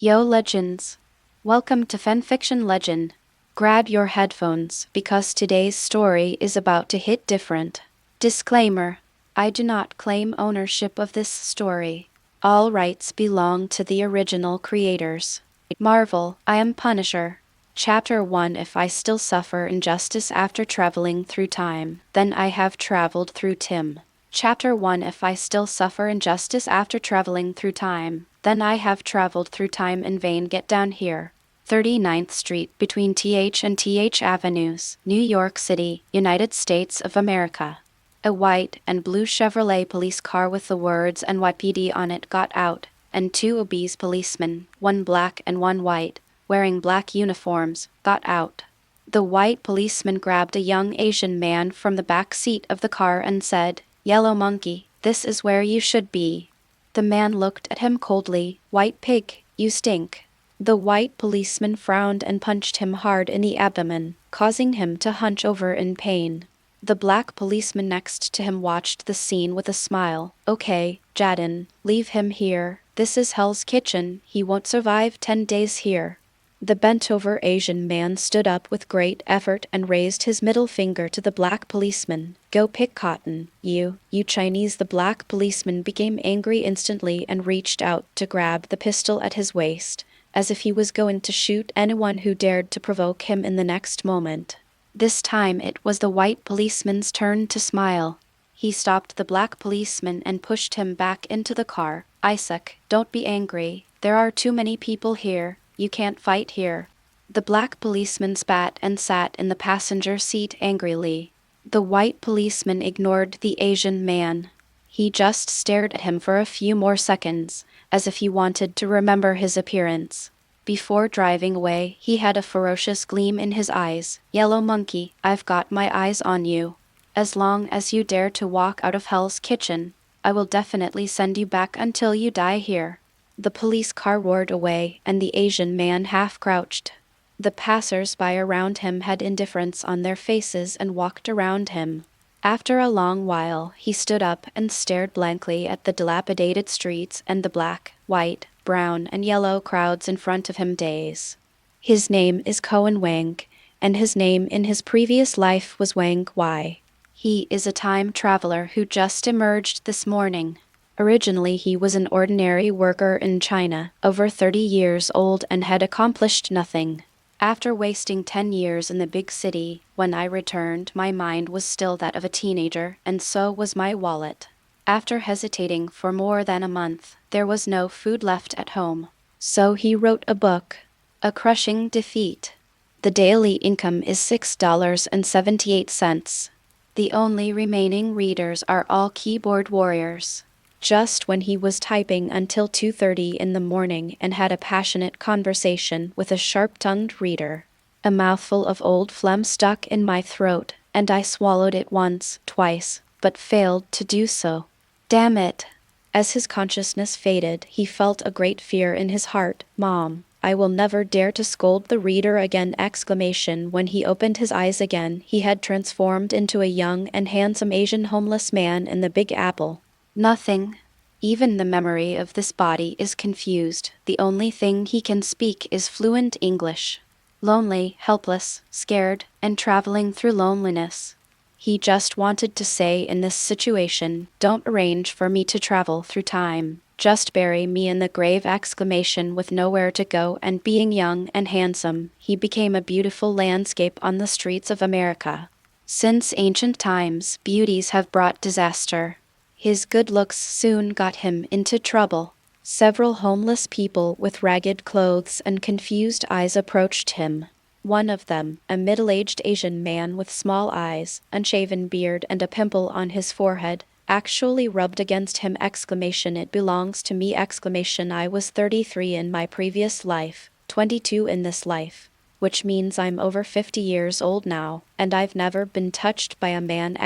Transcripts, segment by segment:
Yo legends! Welcome to Fanfiction Legend. Grab your headphones because today's story is about to hit different. Disclaimer: I do not claim ownership of this story. All rights belong to the original creators. Marvel, I am Punisher. Chapter 1. If I still suffer injustice after traveling through time, then I have traveled through Tim. Chapter 1. If I still suffer injustice after traveling through time, then I have traveled through time in vain. Get down here. 39th Street between TH and TH Avenues, New York City, United States of America. A white and blue Chevrolet police car with the words NYPD on it got out, and two obese policemen, one black and one white, wearing black uniforms, got out. The white policeman grabbed a young Asian man from the back seat of the car and said, "Yellow monkey, this is where you should be." The man looked at him coldly. "White pig, you stink." The white policeman frowned and punched him hard in the abdomen, causing him to hunch over in pain. The black policeman next to him watched the scene with a smile. "Okay, Jaden, leave him here. This is Hell's Kitchen. He won't survive 10 days here." The bent-over Asian man stood up with great effort and raised his middle finger to the black policeman. "Go pick cotton, you Chinese." The black policeman became angry instantly and reached out to grab the pistol at his waist, as if he was going to shoot anyone who dared to provoke him in the next moment. This time it was the white policeman's turn to smile. He stopped the black policeman and pushed him back into the car. "Isaac, don't be angry. There are too many people here. You can't fight here." The black policeman spat and sat in the passenger seat angrily. The white policeman ignored the Asian man. He just stared at him for a few more seconds, as if he wanted to remember his appearance. Before driving away, he had a ferocious gleam in his eyes. "Yellow monkey, I've got my eyes on you. As long as you dare to walk out of Hell's Kitchen, I will definitely send you back until you die here." The police car roared away, and the Asian man half-crouched. The passers-by around him had indifference on their faces and walked around him. After a long while, he stood up and stared blankly at the dilapidated streets and the black, white, brown, and yellow crowds in front of him. Days. His name is Cohen Wang, and his name in his previous life was Wang Y. He is a time traveler who just emerged this morning. Originally he was an ordinary worker in China, over 30 years old, and had accomplished nothing. After wasting 10 years in the big city, when I returned, my mind was still that of a teenager, and so was my wallet. After hesitating for more than a month, there was no food left at home. So he wrote a book. A crushing defeat. The daily income is $6.78. The only remaining readers are all keyboard warriors. Just when he was typing until 2:30 in the morning and had a passionate conversation with a sharp-tongued reader, a mouthful of old phlegm stuck in my throat, and I swallowed it once, twice, but failed to do so. Damn it! As his consciousness faded, he felt a great fear in his heart. "Mom, I will never dare to scold the reader again!" When he opened his eyes again, he had transformed into a young and handsome Asian homeless man in the Big Apple. Nothing. Even the memory of this body is confused. The only thing he can speak is fluent English. Lonely, helpless, scared, and traveling through loneliness. He just wanted to say in this situation, "Don't arrange for me to travel through time. Just bury me in the grave!" With nowhere to go and being young and handsome, he became a beautiful landscape on the streets of America. Since ancient times, beauties have brought disaster. His good looks soon got him into trouble. Several homeless people with ragged clothes and confused eyes approached him. One of them, a middle-aged Asian man with small eyes, unshaven beard, and a pimple on his forehead, actually rubbed against him! "It belongs to me!" "I was 33 in my previous life, 22 in this life, which means I'm over 50 years old now, and I've never been touched by a man!"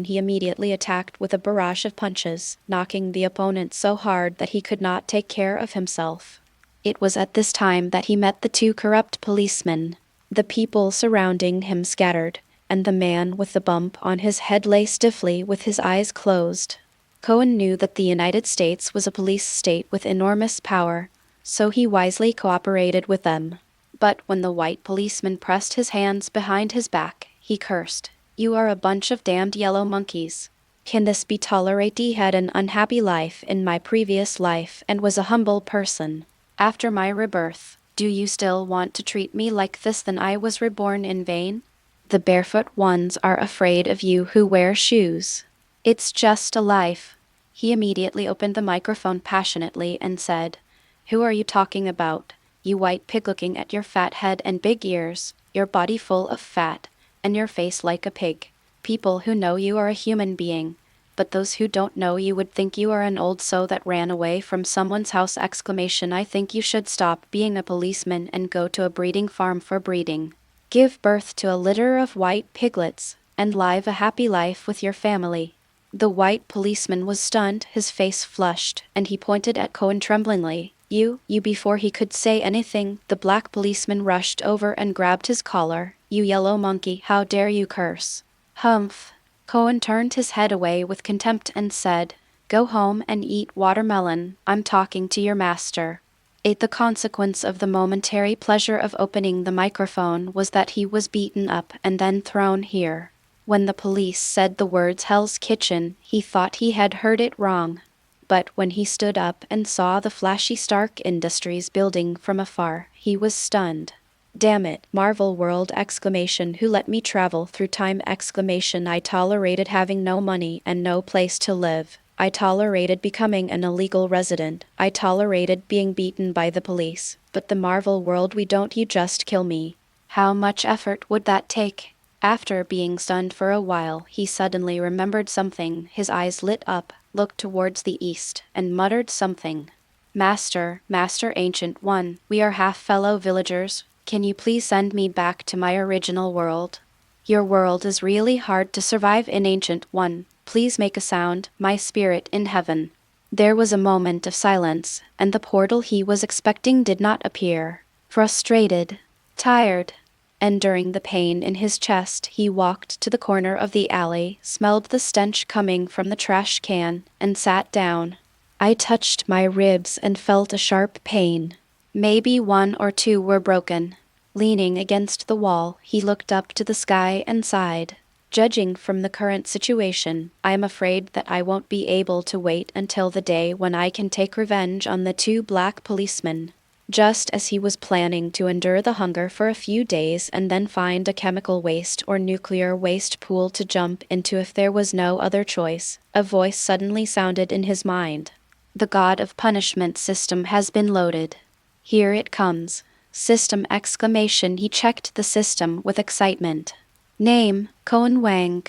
He immediately attacked with a barrage of punches, knocking the opponent so hard that he could not take care of himself. It was at this time that he met the two corrupt policemen. The people surrounding him scattered, and the man with the bump on his head lay stiffly with his eyes closed. Cohen knew that the United States was a police state with enormous power, so he wisely cooperated with them. But when the white policeman pressed his hands behind his back, he cursed, "You are a bunch of damned yellow monkeys. Can this be tolerated? He had an unhappy life in my previous life and was a humble person. After my rebirth, do you still want to treat me like this? Then I was reborn in vain? The barefoot ones are afraid of you who wear shoes. It's just a life." He immediately opened the microphone passionately and said, "Who are you talking about? You white pig, looking at your fat head and big ears, your body full of fat, and your face like a pig. People who know you are a human being, but those who don't know you would think you are an old sow that ran away from someone's house!" I think you should stop being a policeman and go to a breeding farm for breeding. Give birth to a litter of white piglets, and live a happy life with your family." The white policeman was stunned, his face flushed, and he pointed at Cohen tremblingly. You. Before he could say anything, the black policeman rushed over and grabbed his collar. "You yellow monkey, how dare you curse?" "Humph." Cohen turned his head away with contempt and said, "Go home and eat watermelon. I'm talking to your master." The consequence of the momentary pleasure of opening the microphone was that he was beaten up and then thrown here. When the police said the words "Hell's Kitchen," he thought he had heard it wrong. But when he stood up and saw the flashy Stark Industries building from afar, he was stunned. "Damn it, Marvel World!" "Who let me travel through time!" "I tolerated having no money and no place to live. I tolerated becoming an illegal resident. I tolerated being beaten by the police. But the Marvel World, we don't. You just kill me. How much effort would that take?" After being stunned for a while, he suddenly remembered something. His eyes lit up, looked towards the east, and muttered something. Master, Ancient One, we are half fellow villagers. Can you please send me back to my original world? Your world is really hard to survive in, Ancient One. Please make a sound, my spirit in heaven." There was a moment of silence, and the portal he was expecting did not appear. Frustrated, tired, and during the pain in his chest, he walked to the corner of the alley, smelled the stench coming from the trash can, and sat down. I touched my ribs and felt a sharp pain. Maybe one or two were broken. Leaning against the wall, he looked up to the sky and sighed. Judging from the current situation, I am afraid that I won't be able to wait until the day when I can take revenge on the two black policemen. Just as he was planning to endure the hunger for a few days and then find a chemical waste or nuclear waste pool to jump into if there was no other choice, a voice suddenly sounded in his mind. "The God of Punishment system has been loaded. Here it comes." System! He checked the system with excitement. Name, Cohen Wang.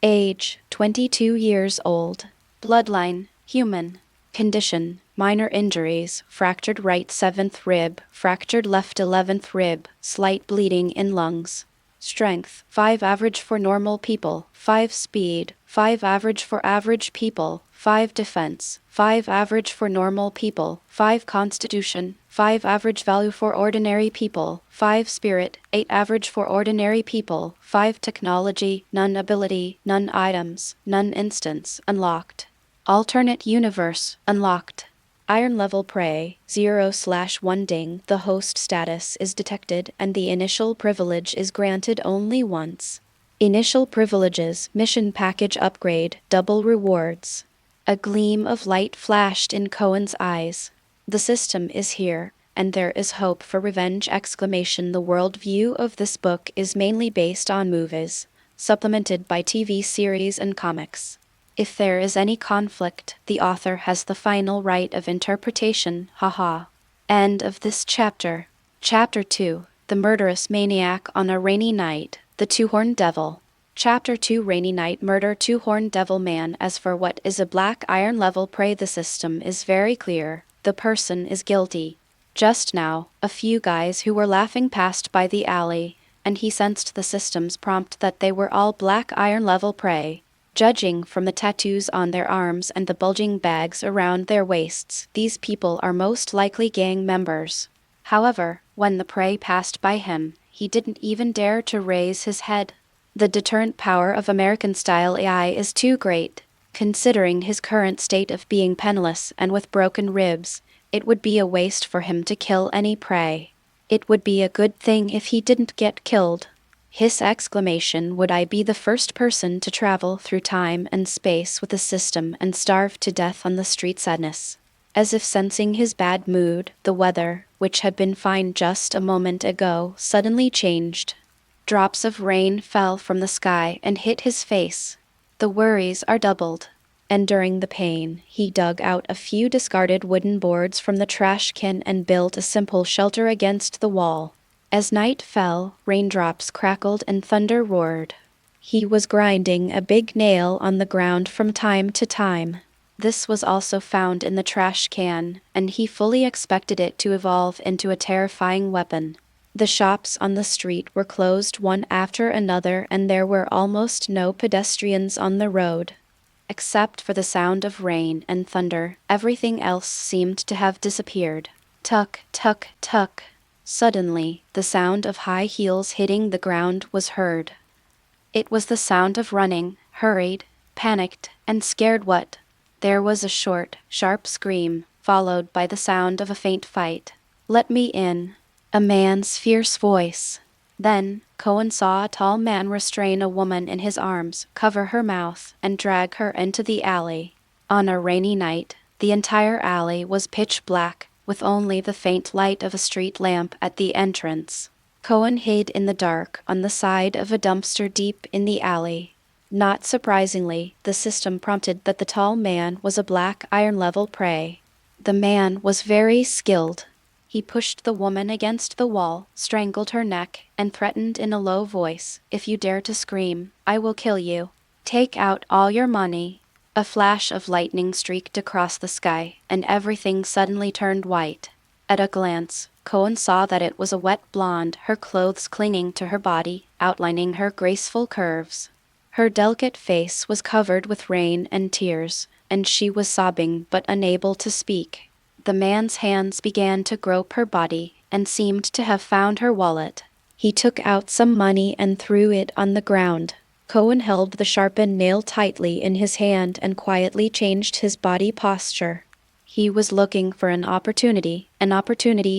Age, 22 years old. Bloodline, human. Condition, minor injuries, fractured right 7th rib, fractured left 11th rib, slight bleeding in lungs. Strength, 5 average for normal people, 5 speed, 5 average for average people, 5 defense, 5 average for normal people, 5 constitution, 5 average value for ordinary people, 5 spirit, 8 average for ordinary people, 5 technology, none ability, none items, none instance, unlocked. Alternate universe, unlocked. Iron level prey, 0/1 ding. The host status is detected and the initial privilege is granted only once. Initial privileges, mission package upgrade, double rewards. A gleam of light flashed in Cohen's eyes. The system is here, and there is hope for revenge! The worldview of this book is mainly based on movies, supplemented by TV series and comics. If there is any conflict, the author has the final right of interpretation, haha. End of this chapter. Chapter 2, The Murderous Maniac on a Rainy Night, The Two-Horned Devil. Chapter 2, Rainy Night Murder, Two-Horned Devil Man. As for what is a black iron level prey, the system is very clear. The person is guilty. Just now, a few guys who were laughing passed by the alley, and he sensed the system's prompt that they were all black iron level prey. Judging from the tattoos on their arms and the bulging bags around their waists, these people are most likely gang members. However, when the prey passed by him, he didn't even dare to raise his head. The deterrent power of American-style AI is too great. Considering his current state of being penniless and with broken ribs, It would be a waste for him to kill any prey. It would be a good thing if he didn't get killed. His exclamation, would I be the first person to travel through time and space with a system and starve to death on the street sadness. As if sensing his bad mood, the weather, which had been fine just a moment ago, suddenly changed. Drops of rain fell from the sky and hit his face. The worries are doubled. And during the pain, he dug out a few discarded wooden boards from the trash can and built a simple shelter against the wall. As night fell, raindrops crackled and thunder roared. He was grinding a big nail on the ground from time to time. This was also found in the trash can, and he fully expected it to evolve into a terrifying weapon. The shops on the street were closed one after another, and there were almost no pedestrians on the road. Except for the sound of rain and thunder, everything else seemed to have disappeared. Tuck, tuck, tuck. Suddenly, the sound of high heels hitting the ground was heard. It was the sound of running, hurried, panicked, and scared. What? There was a short, sharp scream, followed by the sound of a faint fight. "Let me in." A man's fierce voice. Then, Cohen saw a tall man restrain a woman in his arms, cover her mouth, and drag her into the alley. On a rainy night, the entire alley was pitch black, with only the faint light of a street lamp at the entrance. Cohen hid in the dark on the side of a dumpster deep in the alley. Not surprisingly, the system prompted that the tall man was a black iron-level prey. The man was very skilled. He pushed the woman against the wall, strangled her neck, and threatened in a low voice, "If you dare to scream, I will kill you. Take out all your money." A flash of lightning streaked across the sky, and everything suddenly turned white. At a glance, Cohen saw that it was a wet blonde, her clothes clinging to her body, outlining her graceful curves. Her delicate face was covered with rain and tears, and she was sobbing but unable to speak. The man's hands began to grope her body, and seemed to have found her wallet. He took out some money and threw it on the ground. Cohen held the sharpened nail tightly in his hand and quietly changed his body posture. He was looking for an opportunity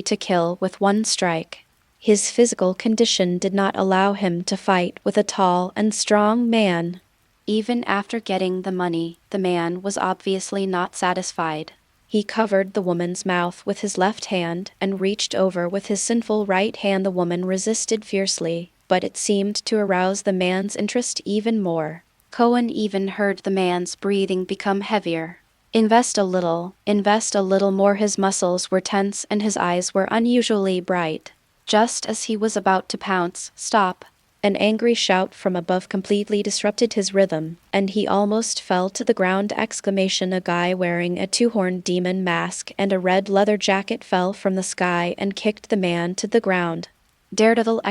to kill with one strike. His physical condition did not allow him to fight with a tall and strong man. Even after getting the money, the man was obviously not satisfied. He covered the woman's mouth with his left hand and reached over with his sinful right hand. The woman resisted fiercely, but it seemed to arouse the man's interest even more. Cohen even heard the man's breathing become heavier. Invest a little more." His muscles were tense and his eyes were unusually bright. Just as he was about to pounce, "Stop!" An angry shout from above completely disrupted his rhythm, and he almost fell to the ground. A guy wearing a two-horned demon mask and a red leather jacket fell from the sky and kicked the man to the ground. "Daredevil!"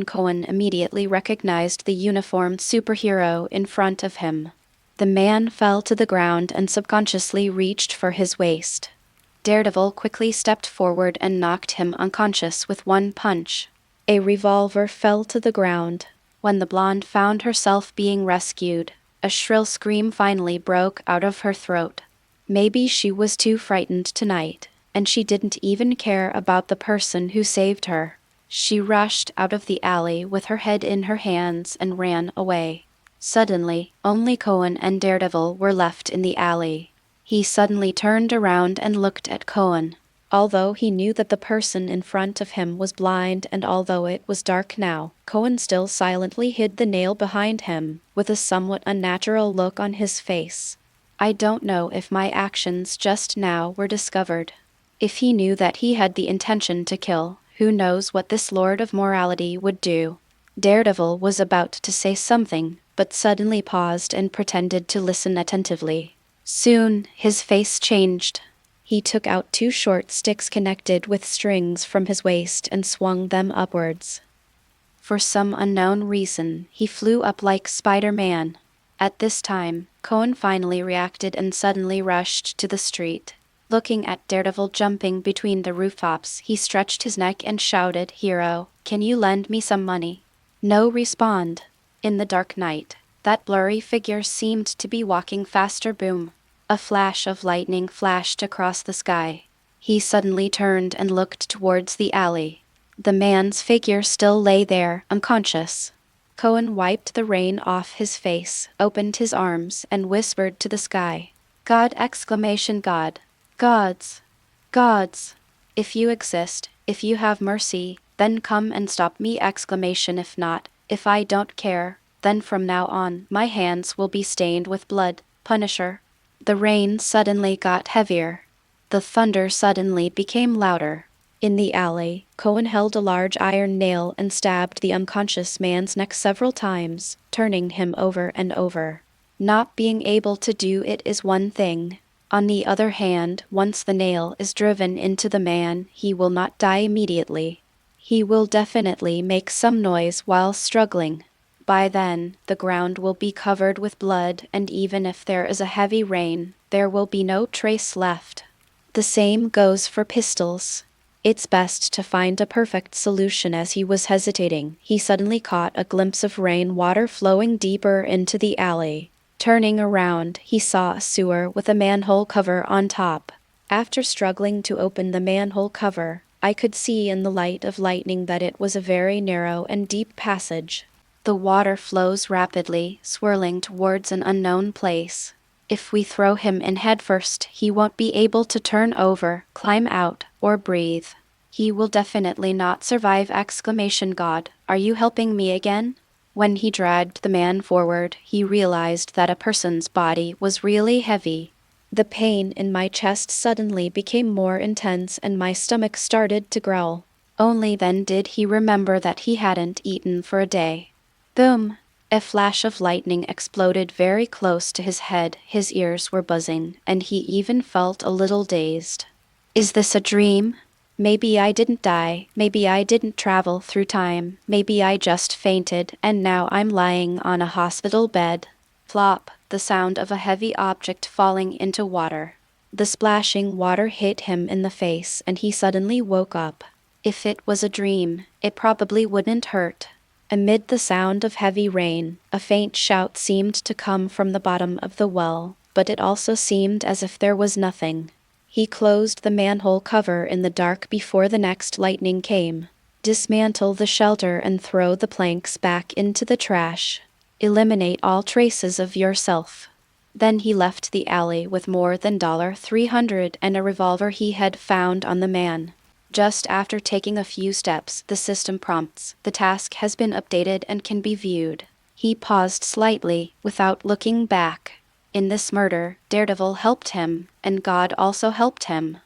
Cohen immediately recognized the uniformed superhero in front of him. The man fell to the ground and subconsciously reached for his waist. Daredevil quickly stepped forward and knocked him unconscious with one punch. A revolver fell to the ground. When the blonde found herself being rescued, a shrill scream finally broke out of her throat. Maybe she was too frightened tonight, and she didn't even care about the person who saved her. She rushed out of the alley with her head in her hands and ran away. Suddenly, only Cohen and Daredevil were left in the alley. He suddenly turned around and looked at Cohen. Although he knew that the person in front of him was blind and although it was dark now, Cohen still silently hid the nail behind him, with a somewhat unnatural look on his face. I don't know if my actions just now were discovered. If he knew that he had the intention to kill, who knows what this Lord of Morality would do. Daredevil was about to say something, but suddenly paused and pretended to listen attentively. Soon, his face changed. He took out two short sticks connected with strings from his waist and swung them upwards. For some unknown reason, he flew up like Spider-Man. At this time, Cohen finally reacted and suddenly rushed to the street. Looking at Daredevil jumping between the rooftops, he stretched his neck and shouted, "Hero, can you lend me some money?" No respond. In the dark night, that blurry figure seemed to be walking faster. Boom. A flash of lightning flashed across the sky. He suddenly turned and looked towards the alley. The man's figure still lay there, unconscious. Cohen wiped the rain off his face, opened his arms, and whispered to the sky. God! God! Gods! Gods! If you exist, if you have mercy, then come and stop me! If not, if I don't care, then from now on my hands will be stained with blood. Punisher. The rain suddenly got heavier. The thunder suddenly became louder. In the alley, Cohen held a large iron nail and stabbed the unconscious man's neck several times, turning him over and over. Not being able to do it is one thing. On the other hand, once the nail is driven into the man, he will not die immediately. He will definitely make some noise while struggling. By then, the ground will be covered with blood, and even if there is a heavy rain, there will be no trace left. The same goes for pistols. It's best to find a perfect solution. As he was hesitating, he suddenly caught a glimpse of rain water flowing deeper into the alley. Turning around, he saw a sewer with a manhole cover on top. After struggling to open the manhole cover, I could see in the light of lightning that it was a very narrow and deep passage. The water flows rapidly, swirling towards an unknown place. If we throw him in headfirst, he won't be able to turn over, climb out, or breathe. He will definitely not survive! God, are you helping me again? When he dragged the man forward, he realized that a person's body was really heavy. The pain in my chest suddenly became more intense and my stomach started to growl. Only then did he remember that he hadn't eaten for a day. Boom! A flash of lightning exploded very close to his head, his ears were buzzing, and he even felt a little dazed. Is this a dream? Maybe I didn't die, maybe I didn't travel through time, maybe I just fainted and now I'm lying on a hospital bed. Flop, the sound of a heavy object falling into water. The splashing water hit him in the face and he suddenly woke up. If it was a dream, it probably wouldn't hurt. Amid the sound of heavy rain, a faint shout seemed to come from the bottom of the well, but it also seemed as if there was nothing. He closed the manhole cover in the dark before the next lightning came. Dismantle the shelter and throw the planks back into the trash. Eliminate all traces of yourself. Then he left the alley with more than $300 and a revolver he had found on the man. Just after taking a few steps, the system prompts, "The task has been updated and can be viewed." He paused slightly, without looking back. In this murder, Daredevil helped him, and God also helped him.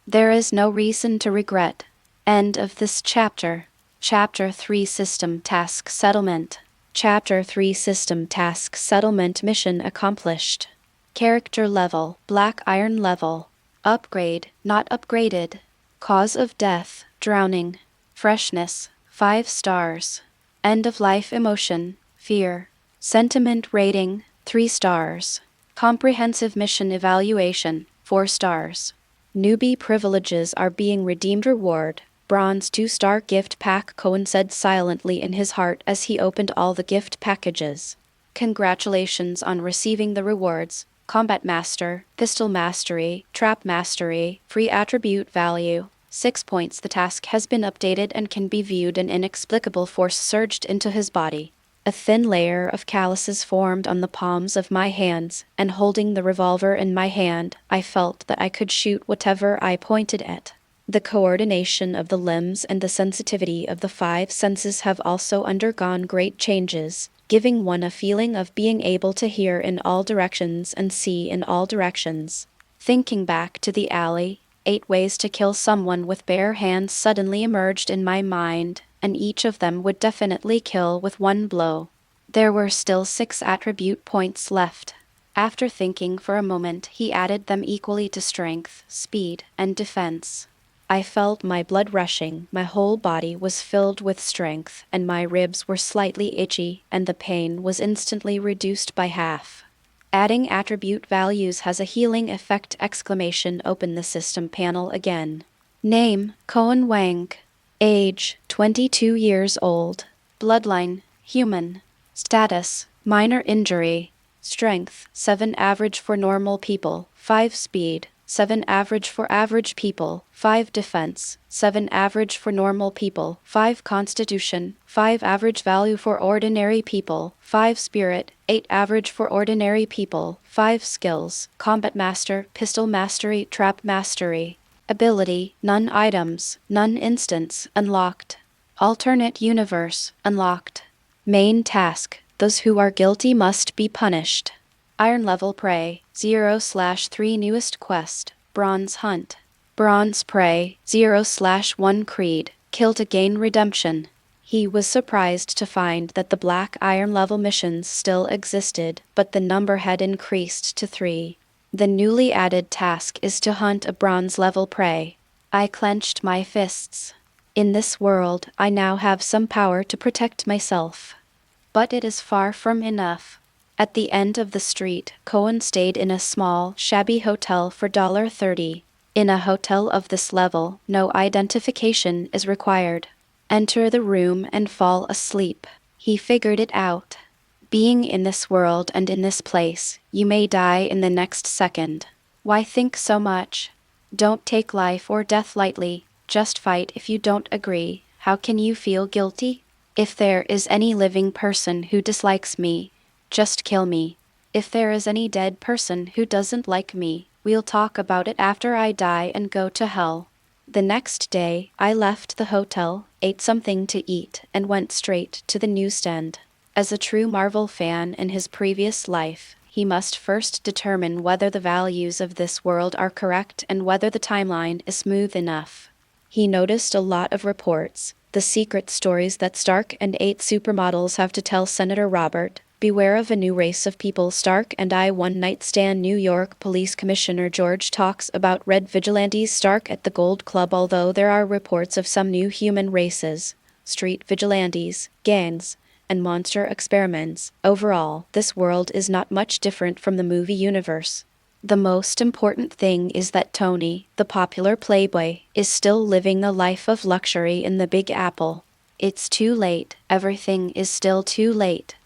There is no reason to regret. End of this chapter. Chapter 3 System Task Settlement. Chapter 3 System Task Settlement Mission Accomplished. Character Level, Black Iron Level. Upgrade, not upgraded. Cause of death, drowning. Freshness, 5 stars. End of life emotion, fear. Sentiment rating, 3 stars. Comprehensive mission evaluation, 4 stars. Newbie privileges are being redeemed. Reward, bronze 2-star gift pack. Cohen said silently in his heart as he opened all the gift packages. Congratulations on receiving the rewards. Combat Master, Pistol Mastery, Trap Mastery, free attribute value, 6 points. The task has been updated and can be viewed. An inexplicable force surged into his body. A thin layer of calluses formed on the palms of my hands, and holding the revolver in my hand, I felt that I could shoot whatever I pointed at. The coordination of the limbs and the sensitivity of the 5 senses have also undergone great changes, giving one a feeling of being able to hear in all directions and see in all directions. Thinking back to the alley, 8 ways to kill someone with bare hands suddenly emerged in my mind, and each of them would definitely kill with 1 blow. There were still 6 attribute points left. After thinking for a moment, he added them equally to strength, speed, and defense. I felt my blood rushing, my whole body was filled with strength, and my ribs were slightly itchy, and the pain was instantly reduced by half. Adding attribute values has a healing effect! Open the system panel again. Name, Cohen Wang. Age, 22 years old. Bloodline, human. Status, minor injury. Strength, 7 average for normal people, 5 speed. 7 average for average people, 5 defense, 7 average for normal people, 5 constitution, 5 average value for ordinary people, 5 spirit, 8 average for ordinary people, 5 skills, combat master, pistol mastery, trap mastery. Ability, none items, none instance, unlocked. Alternate universe, unlocked. Main task, those who are guilty must be punished. Iron level prey, 0/3 newest quest, bronze hunt. Bronze prey, 0/1 creed, kill to gain redemption. He was surprised to find that the black iron level missions still existed, but the number had increased to 3. The newly added task is to hunt a bronze level prey. I clenched my fists. In this world, I now have some power to protect myself. But it is far from enough. At the end of the street, Cohen stayed in a small, shabby hotel for $30. In a hotel of this level, no identification is required. Enter the room and fall asleep. He figured it out. Being in this world and in this place, you may die in the next second. Why think so much? Don't take life or death lightly. Just fight if you don't agree. How can you feel guilty? If there is any living person who dislikes me, just kill me. If there is any dead person who doesn't like me, we'll talk about it after I die and go to hell. The next day, I left the hotel, ate something to eat, and went straight to the newsstand. As a true Marvel fan in his previous life, he must first determine whether the values of this world are correct and whether the timeline is smooth enough. He noticed a lot of reports, the secret stories that Stark and 8 supermodels have to tell Senator Robert. Beware of a new race of people. Stark and I one night stand. New York Police Commissioner George talks about red vigilantes. Stark at the Gold Club. Although there are reports of some new human races, street vigilantes, gangs, and monster experiments, overall, this world is not much different from the movie universe. The most important thing is that Tony, the popular playboy, is still living a life of luxury in the Big Apple. It's too late. Everything is still too late.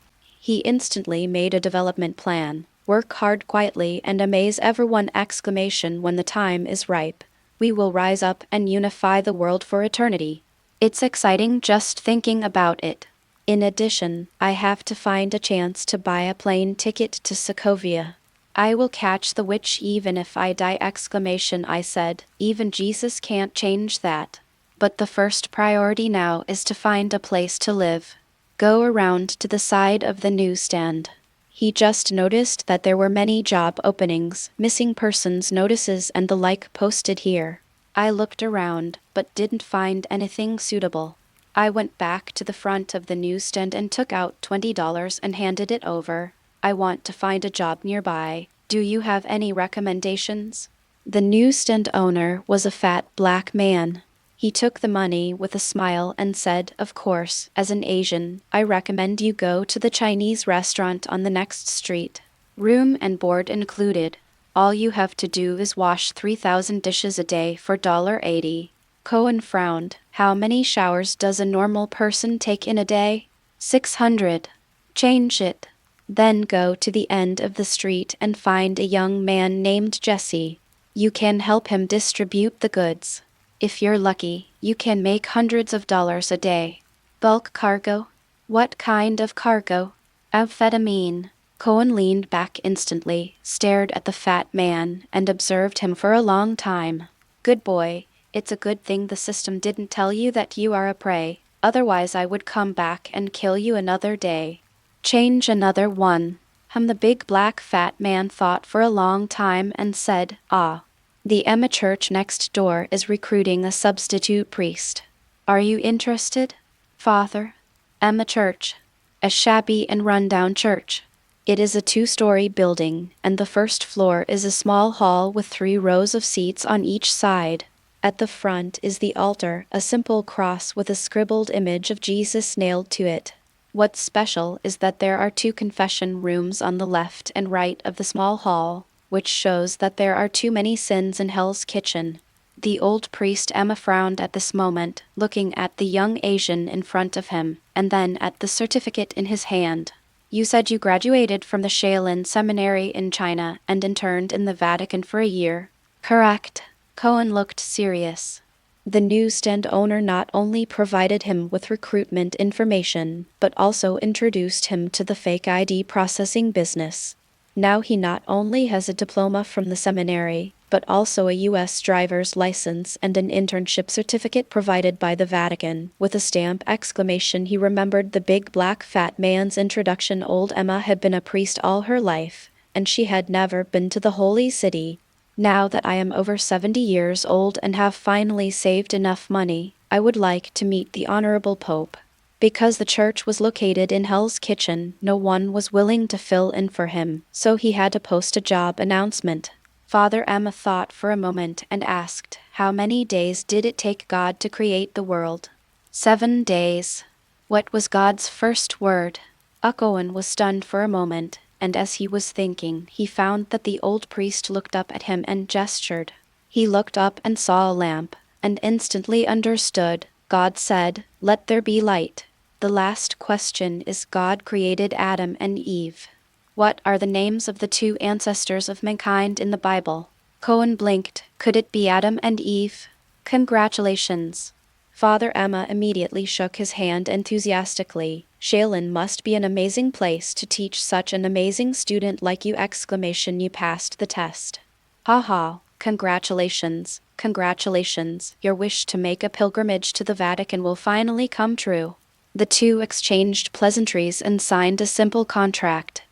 He instantly made a development plan. Work hard quietly and amaze everyone! When the time is ripe, we will rise up and unify the world for eternity. It's exciting just thinking about it. In addition, I have to find a chance to buy a plane ticket to Sokovia. I will catch the witch even if I die! I said, even Jesus can't change that. But the first priority now is to find a place to live. Go around to the side of the newsstand. He just noticed that there were many job openings, missing persons notices and the like posted here. I looked around, but didn't find anything suitable. I went back to the front of the newsstand and took out $20 and handed it over. I want to find a job nearby. Do you have any recommendations? The newsstand owner was a fat black man. He took the money with a smile and said, of course, as an Asian, I recommend you go to the Chinese restaurant on the next street. Room and board included. All you have to do is wash 3,000 dishes a day for $80. Cohen frowned. How many showers does a normal person take in a day? 600. Change it. Then go to the end of the street and find a young man named Jesse. You can help him distribute the goods. If you're lucky, you can make hundreds of dollars a day. Bulk cargo? What kind of cargo? Amphetamine. Cohen leaned back instantly, stared at the fat man, and observed him for a long time. Good boy. It's a good thing the system didn't tell you that you are a prey. Otherwise I would come back and kill you another day. Change another one. The big black fat man thought for a long time and said, ah. The Emma church next door is recruiting a substitute priest. Are you interested? Father? Emma church. A shabby and run-down church. It is a 2-story building, and the first floor is a small hall with 3 rows of seats on each side. At the front is the altar, a simple cross with a scribbled image of Jesus nailed to it. What's special is that there are 2 confession rooms on the left and right of the small hall, which shows that there are too many sins in Hell's Kitchen. The old priest Emma frowned at this moment, looking at the young Asian in front of him, and then at the certificate in his hand. You said you graduated from the Shaolin Seminary in China and interned in the Vatican for a year. Correct. Cohen looked serious. The newsstand owner not only provided him with recruitment information, but also introduced him to the fake ID processing business. Now he not only has a diploma from the seminary, but also a U.S. driver's license and an internship certificate provided by the Vatican. With a stamp exclamation, he remembered the big black fat man's introduction. Old Emma had been a priest all her life, and she had never been to the Holy City. Now that I am over 70 years old and have finally saved enough money, I would like to meet the Honorable Pope. Because the church was located in Hell's Kitchen, no one was willing to fill in for him, so he had to post a job announcement. Father Emma thought for a moment and asked, how many days did it take God to create the world? 7 days. What was God's first word? Cohen was stunned for a moment, and as he was thinking, he found that the old priest looked up at him and gestured. He looked up and saw a lamp, and instantly understood. God said, "Let there be light." The last question is, God created Adam and Eve. What are the names of the two ancestors of mankind in the Bible? Cohen blinked. Could it be Adam and Eve? Congratulations. Father Emma immediately shook his hand enthusiastically. Shaolin must be an amazing place to teach such an amazing student like you! You passed the test. Ha! Congratulations. Congratulations. Your wish to make a pilgrimage to the Vatican will finally come true. The two exchanged pleasantries and signed a simple contract.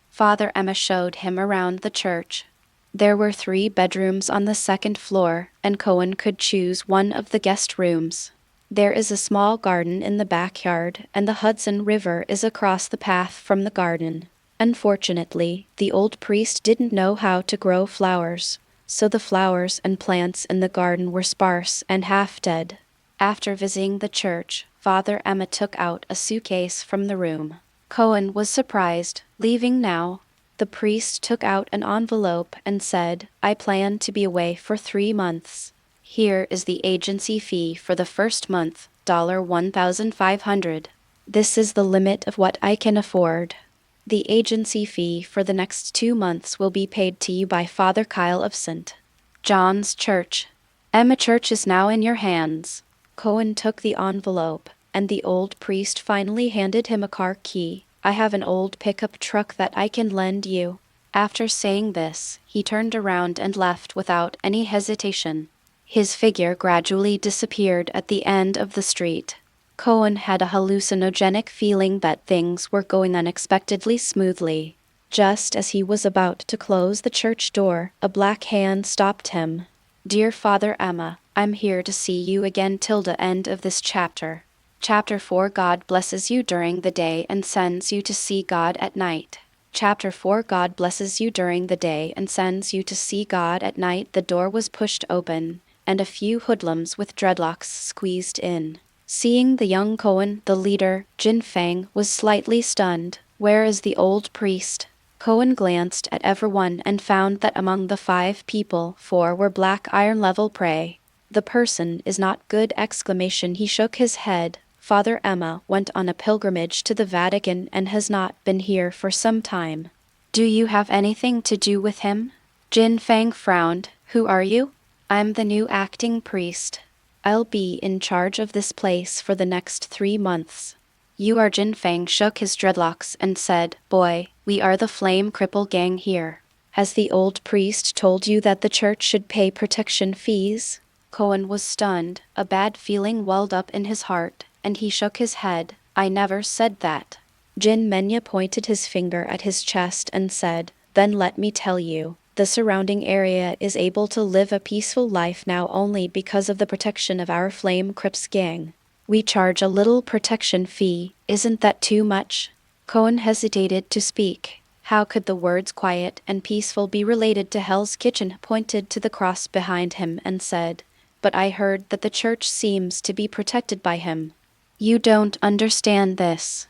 Father Emma showed him around the church. There were 3 bedrooms on the 2nd floor, and Cohen could choose one of the guest rooms. There is a small garden in the backyard, and the Hudson River is across the path from the garden. Unfortunately, the old priest didn't know how to grow flowers, so the flowers and plants in the garden were sparse and half dead. After visiting the church, Father Emma took out a suitcase from the room. Cohen was surprised. Leaving now? The priest took out an envelope and said, I plan to be away for 3 months. Here is the agency fee for the first month, $1,500. This is the limit of what I can afford. The agency fee for the next 2 months will be paid to you by Father Kyle of St. John's Church. Emma Church is now in your hands. Cohen took the envelope, and the old priest finally handed him a car key. I have an old pickup truck that I can lend you. After saying this, he turned around and left without any hesitation. His figure gradually disappeared at the end of the street. Cohen had a hallucinogenic feeling that things were going unexpectedly smoothly. Just as he was about to close the church door, a black hand stopped him. Dear Father Emma, I'm here to see you again till the end of this chapter. Chapter 4. God blesses you during the day and sends you to see God at night. Chapter 4. God blesses you during the day and sends you to see God at night. The door was pushed open, and a few hoodlums with dreadlocks squeezed in. Seeing the young Cohen, the leader, Jin Fang, was slightly stunned. Where is the old priest? Cohen glanced at everyone and found that among the 5 people, 4 were black iron-level prey. The person is not good! He shook his head. Father Emma went on a pilgrimage to the Vatican and has not been here for some time. Do you have anything to do with him? Jin Fang frowned. Who are you? I'm the new acting priest. I'll be in charge of this place for the next 3 months. You are? Jin Fang shook his dreadlocks and said, Boy, we are the Flame Cripple Gang here. Has the old priest told you that the church should pay protection fees? Cohen was stunned. A bad feeling welled up in his heart, and he shook his head. I never said that. Jin Menya pointed his finger at his chest and said, Then let me tell you. The surrounding area is able to live a peaceful life now only because of the protection of our Flame Crips gang. We charge a little protection fee. Isn't that too much? Cohen hesitated to speak. How could the words quiet and peaceful be related to Hell's Kitchen? Pointed to the cross behind him and said, But I heard that the church seems to be protected by him. You don't understand this.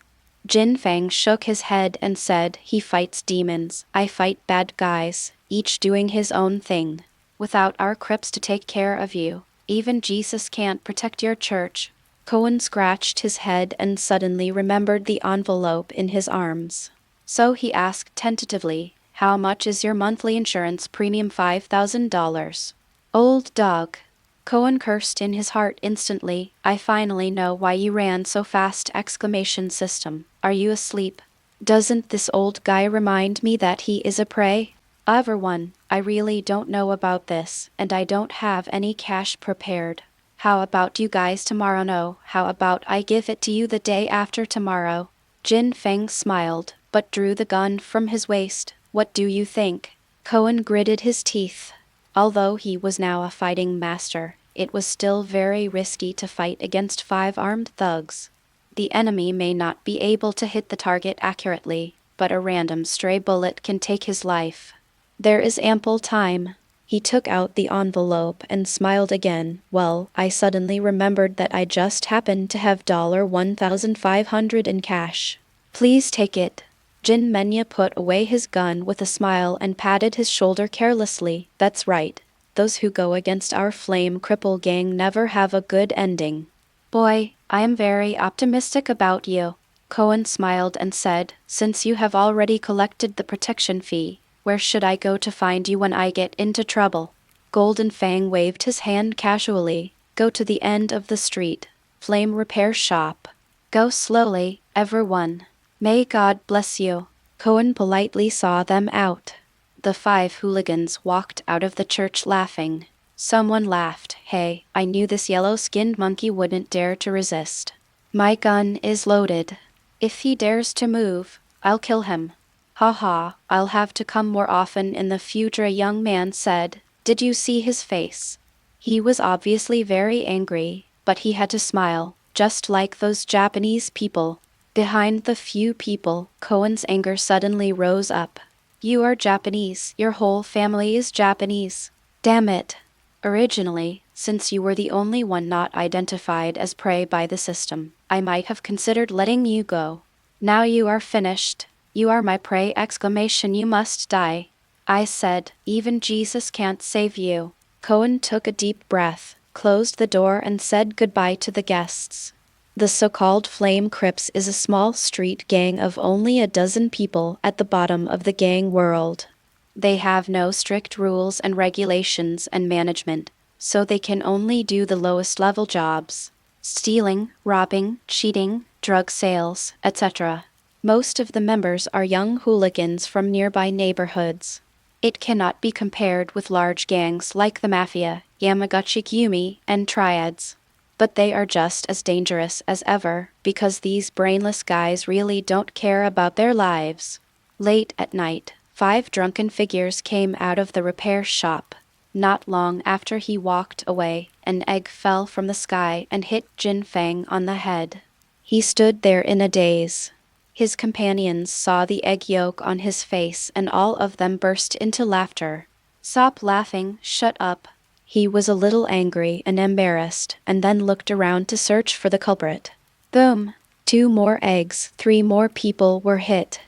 Jin Fang shook his head and said, He fights demons, I fight bad guys, each doing his own thing. Without our Crips to take care of you, even Jesus can't protect your church. Cohen scratched his head and suddenly remembered the envelope in his arms. So he asked tentatively, How much is your monthly insurance premium? $5,000. Old dog. Cohen cursed in his heart instantly. I finally know why you ran so fast! Exclamation system. Are you asleep? Doesn't this old guy remind me that he is a prey? Everyone, I really don't know about this, and I don't have any cash prepared. How about you guys tomorrow? No, how about I give it to you the day after tomorrow? Jin Feng smiled, but drew the gun from his waist. What do you think? Cohen gritted his teeth. Although he was now a fighting master, it was still very risky to fight against 5 armed thugs. The enemy may not be able to hit the target accurately, but a random stray bullet can take his life. There is ample time. He took out the envelope and smiled again. Well, I suddenly remembered that I just happened to have $1,500 in cash. Please take it. Jin Menya put away his gun with a smile and patted his shoulder carelessly. That's right. Those who go against our flame cripple gang never have a good ending. Boy, I am very optimistic about you. Cohen smiled and said, since you have already collected the protection fee, where should I go to find you when I get into trouble? Golden Fang waved his hand casually. Go to the end of the street. Flame repair shop. Go slowly, everyone. May God bless you. Cohen politely saw them out. The 5 hooligans walked out of the church laughing. Someone laughed. Hey, I knew this yellow-skinned monkey wouldn't dare to resist. My gun is loaded. If he dares to move, I'll kill him. Ha ha, I'll have to come more often in the future, a young man said. Did you see his face? He was obviously very angry, but he had to smile, just like those Japanese people. Behind the few people, Cohen's anger suddenly rose up. You are Japanese, your whole family is Japanese. Damn it. Originally, since you were the only one not identified as prey by the system, I might have considered letting you go. Now you are finished. You are my prey! Exclamation. You must die. I said, even Jesus can't save you. Cohen took a deep breath, closed the door and said goodbye to the guests. The so-called Flame Crips is a small street gang of only a dozen people at the bottom of the gang world. They have no strict rules and regulations and management, so they can only do the lowest level jobs. Stealing, robbing, cheating, drug sales, etc. Most of the members are young hooligans from nearby neighborhoods. It cannot be compared with large gangs like the Mafia, Yamaguchi-Yumi, and Triads. But they are just as dangerous as ever, because these brainless guys really don't care about their lives. Late at night, 5 drunken figures came out of the repair shop. Not long after he walked away, an egg fell from the sky and hit Jin Fang on the head. He stood there in a daze. His companions saw the egg yolk on his face and all of them burst into laughter. Stop laughing, shut up. He was a little angry and embarrassed, and then looked around to search for the culprit. Boom! 2 more eggs, 3 more people were hit.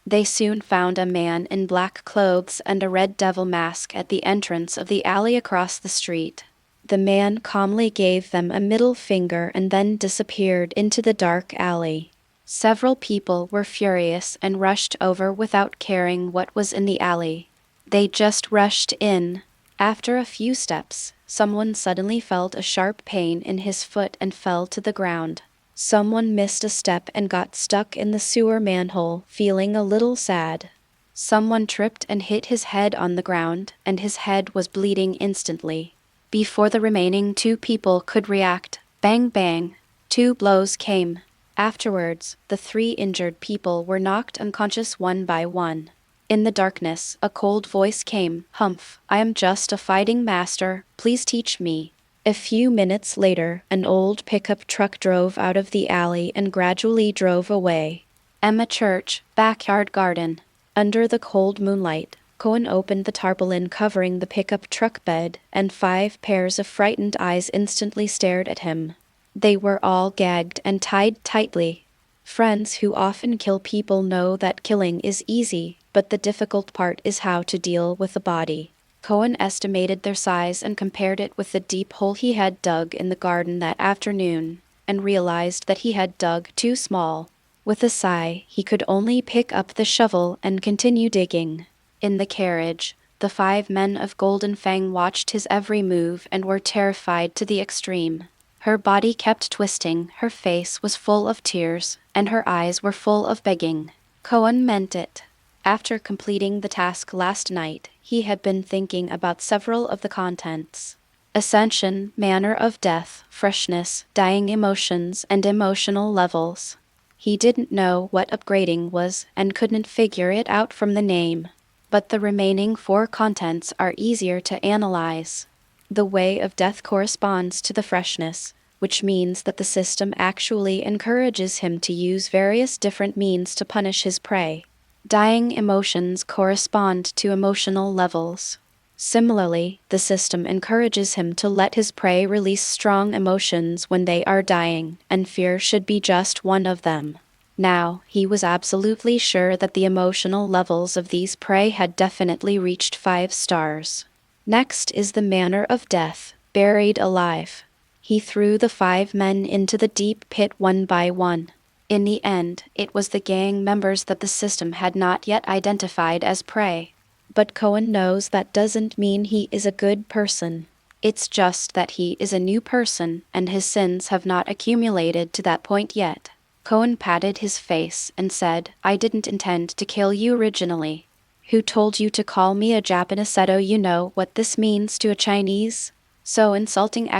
They soon found a man in black clothes and a red devil mask at the entrance of the alley across the street. The man calmly gave them a middle finger and then disappeared into the dark alley. Several people were furious and rushed over without caring what was in the alley. They just rushed in. After a few steps, someone suddenly felt a sharp pain in his foot and fell to the ground. Someone missed a step and got stuck in the sewer manhole, feeling a little sad. Someone tripped and hit his head on the ground, and his head was bleeding instantly. Before the remaining 2 people could react, bang bang, 2 blows came. Afterwards, the 3 injured people were knocked unconscious one by one. In the darkness, a cold voice came. Humph, I am just a fighting master, please teach me. A few minutes later, an old pickup truck drove out of the alley and gradually drove away. Emma Church, backyard garden. Under the cold moonlight, Cohen opened the tarpaulin covering the pickup truck bed, and 5 pairs of frightened eyes instantly stared at him. They were all gagged and tied tightly. Friends who often kill people know that killing is easy, but the difficult part is how to deal with the body. Cohen estimated their size and compared it with the deep hole he had dug in the garden that afternoon, and realized that he had dug too small. With a sigh, he could only pick up the shovel and continue digging. In the carriage, The 5 men of Golden Fang watched his every move and were terrified to the extreme. Her body kept twisting, her face was full of tears, and her eyes were full of begging. Cohen meant it. After completing the task last night, he had been thinking about several of the contents. Ascension, manner of death, freshness, dying emotions, and emotional levels. He didn't know what upgrading was and couldn't figure it out from the name. But the remaining 4 contents are easier to analyze. The way of death corresponds to the freshness, which means that the system actually encourages him to use various different means to punish his prey. Dying emotions correspond to emotional levels. Similarly, the system encourages him to let his prey release strong emotions when they are dying, and fear should be just one of them. Now, he was absolutely sure that the emotional levels of these prey had definitely reached 5 stars. Next is the manner of death, buried alive. He threw the 5 men into the deep pit one by one. In the end, it was the gang members that the system had not yet identified as prey. But Cohen knows that doesn't mean he is a good person. It's just that he is a new person, and his sins have not accumulated to that point yet. Cohen patted his face and said, "I didn't intend to kill you originally. Who told you to call me a Japanese? You know what this means to a Chinese? So insulting!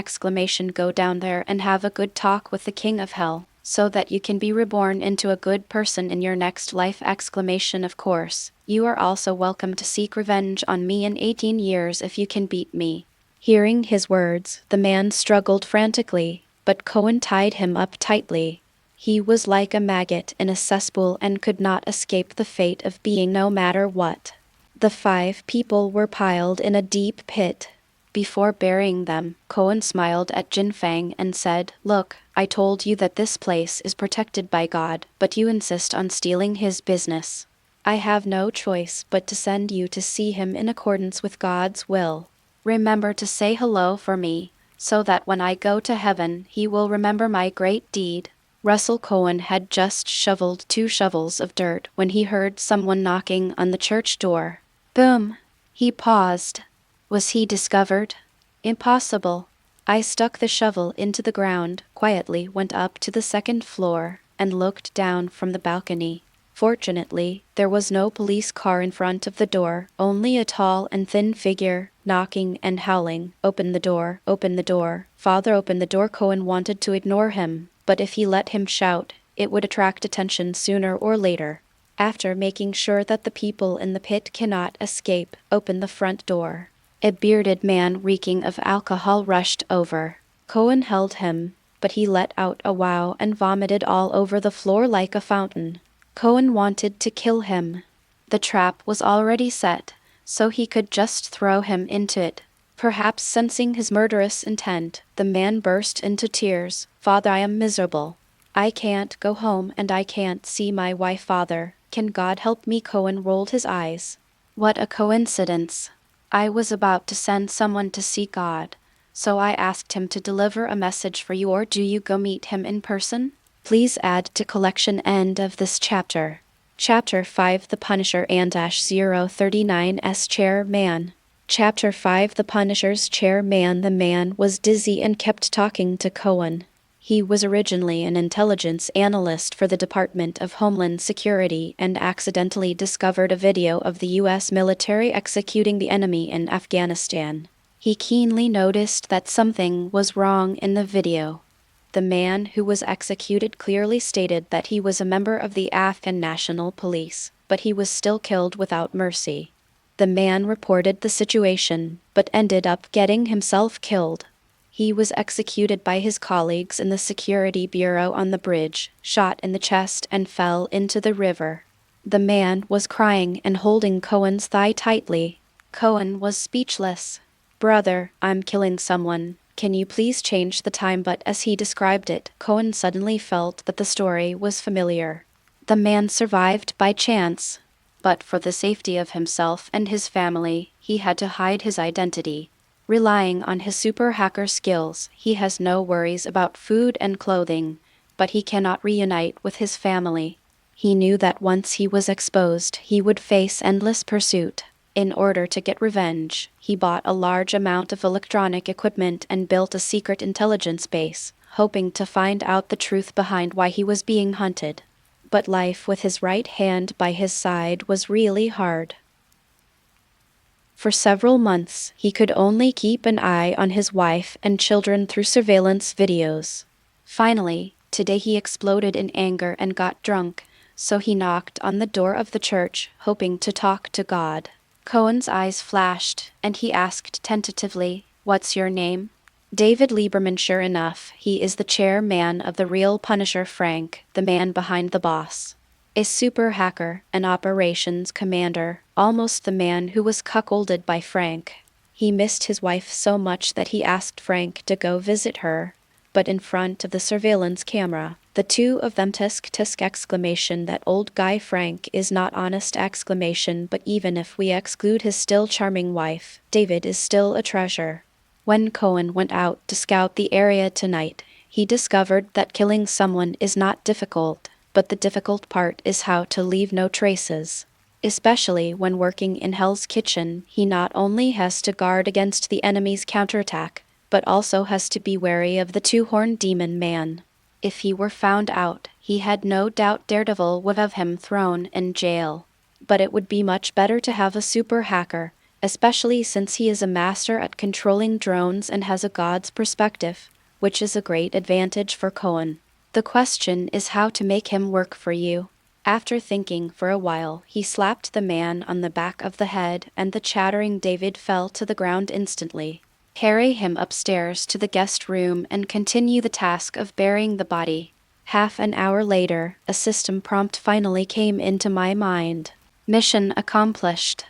Go down there and have a good talk with the King of Hell, so that you can be reborn into a good person in your next life! Of course, you are also welcome to seek revenge on me in 18 years if you can beat me." Hearing his words, the man struggled frantically, but Cohen tied him up tightly. He was like a maggot in a cesspool and could not escape the fate of being no matter what. The 5 people were piled in a deep pit. Before burying them, Cohen smiled at Jin Fang and said, "Look, I told you that this place is protected by God, but you insist on stealing his business. I have no choice but to send you to see him in accordance with God's will. Remember to say hello for me, so that when I go to heaven he will remember my great deed." Russell Cohen had just shoveled 2 shovels of dirt when he heard someone knocking on the church door. Boom! He paused. Was he discovered? Impossible. I stuck the shovel into the ground, quietly went up to the 2nd floor, and looked down from the balcony. Fortunately, there was no police car in front of the door, only a tall and thin figure, knocking and howling, "Open the door, Father, open the door." Cohen wanted to ignore him, but if he let him shout, it would attract attention sooner or later. After making sure that the people in the pit cannot escape, "Open the front door." A bearded man reeking of alcohol rushed over. Cohen held him, but he let out a wow and vomited all over the floor like a fountain. Cohen wanted to kill him. The trap was already set, so he could just throw him into it. Perhaps sensing his murderous intent, the man burst into tears. "Father, I am miserable. I can't go home and I can't see my wife. Father, can God help me?" Cohen rolled his eyes. What a coincidence. I was about to send someone to see God, so I asked him to deliver a message for you. Or do you go meet him in person? Please add to collection. End of this chapter. Chapter 5 The Punisher and-039's Chairman. Chapter 5 The Punisher's Chairman. The man was dizzy and kept talking to Cohen. He was originally an intelligence analyst for the Department of Homeland Security and accidentally discovered a video of the U.S. military executing the enemy in Afghanistan. He keenly noticed that something was wrong in the video. The man who was executed clearly stated that he was a member of the Afghan National Police, but he was still killed without mercy. The man reported the situation, but ended up getting himself killed. He was executed by his colleagues in the Security Bureau on the bridge, shot in the chest and fell into the river. The man was crying and holding Cohen's thigh tightly. Cohen was speechless. "Brother, I'm killing someone. Can you please change the time?" But as he described it, Cohen suddenly felt that the story was familiar. The man survived by chance. But for the safety of himself and his family, he had to hide his identity. Relying on his super hacker skills, he has no worries about food and clothing, but he cannot reunite with his family. He knew that once he was exposed, he would face endless pursuit. In order to get revenge, he bought a large amount of electronic equipment and built a secret intelligence base, hoping to find out the truth behind why he was being hunted. But life with his right hand by his side was really hard. For several months, he could only keep an eye on his wife and children through surveillance videos. Finally, today he exploded in anger and got drunk, so he knocked on the door of the church, hoping to talk to God. Cohen's eyes flashed, and he asked tentatively, "What's your name?" David Lieberman. Sure enough, he is the chairman of the real Punisher, Frank, the man behind the boss. A super hacker, an operations commander, almost the man who was cuckolded by Frank. He missed his wife so much that he asked Frank to go visit her. But in front of the surveillance camera, the two of them tisk exclamation, "That old guy Frank is not honest exclamation, but even if we exclude his still charming wife, David is still a treasure." When Cohen went out to scout the area tonight, he discovered that killing someone is not difficult, but the difficult part is how to leave no traces. Especially when working in Hell's Kitchen, he not only has to guard against the enemy's counterattack, but also has to be wary of the two-horned demon man. If he were found out, he had no doubt Daredevil would have him thrown in jail. But it would be much better to have a super hacker, especially since he is a master at controlling drones and has a god's perspective, which is a great advantage for Cohen. The question is how to make him work for you. After thinking for a while, he slapped the man on the back of the head, and the chattering David fell to the ground instantly. Carry him upstairs to the guest room and continue the task of burying the body. Half an hour later, a system prompt finally came into my mind. Mission accomplished.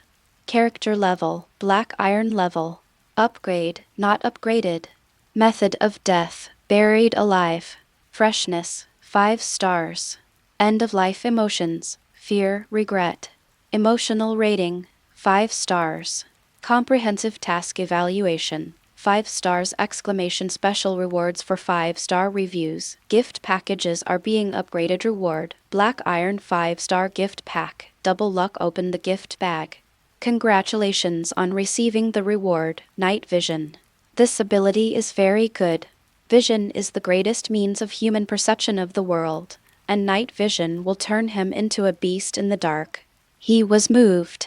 Character level, black iron level. Upgrade, not upgraded. Method of death, buried alive. Freshness, 5 stars. End of life emotions, fear, regret. Emotional rating, 5 stars. Comprehensive task evaluation, 5 stars exclamation special rewards for 5-star reviews. Gift packages are being upgraded reward. Black Iron 5-star gift pack. Double luck open the gift bag. Congratulations on receiving the reward, night vision. This ability is very good. Vision is the greatest means of human perception of the world, and night vision will turn him into a beast in the dark. He was moved.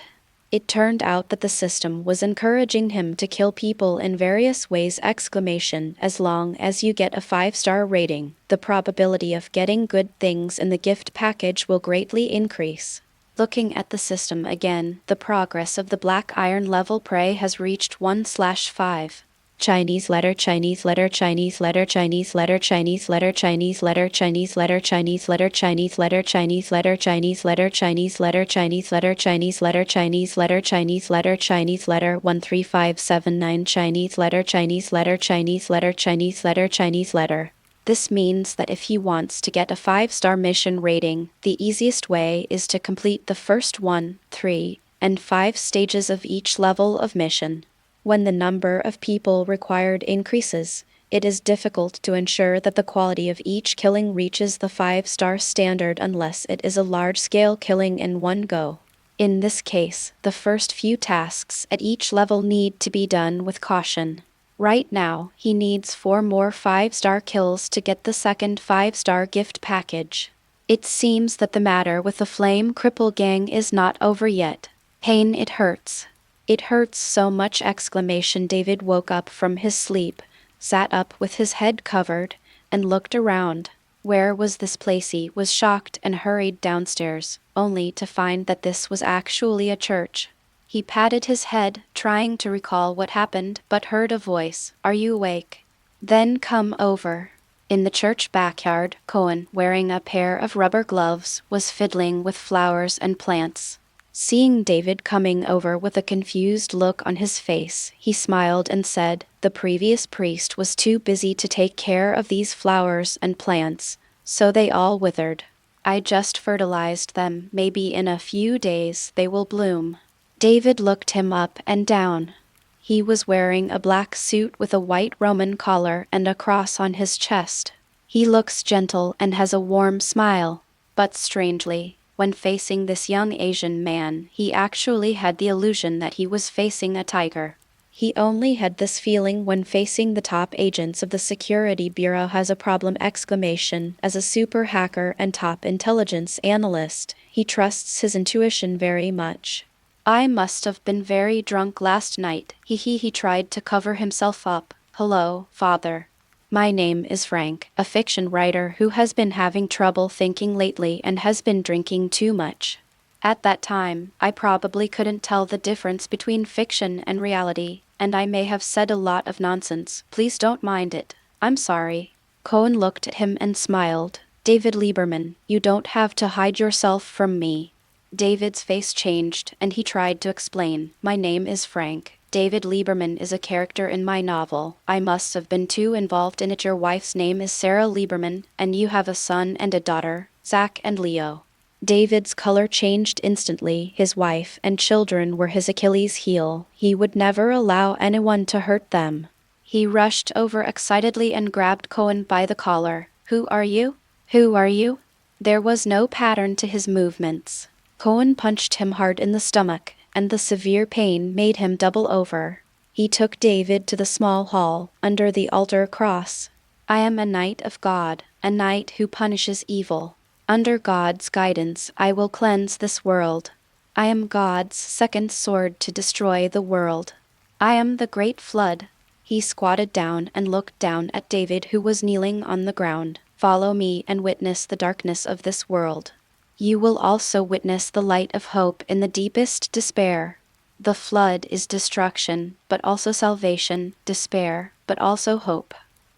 It turned out that the system was encouraging him to kill people in various ways exclamation as long as you get a 5-star rating. The probability of getting good things in the gift package will greatly increase. Looking at the system again, the progress of the Black Iron level prey has reached 1/5. Chinese letter, Chinese letter, Chinese letter, Chinese letter, Chinese letter, Chinese letter, Chinese letter, Chinese letter, Chinese letter, Chinese letter, Chinese letter, Chinese letter, Chinese letter, Chinese letter, Chinese letter, Chinese letter, Chinese letter, 13579, Chinese letter, Chinese letter, Chinese letter, Chinese letter, Chinese letter. This means that if he wants to get a 5-star mission rating, the easiest way is to complete the first 1, 3, and 5 stages of each level of mission. When the number of people required increases, it is difficult to ensure that the quality of each killing reaches the 5-star standard unless it is a large-scale killing in one go. In this case, the first few tasks at each level need to be done with caution. Right now, he needs 4 more 5-star kills to get the second 5-star gift package. It seems that the matter with the Flame Cripple Gang is not over yet. Pain, it hurts. It hurts so much exclamation. David woke up from his sleep, sat up with his head covered, and looked around. Where was this place? He was shocked and hurried downstairs, only to find that this was actually a church. He patted his head, trying to recall what happened, but heard a voice, "Are you awake? Then come over." In the church backyard, Cohen, wearing a pair of rubber gloves, was fiddling with flowers and plants. Seeing David coming over with a confused look on his face, he smiled and said, "The previous priest was too busy to take care of these flowers and plants, so they all withered. I just fertilized them. Maybe in a few days they will bloom." David looked him up and down. He was wearing a black suit with a white Roman collar and a cross on his chest. He looks gentle and has a warm smile, but strangely, When facing this young Asian man, he actually had the illusion that he was facing a tiger. He only had this feeling when facing the top agents of the Security Bureau has a problem! As a super hacker and top intelligence analyst, he trusts his intuition very much. I must have been very drunk last night. He tried to cover himself up. Hello, father. My name is Frank, a fiction writer who has been having trouble thinking lately and has been drinking too much. At that time, I probably couldn't tell the difference between fiction and reality, and I may have said a lot of nonsense. Please don't mind it. I'm sorry. Cohen looked at him and smiled. David Lieberman, you don't have to hide yourself from me. David's face changed, and he tried to explain. My name is Frank. David Lieberman is a character in my novel. I must have been too involved in it. Your wife's name is Sarah Lieberman, and you have a son and a daughter, Zach and Leo. David's color changed instantly. His wife and children were his Achilles heel. He would never allow anyone to hurt them. He rushed over excitedly and grabbed Cohen by the collar. Who are you? Who are you? There was no pattern to his movements. Cohen punched him hard in the stomach, and the severe pain made him double over. He took David to the small hall, under the altar cross. I am a knight of God, a knight who punishes evil. Under God's guidance, I will cleanse this world. I am God's second sword to destroy the world. I am the great flood. He squatted down and looked down at David, who was kneeling on the ground. Follow me and witness the darkness of this world. You will also witness the light of hope in the deepest despair. The flood is destruction, but also salvation, despair, but also hope.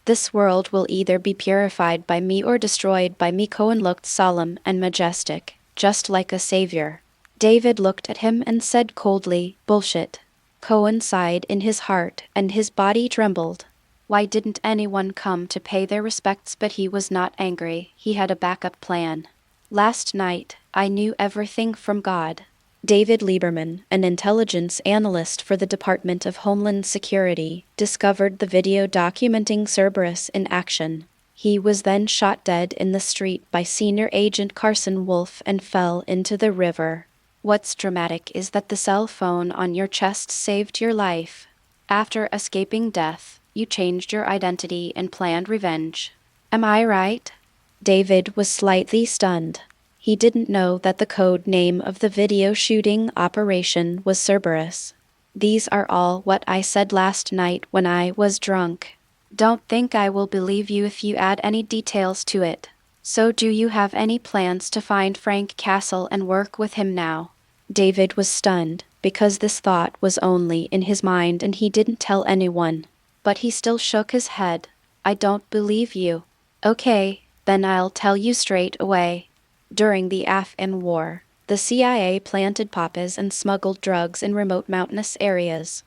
This world will either be purified by me or destroyed by me. Cohen looked solemn and majestic, just like a savior. David looked at him and said coldly, bullshit. Cohen sighed in his heart, and his body trembled. Why didn't anyone come to pay their respects? But he was not angry. He had a backup plan. Last night, I knew everything from God. David Lieberman, an intelligence analyst for the Department of Homeland Security, discovered the video documenting Cerberus in action. He was then shot dead in the street by Senior Agent Carson Wolf and fell into the river. What's dramatic is that the cell phone on your chest saved your life. After escaping death, you changed your identity and planned revenge. Am I right? David was slightly stunned. He didn't know that the code name of the video shooting operation was Cerberus. These are all what I said last night when I was drunk. Don't think I will believe you if you add any details to it. So do you have any plans to find Frank Castle and work with him now? David was stunned, because this thought was only in his mind and he didn't tell anyone. But he still shook his head. I don't believe you. Okay, then I'll tell you straight away. During the Afghan War, the CIA planted poppies and smuggled drugs in remote mountainous areas.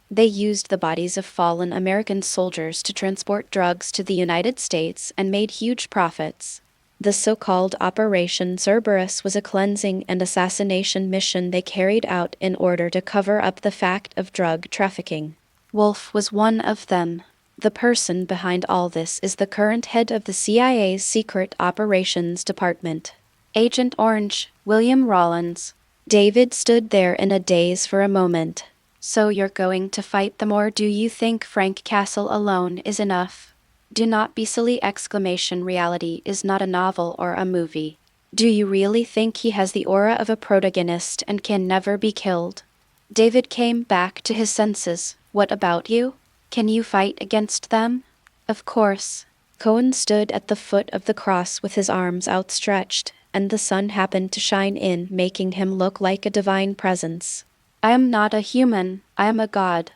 They used the bodies of fallen American soldiers to transport drugs to the United States and made huge profits. The so-called Operation Cerberus was a cleansing and assassination mission they carried out in order to cover up the fact of drug trafficking. Wolf was one of them. The person behind all this is the current head of the CIA's Secret Operations Department. Agent Orange, William Rawlins. David stood there in a daze for a moment. So you're going to fight them, or do you think Frank Castle alone is enough? Do not be silly! Reality is not a novel or a movie. Do you really think he has the aura of a protagonist and can never be killed? David came back to his senses. What about you? Can you fight against them? Of course. Cohen stood at the foot of the cross with his arms outstretched, and the sun happened to shine in, making him look like a divine presence. I am not a human, I am a god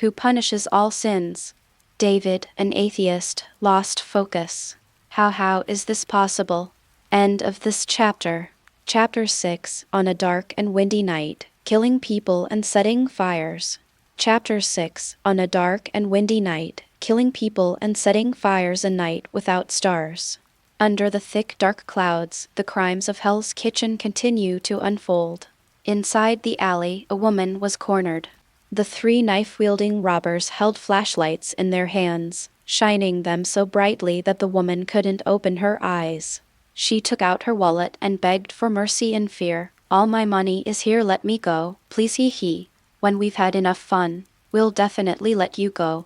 who punishes all sins. David, an atheist, lost focus. How is this possible? End of this chapter. Chapter 6, On a Dark and Windy Night, Killing People and Setting Fires. Chapter 6, On a Dark and Windy Night, Killing People and Setting Fires, a Night Without Stars. Under the thick dark clouds, the crimes of Hell's Kitchen continue to unfold. Inside the alley, a woman was cornered. The three knife-wielding robbers held flashlights in their hands, shining them so brightly that the woman couldn't open her eyes. She took out her wallet and begged for mercy in fear. All my money is here, let me go, please. He. When we've had enough fun, we'll definitely let you go.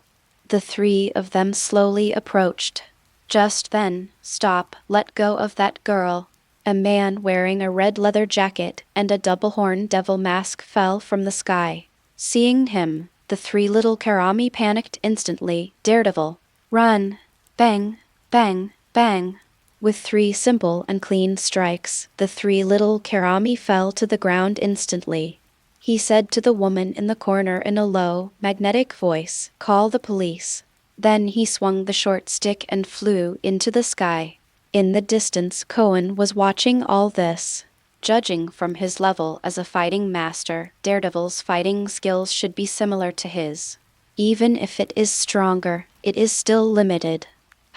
The three of them slowly approached. Just then, stop, let go of that girl. A man wearing a red leather jacket and a double-horned devil mask fell from the sky. Seeing him, the three little Karami panicked instantly. Daredevil. Run! Bang! Bang! Bang! With 3 simple and clean strikes, the 3 little Karami fell to the ground instantly. He said to the woman in the corner in a low, magnetic voice, "Call the police." Then he swung the short stick and flew into the sky. In the distance, Cohen was watching all this. Judging from his level as a fighting master, Daredevil's fighting skills should be similar to his. Even if it is stronger, it is still limited.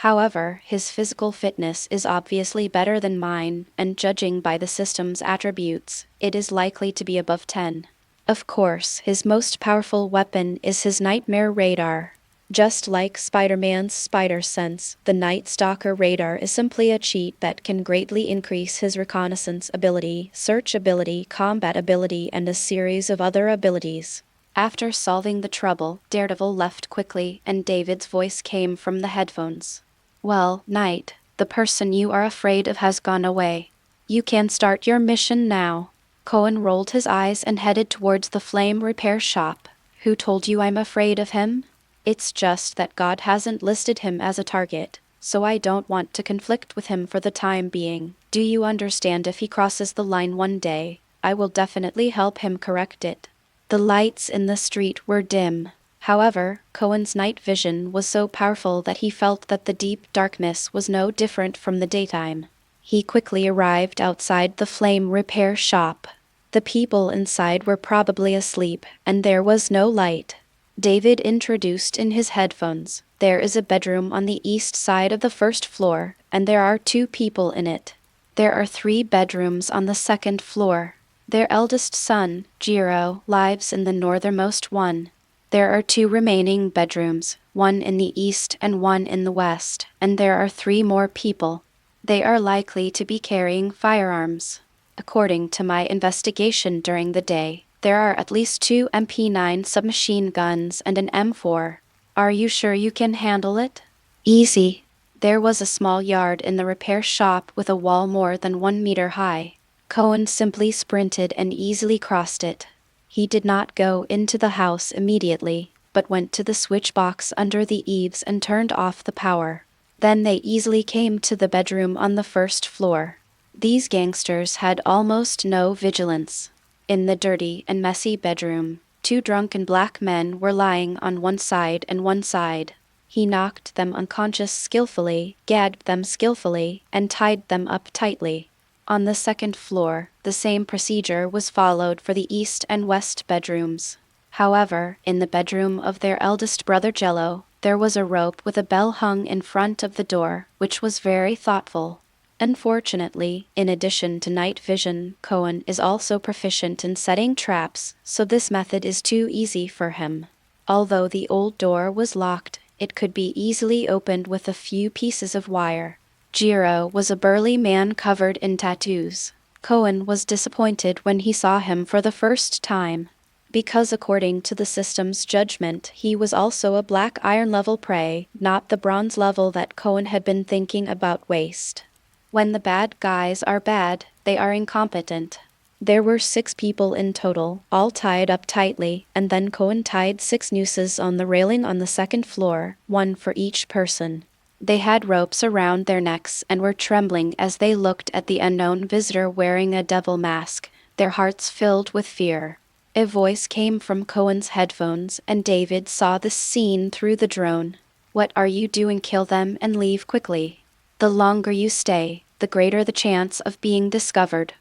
However, his physical fitness is obviously better than mine, and judging by the system's attributes, it is likely to be above 10. Of course, his most powerful weapon is his nightmare radar. Just like Spider-Man's spider sense, the Night Stalker radar is simply a cheat that can greatly increase his reconnaissance ability, search ability, combat ability, and a series of other abilities. After solving the trouble, Daredevil left quickly, and David's voice came from the headphones. "Well, Knight, the person you are afraid of has gone away. You can start your mission now." Cohen rolled his eyes and headed towards the flame repair shop. "Who told you I'm afraid of him? It's just that God hasn't listed him as a target, so I don't want to conflict with him for the time being. Do you understand? If he crosses the line one day, I will definitely help him correct it." The lights in the street were dim. However, Cohen's night vision was so powerful that he felt that the deep darkness was no different from the daytime. He quickly arrived outside the flame repair shop. The people inside were probably asleep, and there was no light. David introduced in his headphones, "There is a bedroom on the east side of the first floor, and there are 2 people in it. There are 3 bedrooms on the second floor. Their eldest son, Jiro, lives in the northernmost one. There are 2 remaining bedrooms, one in the east and one in the west, and there are 3 more people. They are likely to be carrying firearms. According to my investigation during the day, there are at least 2 MP9 submachine guns and an M4. Are you sure you can handle it?" "Easy." There was a small yard in the repair shop with a wall more than 1 meter high. Cohen simply sprinted and easily crossed it. He did not go into the house immediately, but went to the switch box under the eaves and turned off the power. Then they easily came to the bedroom on the first floor. These gangsters had almost no vigilance. In the dirty and messy bedroom, 2 drunken black men were lying on one side and one side. He knocked them unconscious skillfully, gagged them skillfully, and tied them up tightly. On the second floor, the same procedure was followed for the east and west bedrooms. However, in the bedroom of their eldest brother Jello, there was a rope with a bell hung in front of the door, which was very thoughtful. Unfortunately, in addition to night vision, Cohen is also proficient in setting traps, so this method is too easy for him. Although the old door was locked, it could be easily opened with a few pieces of wire. Jiro was a burly man covered in tattoos. Cohen was disappointed when he saw him for the first time, because according to the system's judgment, he was also a black iron level prey, not the bronze level that Cohen had been thinking about waste. When the bad guys are bad, they are incompetent. There were 6 people in total, all tied up tightly, and then Cohen tied 6 nooses on the railing on the second floor, 1 for each person. They had ropes around their necks and were trembling as they looked at the unknown visitor wearing a devil mask, their hearts filled with fear. A voice came from Cohen's headphones, and David saw the scene through the drone. "What are you doing? Kill them and leave quickly. The longer you stay, the greater the chance of being discovered."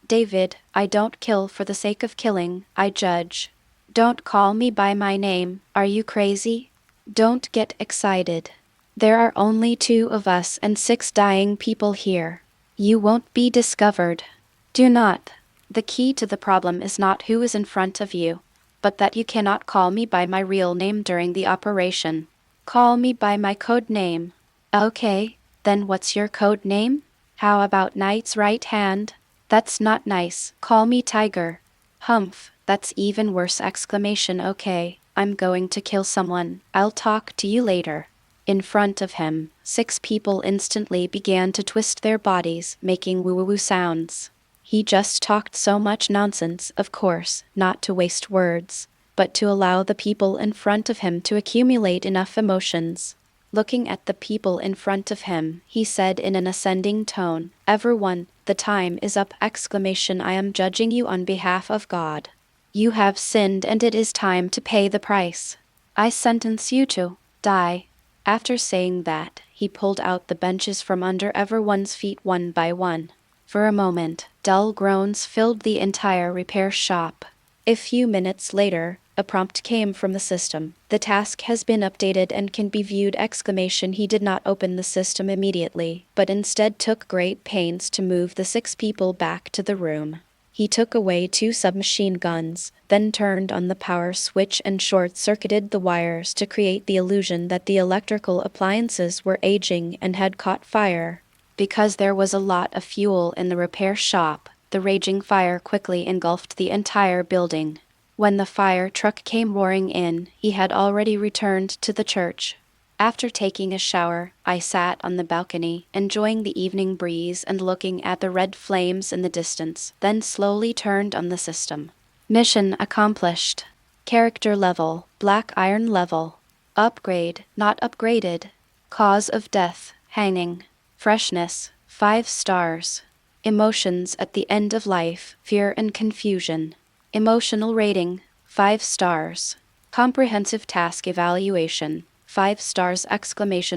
"David, I don't kill for the sake of killing, I judge. Don't call me by my name, are you crazy? Don't get excited. There are only 2 of us and 6 dying people here. You won't be discovered. Do not. The key to the problem is not who is in front of you, but that you cannot call me by my real name during the operation. Call me by my code name." "Okay, then what's your code name?" How about Knight's right hand? That's not nice. Call me Tiger. Humph, that's even worse! Okay, I'm going to kill someone. I'll talk to you later. In front of him, 6 people instantly began to twist their bodies, making woo-woo sounds. He just talked so much nonsense, of course, not to waste words, but to allow the people in front of him to accumulate enough emotions. Looking at the people in front of him, he said in an ascending tone, "Everyone, the time is up! I am judging you on behalf of God. You have sinned and it is time to pay the price. I sentence you to die." After saying that, he pulled out the benches from under everyone's feet one by one. For a moment, dull groans filled the entire repair shop. A few minutes later, a prompt came from the system. "The task has been updated and can be viewed!" He did not open the system immediately, but instead took great pains to move the 6 people back to the room. He took away 2 submachine guns, then turned on the power switch and short-circuited the wires to create the illusion that the electrical appliances were aging and had caught fire. Because there was a lot of fuel in the repair shop, the raging fire quickly engulfed the entire building. When the fire truck came roaring in, he had already returned to the church. After taking a shower, I sat on the balcony, enjoying the evening breeze and looking at the red flames in the distance, then slowly turned on the system. Mission accomplished. Character level, black iron level. Upgrade, not upgraded. Cause of death, hanging. Freshness, 5 stars. Emotions at the end of life, fear and confusion. Emotional rating, 5 stars. Comprehensive task evaluation, 5 stars!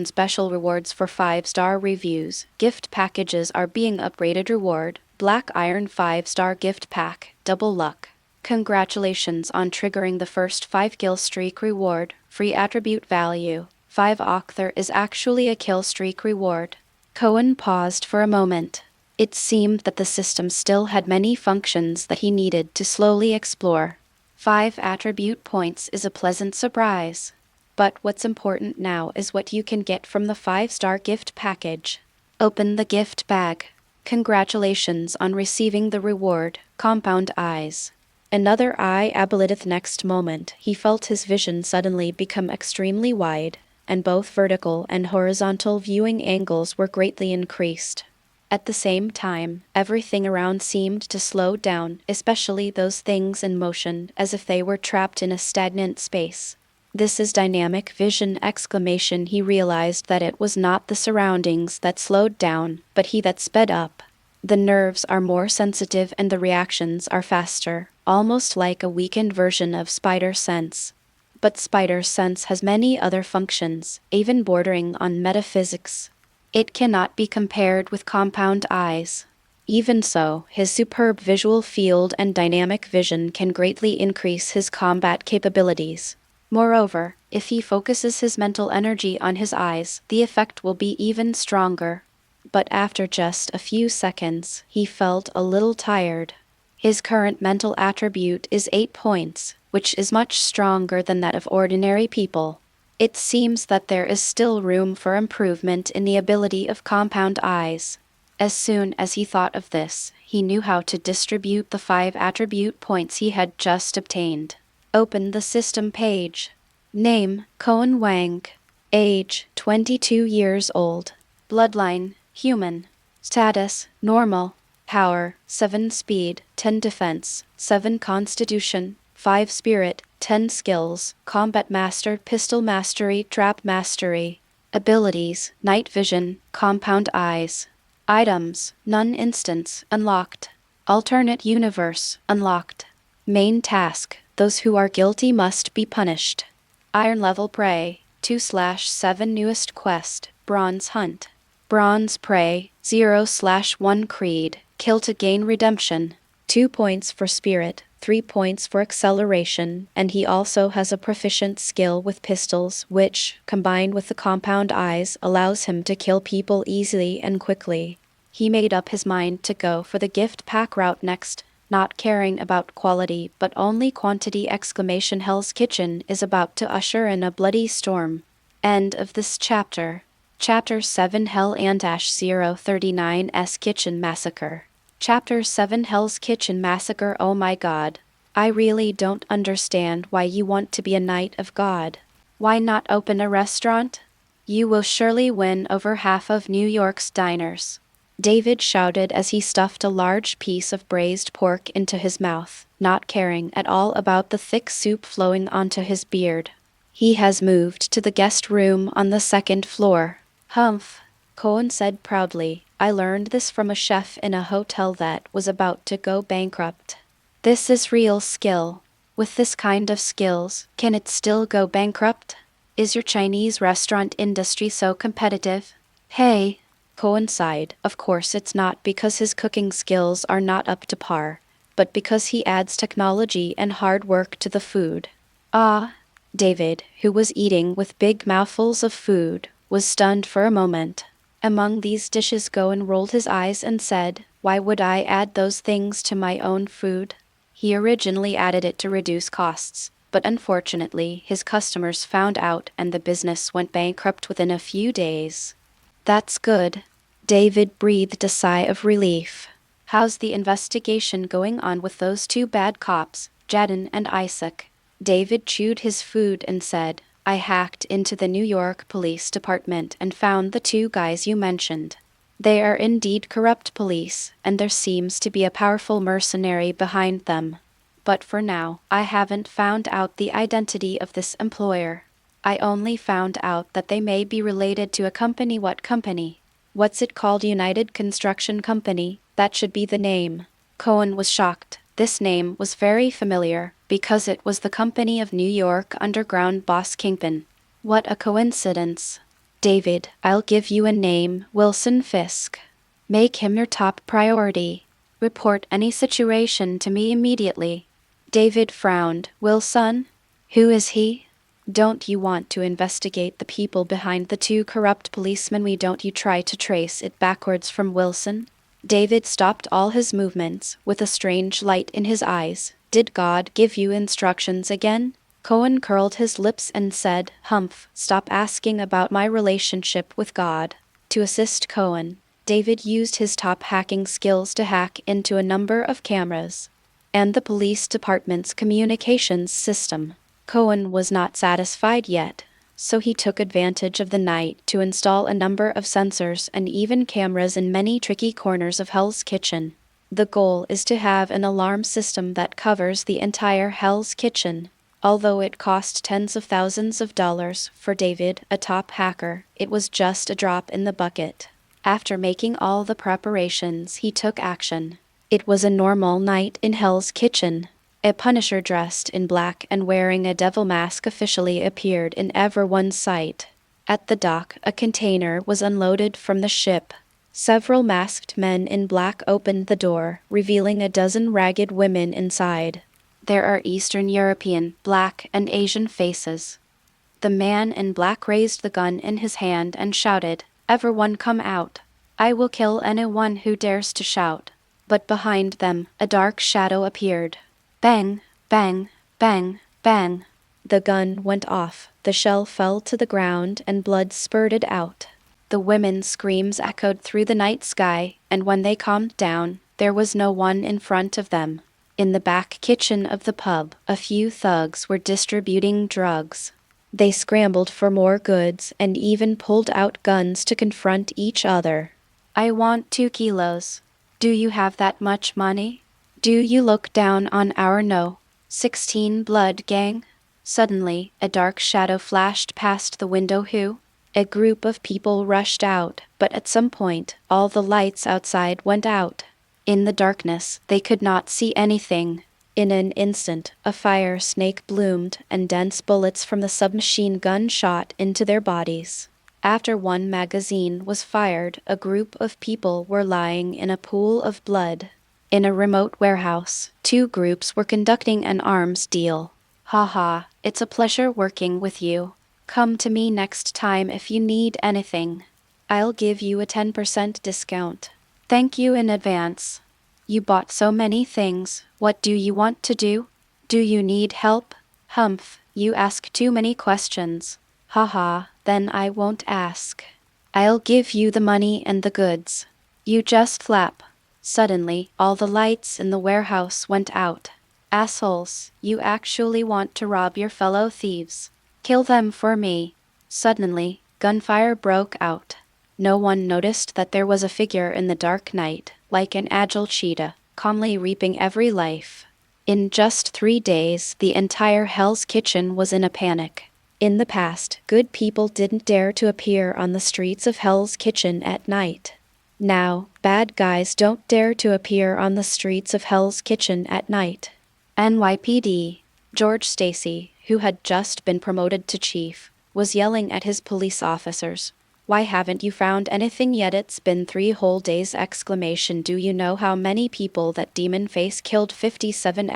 Special rewards for 5-star reviews. Gift packages are being upgraded. Reward, black iron 5-star gift pack, double luck. Congratulations on triggering the first 5 kill streak reward. Free attribute value, 5. Author is actually a kill streak reward. Cohen paused for a moment. It seemed that the system still had many functions that he needed to slowly explore. 5 attribute points is a pleasant surprise. But what's important now is what you can get from the 5-star gift package. Open the gift bag. Congratulations on receiving the reward, compound eyes. Another eye abiliteth. Next moment, he felt his vision suddenly become extremely wide, and both vertical and horizontal viewing angles were greatly increased. At the same time, everything around seemed to slow down, especially those things in motion, as if they were trapped in a stagnant space. This is dynamic vision! He realized that it was not the surroundings that slowed down, but he that sped up. The nerves are more sensitive and the reactions are faster, almost like a weakened version of spider sense. But spider sense has many other functions, even bordering on metaphysics. It cannot be compared with compound eyes. Even so, his superb visual field and dynamic vision can greatly increase his combat capabilities. Moreover, if he focuses his mental energy on his eyes, the effect will be even stronger. But after just a few seconds, he felt a little tired. His current mental attribute is 8 points, which is much stronger than that of ordinary people. It seems that there is still room for improvement in the ability of compound eyes. As soon as he thought of this, he knew how to distribute the 5 attribute points he had just obtained. Open the system page. Name, Cohen Wang. Age, 22 years old. Bloodline, human. Status, normal. Power, 7 speed, 10 defense, 7 constitution, 5 spirit, 10 skills, combat master, pistol mastery, trap mastery. Abilities, night vision, compound eyes. Items, none instance, unlocked. Alternate universe, unlocked. Main task, those who are guilty must be punished. Iron level prey, 2/7 newest quest, bronze hunt. Bronze prey, 0/1 creed, kill to gain redemption. 2 points for spirit, 3 points for acceleration, and he also has a proficient skill with pistols which, combined with the compound eyes, allows him to kill people easily and quickly. He made up his mind to go for the gift pack route next, not caring about quality but only quantity! Hell's Kitchen is about to usher in a bloody storm. End of this chapter. Chapter 7 Hell and-039's Kitchen Massacre. Chapter 7 Hell's Kitchen Massacre. Oh my god. I really don't understand why you want to be a knight of God. Why not open a restaurant? You will surely win over half of New York's diners. David shouted as he stuffed a large piece of braised pork into his mouth, not caring at all about the thick soup flowing onto his beard. He has moved to the guest room on the second floor. Humph, Cohen said proudly. I learned this from a chef in a hotel that was about to go bankrupt. This is real skill. With this kind of skills, can it still go bankrupt? Is your Chinese restaurant industry so competitive? Hey, Cohen sighed. Of course it's not because his cooking skills are not up to par, but because he adds technology and hard work to the food. Ah, David, who was eating with big mouthfuls of food, was stunned for a moment. Among these dishes Cohen rolled his eyes and said, why would I add those things to my own food? He originally added it to reduce costs, but unfortunately his customers found out and the business went bankrupt within a few days. That's good. David breathed a sigh of relief. How's the investigation going on with those two bad cops, Jaden and Isaac? David chewed his food and said, I hacked into the New York Police Department and found the two guys you mentioned. They are indeed corrupt police, and there seems to be a powerful mercenary behind them. But for now, I haven't found out the identity of this employer. I only found out that they may be related to a company. What company? What's it called? United Construction Company. That should be the name. Cohen was shocked. This name was very familiar, because it was the company of New York underground boss Kingpin. What a coincidence. David, I'll give you a name, Wilson Fisk. Make him your top priority. Report any situation to me immediately. David frowned. Wilson? Who is he? Don't you want to investigate the people behind the two corrupt policemen? Don't you try to trace it backwards from Wilson? David stopped all his movements, with a strange light in his eyes. Did God give you instructions again? Cohen curled his lips and said, Humph, stop asking about my relationship with God. To assist Cohen, David used his top hacking skills to hack into a number of cameras and the police department's communications system. Cohen was not satisfied yet, so he took advantage of the night to install a number of sensors and even cameras in many tricky corners of Hell's Kitchen. The goal is to have an alarm system that covers the entire Hell's Kitchen. Although it cost tens of thousands of dollars for David, a top hacker, it was just a drop in the bucket. After making all the preparations, he took action. It was a normal night in Hell's Kitchen. A Punisher dressed in black and wearing a devil mask officially appeared in everyone's sight. At the dock, a container was unloaded from the ship. Several masked men in black opened the door, revealing a dozen ragged women inside. There are Eastern European, Black, and Asian faces. The man in black raised the gun in his hand and shouted, Everyone come out. I will kill anyone who dares to shout. But behind them, a dark shadow appeared. Bang, bang, bang, bang. The gun went off, the shell fell to the ground and blood spurted out. The women's screams echoed through the night sky, and when they calmed down, there was no one in front of them. In the back kitchen of the pub, a few thugs were distributing drugs. They scrambled for more goods and even pulled out guns to confront each other. I want 2 kilos. Do you have that much money? Do you look down on our No. 16 blood gang? Suddenly, a dark shadow flashed past the window. Who? A group of people rushed out, but at some point, all the lights outside went out. In the darkness, they could not see anything. In an instant, a fire snake bloomed, and dense bullets from the submachine gun shot into their bodies. After one magazine was fired, a group of people were lying in a pool of blood. In a remote warehouse, 2 groups were conducting an arms deal. Haha, it's a pleasure working with you. Come to me next time if you need anything. I'll give you a 10% discount. Thank you in advance. You bought so many things. What do you want to do? Do you need help? Humph, you ask too many questions. Haha, then I won't ask. I'll give you the money and the goods. You just flap. Suddenly, all the lights in the warehouse went out. Assholes, you actually want to rob your fellow thieves. Kill them for me. Suddenly, gunfire broke out. No one noticed that there was a figure in the dark night, like an agile cheetah, calmly reaping every life. In just 3 days, the entire Hell's Kitchen was in a panic. In the past, good people didn't dare to appear on the streets of Hell's Kitchen at night. Now, bad guys don't dare to appear on the streets of Hell's Kitchen at night. NYPD. George Stacy, who had just been promoted to chief, was yelling at his police officers. Why haven't you found anything yet? It's been 3 whole days! Do you know how many people that demon face killed? 57!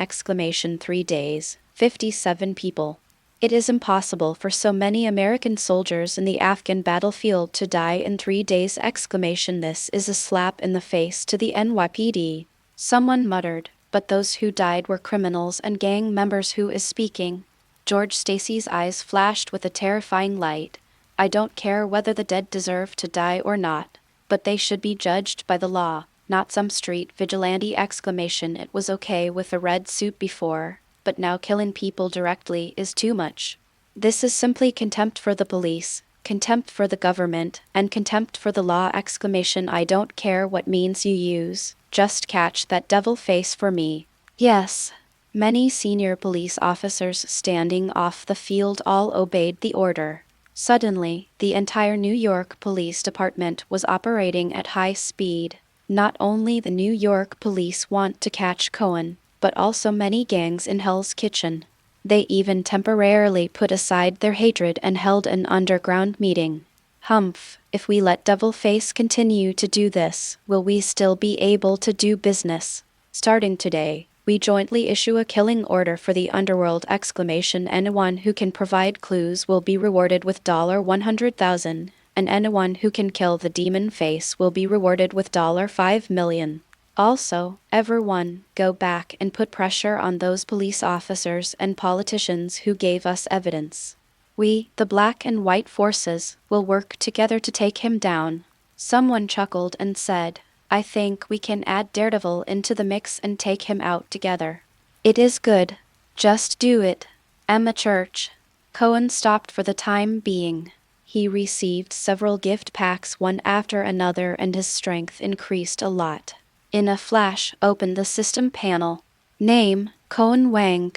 3 days. 57 people. It is impossible for so many American soldiers in the Afghan battlefield to die in 3 days! This is a slap in the face to the NYPD. Someone muttered, but those who died were criminals and gang members. Who is speaking? George Stacy's eyes flashed with a terrifying light. I don't care whether the dead deserve to die or not, but they should be judged by the law, not some street vigilante! It was okay with a red suit before, but now killing people directly is too much. This is simply contempt for the police, contempt for the government, and contempt for the law! I don't care what means you use, just catch that devil face for me. Yes. Many senior police officers standing off the field all obeyed the order. Suddenly, the entire New York Police Department was operating at high speed. Not only the New York police want to catch Cohen, but also many gangs in Hell's Kitchen. They even temporarily put aside their hatred and held an underground meeting. Humph, if we let Devilface continue to do this, will we still be able to do business? Starting today, we jointly issue a killing order for the underworld! Anyone who can provide clues will be rewarded with $100,000, and anyone who can kill the demon face will be rewarded with $5 million. Also, everyone, go back and put pressure on those police officers and politicians who gave us evidence. We, the black and white forces, will work together to take him down. Someone chuckled and said, I think we can add Daredevil into the mix and take him out together. It is good. Just do it. Emma Church. Cohen stopped for the time being. He received several gift packs one after another and his strength increased a lot. In a flash, opened the system panel. Name, Cohen Wang.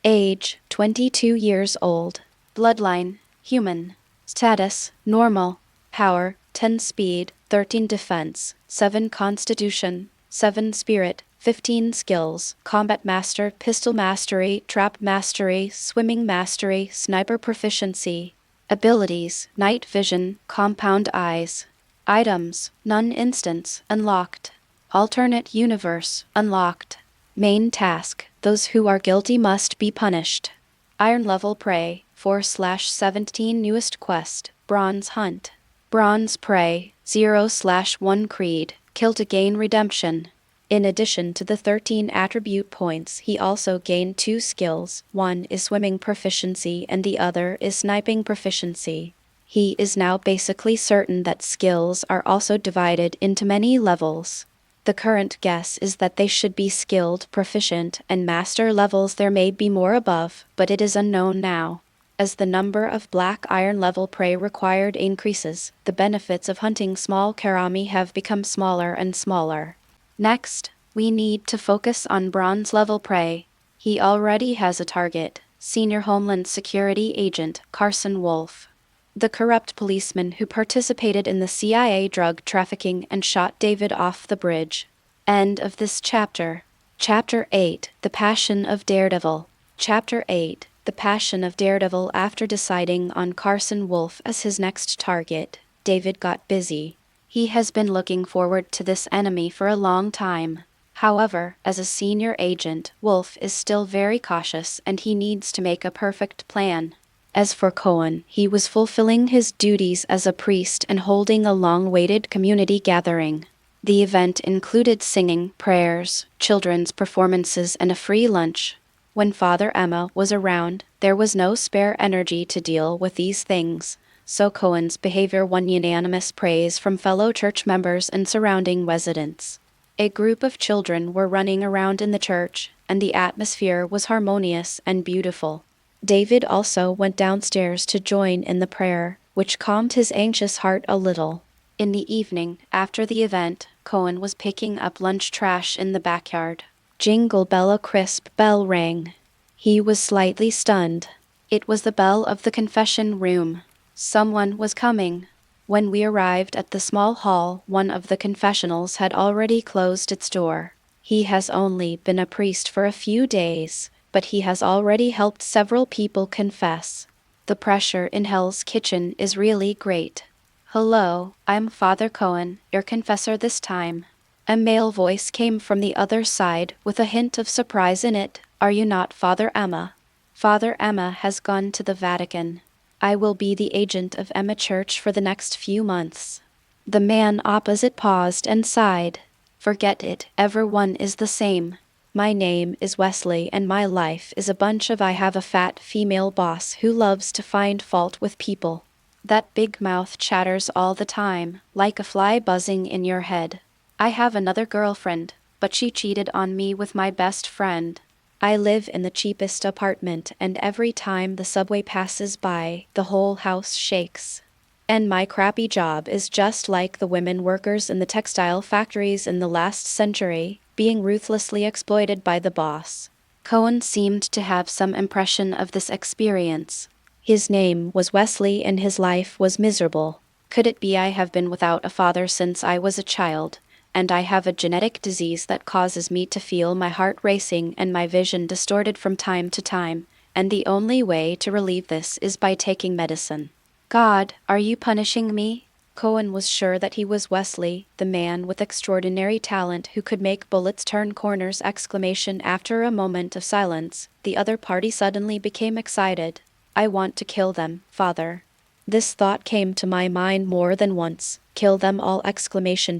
Age, 22 years old. Bloodline, human. Status, normal. Power, 10 speed, 13 defense, 7 constitution, 7 spirit, 15 skills, combat master, pistol mastery, trap mastery, swimming mastery, sniper proficiency. Abilities, night vision, compound eyes. Items, none instance, unlocked. Alternate universe, unlocked. Main task, those who are guilty must be punished. Iron level prey, 4/17 newest quest, bronze hunt. Bronze prey, 0/1 creed, kill to gain redemption. In addition to the 13 attribute points, he also gained 2 skills. One is swimming proficiency and the other is sniping proficiency. He is now basically certain that skills are also divided into many levels. The current guess is that they should be skilled, proficient, and master levels. There may be more above, but it is unknown now. As the number of black iron level prey required increases, the benefits of hunting small karami have become smaller and smaller. Next, we need to focus on bronze level prey. He already has a target, Senior Homeland Security Agent Carson Wolf, the corrupt policeman who participated in the CIA drug trafficking and shot David off the bridge. End of this chapter. Chapter 8, The Passion of Daredevil. Chapter 8, The Passion of Daredevil. After deciding on Carson Wolf as his next target, David got busy. He has been looking forward to this enemy for a long time. However, as a senior agent, Wolf is still very cautious and he needs to make a perfect plan. As for Cohen, he was fulfilling his duties as a priest and holding a long-awaited community gathering. The event included singing, prayers, children's performances, and a free lunch. When Father Emma was around, there was no spare energy to deal with these things. so Cohen's behavior won unanimous praise from fellow church members and surrounding residents. A group of children were running around in the church, and the atmosphere was harmonious and beautiful. David also went downstairs to join in the prayer, which calmed his anxious heart a little. In the evening, after the event, Cohen was picking up lunch trash in the backyard. Jingle bell, a crisp bell rang. He was slightly stunned. It was the bell of the confession room. Someone was coming. When we arrived at the small hall, one of the confessionals had already closed its door. He has only been a priest for a few days, but he has already helped several people confess. The pressure in Hell's Kitchen is really great. Hello, I'm Father Cohen, your confessor this time. A male voice came from the other side with a hint of surprise in it. Are you not Father Emma? Father Emma has gone to the Vatican. I will be the agent of Emma Church for the next few months. The man opposite paused and sighed. Forget it, everyone is the same. My name is Wesley and my life is a bunch of I have a fat female boss who loves to find fault with people. That big mouth chatters all the time, like a fly buzzing in your head. I have another girlfriend, but she cheated on me with my best friend. I live in the cheapest apartment, and every time the subway passes by, the whole house shakes. And my crappy job is just like the women workers in the textile factories in the last century, being ruthlessly exploited by the boss. Cohen seemed to have some impression of this experience. His name was Wesley and his life was miserable. Could it be I have been without a father since I was a child? And I have a genetic disease that causes me to feel my heart racing and my vision distorted from time to time, and the only way to relieve this is by taking medicine. God, are you punishing me? Cohen was sure that he was Wesley, the man with extraordinary talent who could make bullets turn corners! After a moment of silence, the other party suddenly became excited. I want to kill them, Father. This thought came to my mind more than once. Kill them all!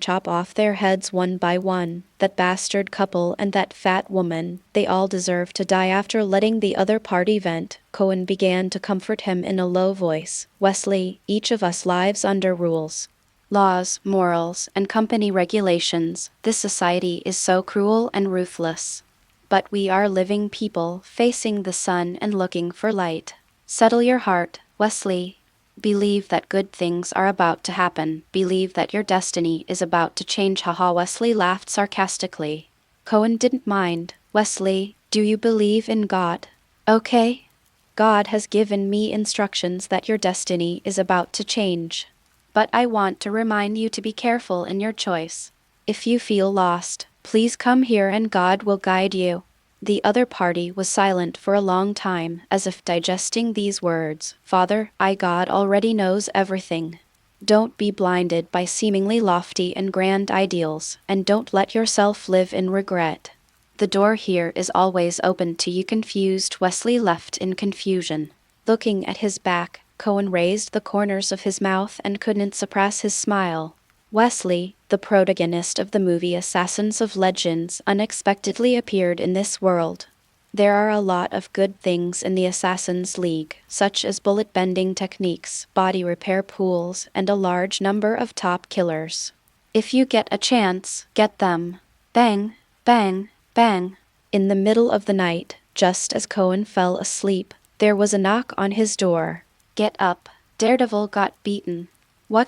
Chop off their heads one by one. That bastard couple and that fat woman, they all deserve to die. After letting the other party vent, Cohen began to comfort him in a low voice. Wesley, each of us lives under rules. Laws, morals, and company regulations. This society is so cruel and ruthless. But we are living people, facing the sun and looking for light. Settle your heart, Wesley. Believe that good things are about to happen. Believe that your destiny is about to change. Haha. Wesley laughed sarcastically. Cohen didn't mind. Wesley, do you believe in God? Okay. God has given me instructions that your destiny is about to change. But I want to remind you to be careful in your choice. If you feel lost, please come here and God will guide you. The other party was silent for a long time, as if digesting these words. Father, God already knows everything. Don't be blinded by seemingly lofty and grand ideals, and don't let yourself live in regret. The door here is always open to you. Confused, Wesley left in confusion. Looking at his back, Cohen raised the corners of his mouth and couldn't suppress his smile. Wesley, the protagonist of the movie Assassins of Legends, unexpectedly appeared in this world. There are a lot of good things in the Assassin's League, such as bullet-bending techniques, body repair pools, and a large number of top killers. If you get a chance, get them. Bang, bang, bang. In the middle of the night, just as Cohen fell asleep, there was a knock on his door. Get up. Daredevil got beaten.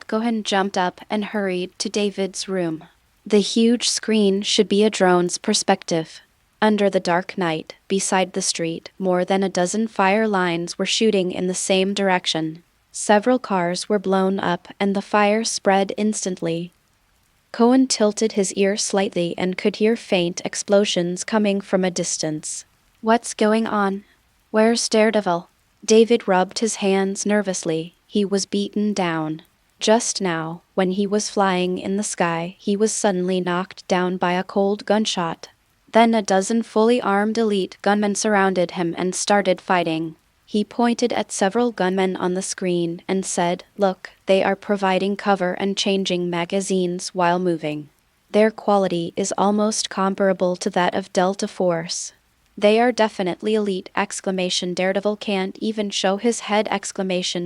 Cohen jumped up and hurried to David's room. The huge screen should be a drone's perspective. Under the dark night, beside the street, more than a dozen fire lines were shooting in the same direction. Several cars were blown up and the fire spread instantly. Cohen tilted his ear slightly and could hear faint explosions coming from a distance. What's going on? Where's Daredevil? David rubbed his hands nervously. He was beaten down. Just now, when he was flying in the sky, he was suddenly knocked down by a cold gunshot. Then a dozen fully armed elite gunmen surrounded him and started fighting. He pointed at several gunmen on the screen and said, "Look, they are providing cover and changing magazines while moving. Their quality is almost comparable to that of Delta Force. They are definitely elite!" Daredevil can't even show his head!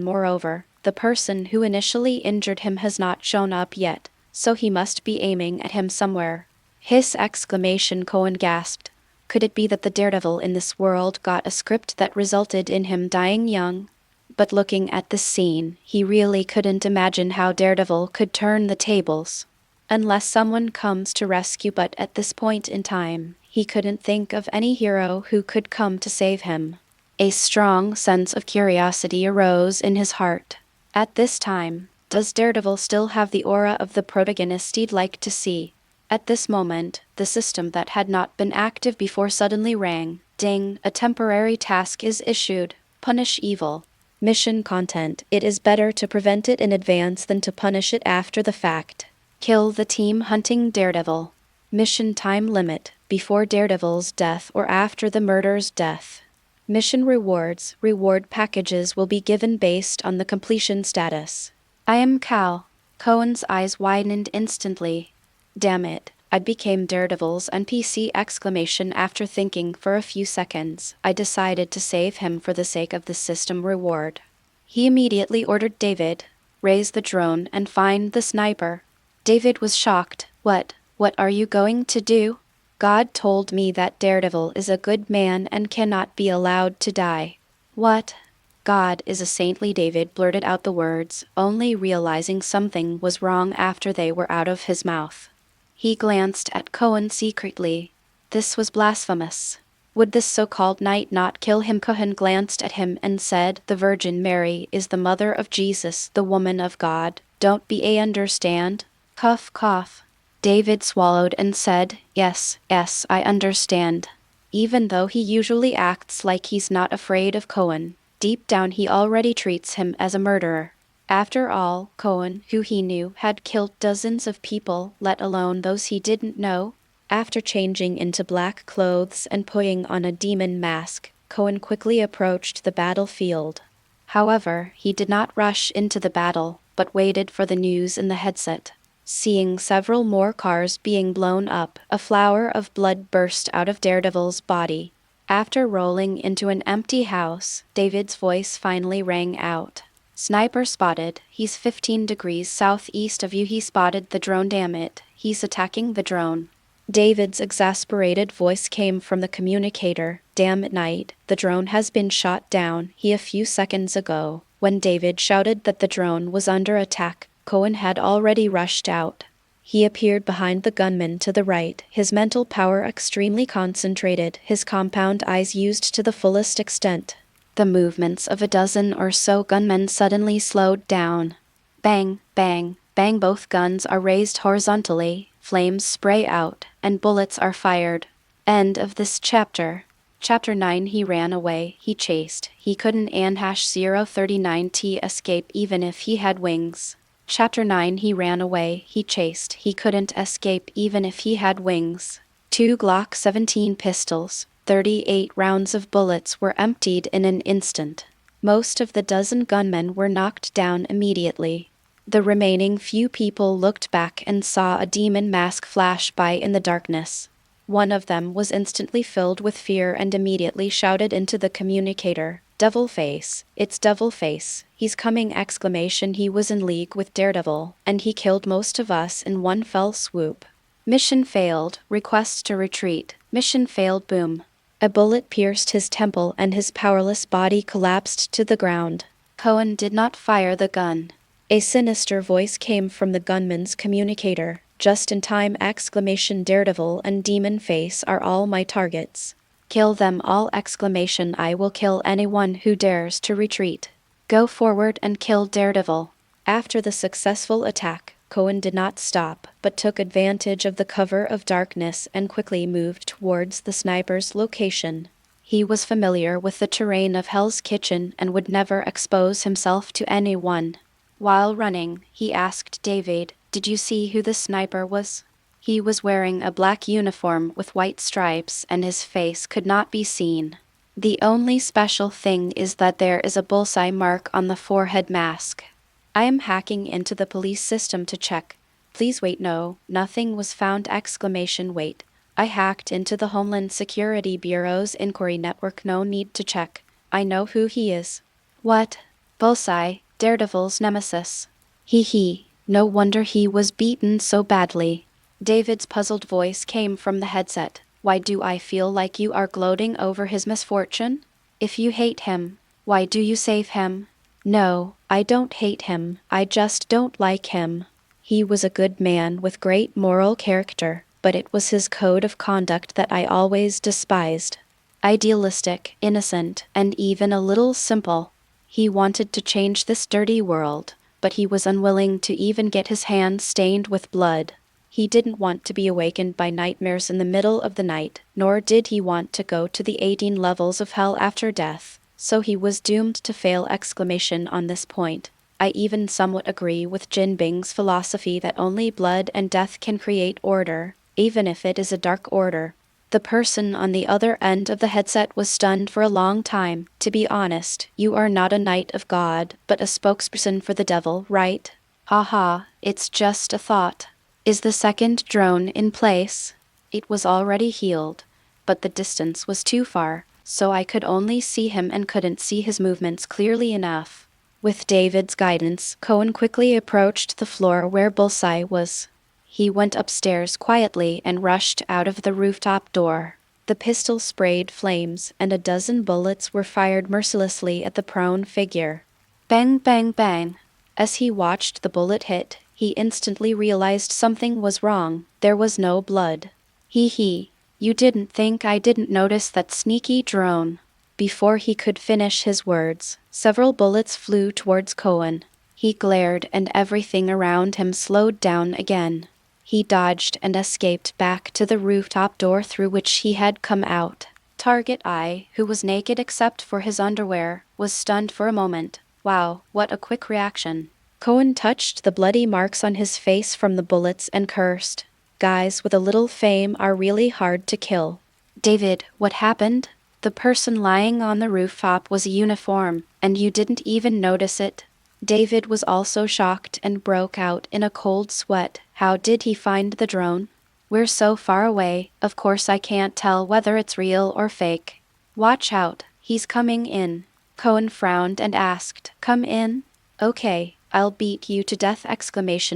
Moreover, The person who initially injured him has not shown up yet, so he must be aiming at him somewhere. His exclamation, Cohen gasped. Could it be that the Daredevil in this world got a script that resulted in him dying young? But looking at this scene, he really couldn't imagine how Daredevil could turn the tables. Unless someone comes to rescue, but at this point in time, he couldn't think of any hero who could come to save him. A strong sense of curiosity arose in his heart. At this time, does Daredevil still have the aura of the protagonist he'd like to see? At this moment, the system that had not been active before suddenly rang. Ding, a temporary task is issued. Punish evil. Mission content. It is better to prevent it in advance than to punish it after the fact. Kill the team hunting Daredevil. Mission time limit. Before Daredevil's death or after the murderer's death. Mission rewards. Reward packages will be given based on the completion status. I am Cal. Cohen's eyes widened instantly. Damn it. I became Daredevil's NPC exclamation. After thinking for a few seconds, I decided to save him for the sake of the system reward. He immediately ordered David, raise the drone and find the sniper. David was shocked. What are you going to do? God told me that Daredevil is a good man and cannot be allowed to die. What? God is a saintly. David blurted out the words, only realizing something was wrong after they were out of his mouth. He glanced at Cohen secretly. This was blasphemous. Would this so-called knight not kill him? Cohen glanced at him and said, the Virgin Mary is the mother of Jesus, the woman of God. Don't be a understand? Cough, cough. David swallowed and said, yes, I understand. Even though he usually acts like he's not afraid of Cohen, deep down he already treats him as a murderer. After all, Cohen, who he knew, had killed dozens of people, let alone those he didn't know. After changing into black clothes and putting on a demon mask, Cohen quickly approached the battlefield. However, he did not rush into the battle, but waited for the news in the headset. Seeing several more cars being blown up, a flower of blood burst out of Daredevil's body. After rolling into an empty house, David's voice finally rang out. Sniper spotted. He's 15 degrees southeast of you. He spotted the drone. Damn it. He's attacking the drone. David's exasperated voice came from the communicator. Damn it, Night. The drone has been shot down. A few seconds ago, when David shouted that the drone was under attack, Cohen had already rushed out. He appeared behind the gunman to the right, his mental power extremely concentrated, his compound eyes used to the fullest extent. The movements of a dozen or so gunmen suddenly slowed down. Bang, bang, bang. Both guns are raised horizontally, flames spray out, and bullets are fired. End of this chapter. Chapter 9. He ran away. He chased. He couldn't and #039T escape even if he had wings. Chapter 9. He ran away. He chased. He couldn't escape even if he had wings. 2 Glock 17 pistols. 38 rounds of bullets were emptied in an instant. Most of the dozen gunmen were knocked down immediately. The remaining few people looked back and saw a demon mask flash by in the darkness. One of them was instantly filled with fear and immediately shouted into the communicator, "Devil Face, it's Devil Face, he's coming!" He was in league with Daredevil, and he killed most of us in one fell swoop. Mission failed. Request to retreat. Mission failed. Boom. A bullet pierced his temple and his powerless body collapsed to the ground. Cohen did not fire the gun. A sinister voice came from the gunman's communicator. Just in time! Daredevil and Demon Face are all my targets. Kill them all! I will kill anyone who dares to retreat. Go forward and kill Daredevil. After the successful attack, Cohen did not stop, but took advantage of the cover of darkness and quickly moved towards the sniper's location. He was familiar with the terrain of Hell's Kitchen and would never expose himself to anyone. While running, he asked David, "Did you see who the sniper was?" He was wearing a black uniform with white stripes and his face could not be seen. The only special thing is that there is a bullseye mark on the forehead mask. I am hacking into the police system to check. Please wait. No, nothing was found! Wait. I hacked into the Homeland Security Bureau's inquiry network. No need to check. I know who he is. What? Bullseye? Daredevil's nemesis. He. No wonder he was beaten so badly. David's puzzled voice came from the headset. Why do I feel like you are gloating over his misfortune? If you hate him, why do you save him? No, I don't hate him, I just don't like him. He was a good man with great moral character, but it was his code of conduct that I always despised. Idealistic, innocent, and even a little simple. He wanted to change this dirty world, but he was unwilling to even get his hands stained with blood. He didn't want to be awakened by nightmares in the middle of the night, nor did he want to go to the 18 levels of hell after death, so he was doomed to fail! On this point. I even somewhat agree with Jin Bing's philosophy that only blood and death can create order, even if it is a dark order. The person on the other end of the headset was stunned for a long time. To be honest, you are not a knight of God, but a spokesperson for the devil, right? Haha, it's just a thought. Is the second drone in place? It was already healed, but the distance was too far, so I could only see him and couldn't see his movements clearly enough. With David's guidance, Cohen quickly approached the floor where Bullseye was. He went upstairs quietly and rushed out of the rooftop door. The pistol sprayed flames, and a dozen bullets were fired mercilessly at the prone figure. Bang, bang, bang. As he watched the bullet hit, he instantly realized something was wrong. There was no blood. He. You didn't think I didn't notice that sneaky drone? Before he could finish his words, several bullets flew towards Cohen. He glared, and everything around him slowed down again. He dodged and escaped back to the rooftop door through which he had come out. Target I, who was naked except for his underwear, was stunned for a moment. Wow, what a quick reaction. Cohen touched the bloody marks on his face from the bullets and cursed. Guys with a little fame are really hard to kill. David, what happened? The person lying on the rooftop was a uniform, and you didn't even notice it. David was also shocked and broke out in a cold sweat. How did he find the drone? We're so far away, of course I can't tell whether it's real or fake. Watch out, he's coming in. Cohen frowned and asked, come in? Okay, I'll beat you to death!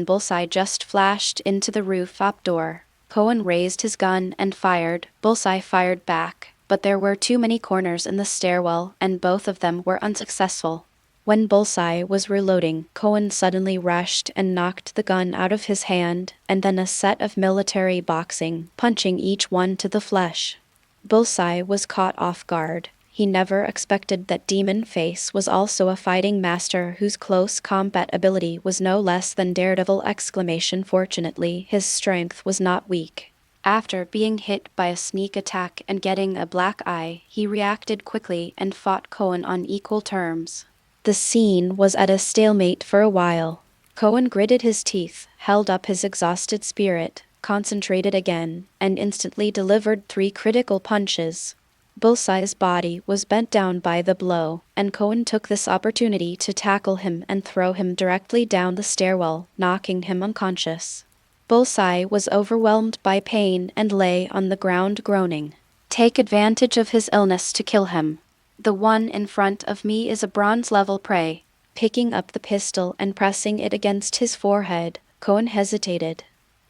Bullseye just flashed into the rooftop door. Cohen raised his gun and fired. Bullseye fired back, but there were too many corners in the stairwell, and both of them were unsuccessful. When Bullseye was reloading, Cohen suddenly rushed and knocked the gun out of his hand, and then a set of military boxing, punching each one to the flesh. Bullseye was caught off guard. He never expected that Demon Face was also a fighting master whose close combat ability was no less than Daredevil! Fortunately, his strength was not weak. After being hit by a sneak attack and getting a black eye, he reacted quickly and fought Cohen on equal terms. The scene was at a stalemate for a while. Cohen gritted his teeth, held up his exhausted spirit, concentrated again, and instantly delivered 3 critical punches. Bullseye's body was bent down by the blow, and Cohen took this opportunity to tackle him and throw him directly down the stairwell, knocking him unconscious. Bullseye was overwhelmed by pain and lay on the ground groaning. Take advantage of his illness to kill him. The one in front of me is a bronze-level prey. Picking up the pistol and pressing it against his forehead, Cohen hesitated.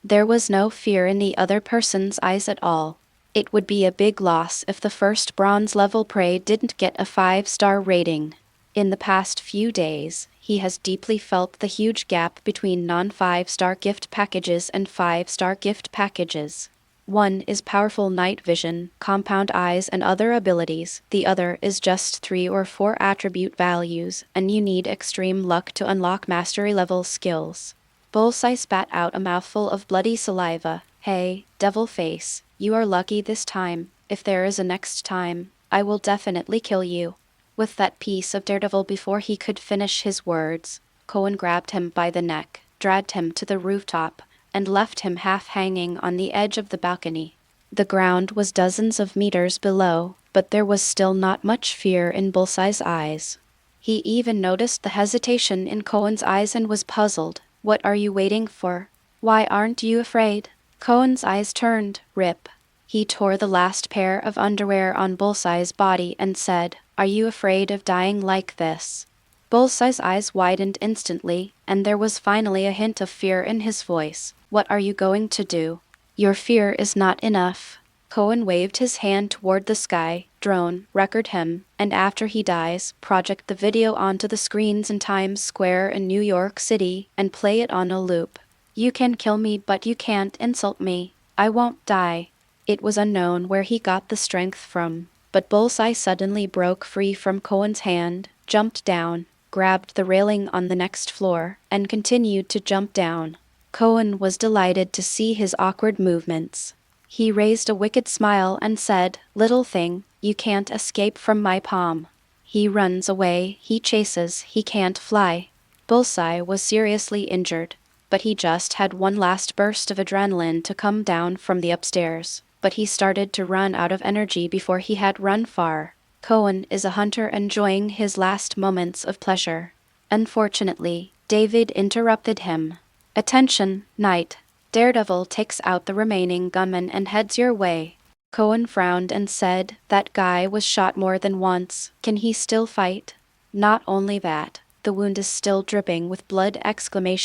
There was no fear in the other person's eyes at all. It would be a big loss if the first bronze-level prey didn't get a 5-star rating. In the past few days, he has deeply felt the huge gap between non-5-star gift packages and 5-star gift packages. One is powerful night vision, compound eyes, and other abilities. The other is just 3 or 4 attribute values, and you need extreme luck to unlock mastery-level skills. Bullseye spat out a mouthful of bloody saliva. Hey, devil face, you are lucky this time. If there is a next time, I will definitely kill you. With that piece of Daredevil before he could finish his words, Cohen grabbed him by the neck, dragged him to the rooftop, and left him half hanging on the edge of the balcony. The ground was dozens of meters below, but there was still not much fear in Bullseye's eyes. He even noticed the hesitation in Cohen's eyes and was puzzled. What are you waiting for? Why aren't you afraid? Cohen's eyes turned. Rip. He tore the last pair of underwear on Bullseye's body and said, Are you afraid of dying like this? Bullseye's eyes widened instantly, and there was finally a hint of fear in his voice. What are you going to do? Your fear is not enough. Cohen waved his hand toward the sky. Drone, record him, and after he dies, project the video onto the screens in Times Square in New York City and play it on a loop. You can kill me, but you can't insult me. I won't die. It was unknown where he got the strength from, but Bullseye suddenly broke free from Cohen's hand, jumped down, grabbed the railing on the next floor, and continued to jump down. Cohen was delighted to see his awkward movements. He raised a wicked smile and said, "Little thing, you can't escape from my palm." He runs away, he chases, he can't fly. Bullseye was seriously injured, but he just had one last burst of adrenaline to come down from the upstairs. But he started to run out of energy before he had run far. Cohen is a hunter enjoying his last moments of pleasure. Unfortunately, David interrupted him. "Attention, Night. Daredevil takes out the remaining gunman and heads your way." Cohen frowned and said, "That guy was shot more than once. Can he still fight?" "Not only that, the wound is still dripping with blood!"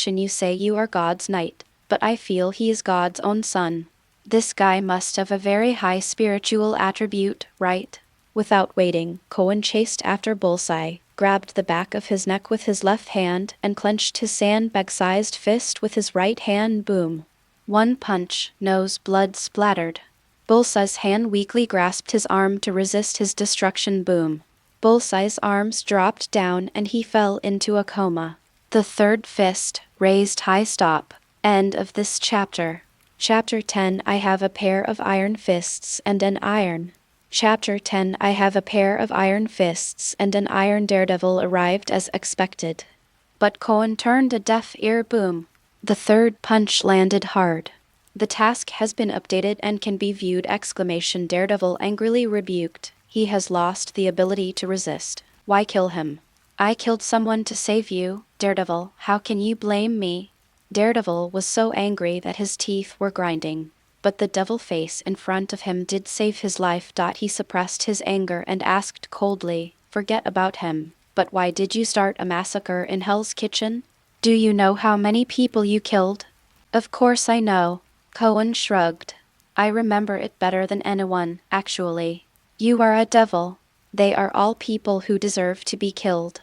You say you are God's knight, but I feel he is God's own son. This guy must have a very high spiritual attribute, right?" Without waiting, Cohen chased after Bullseye, grabbed the back of his neck with his left hand, and clenched his sandbag-sized fist with his right hand. Boom. One punch, nose blood splattered. Bullseye's hand weakly grasped his arm to resist his destruction. Boom. Bullseye's arms dropped down and he fell into a coma. The third fist, raised high. Stop. End of this chapter. Chapter 10. I have a pair of iron fists and an iron. Chapter 10. I have a pair of iron fists and an iron. Daredevil arrived as expected, but Cohen turned a deaf ear. Boom. The third punch landed hard. "The task has been updated and can be viewed!" Daredevil angrily rebuked. "He has lost the ability to resist. Why kill him?" "I killed someone to save you, Daredevil. How can you blame me?" Daredevil was so angry that his teeth were grinding. But the devil face in front of him did save his life. He suppressed his anger and asked coldly, "Forget about him. But why did you start a massacre in Hell's Kitchen? Do you know how many people you killed?" "Of course I know." Cohen shrugged. "I remember it better than anyone, actually. You are a devil. They are all people who deserve to be killed.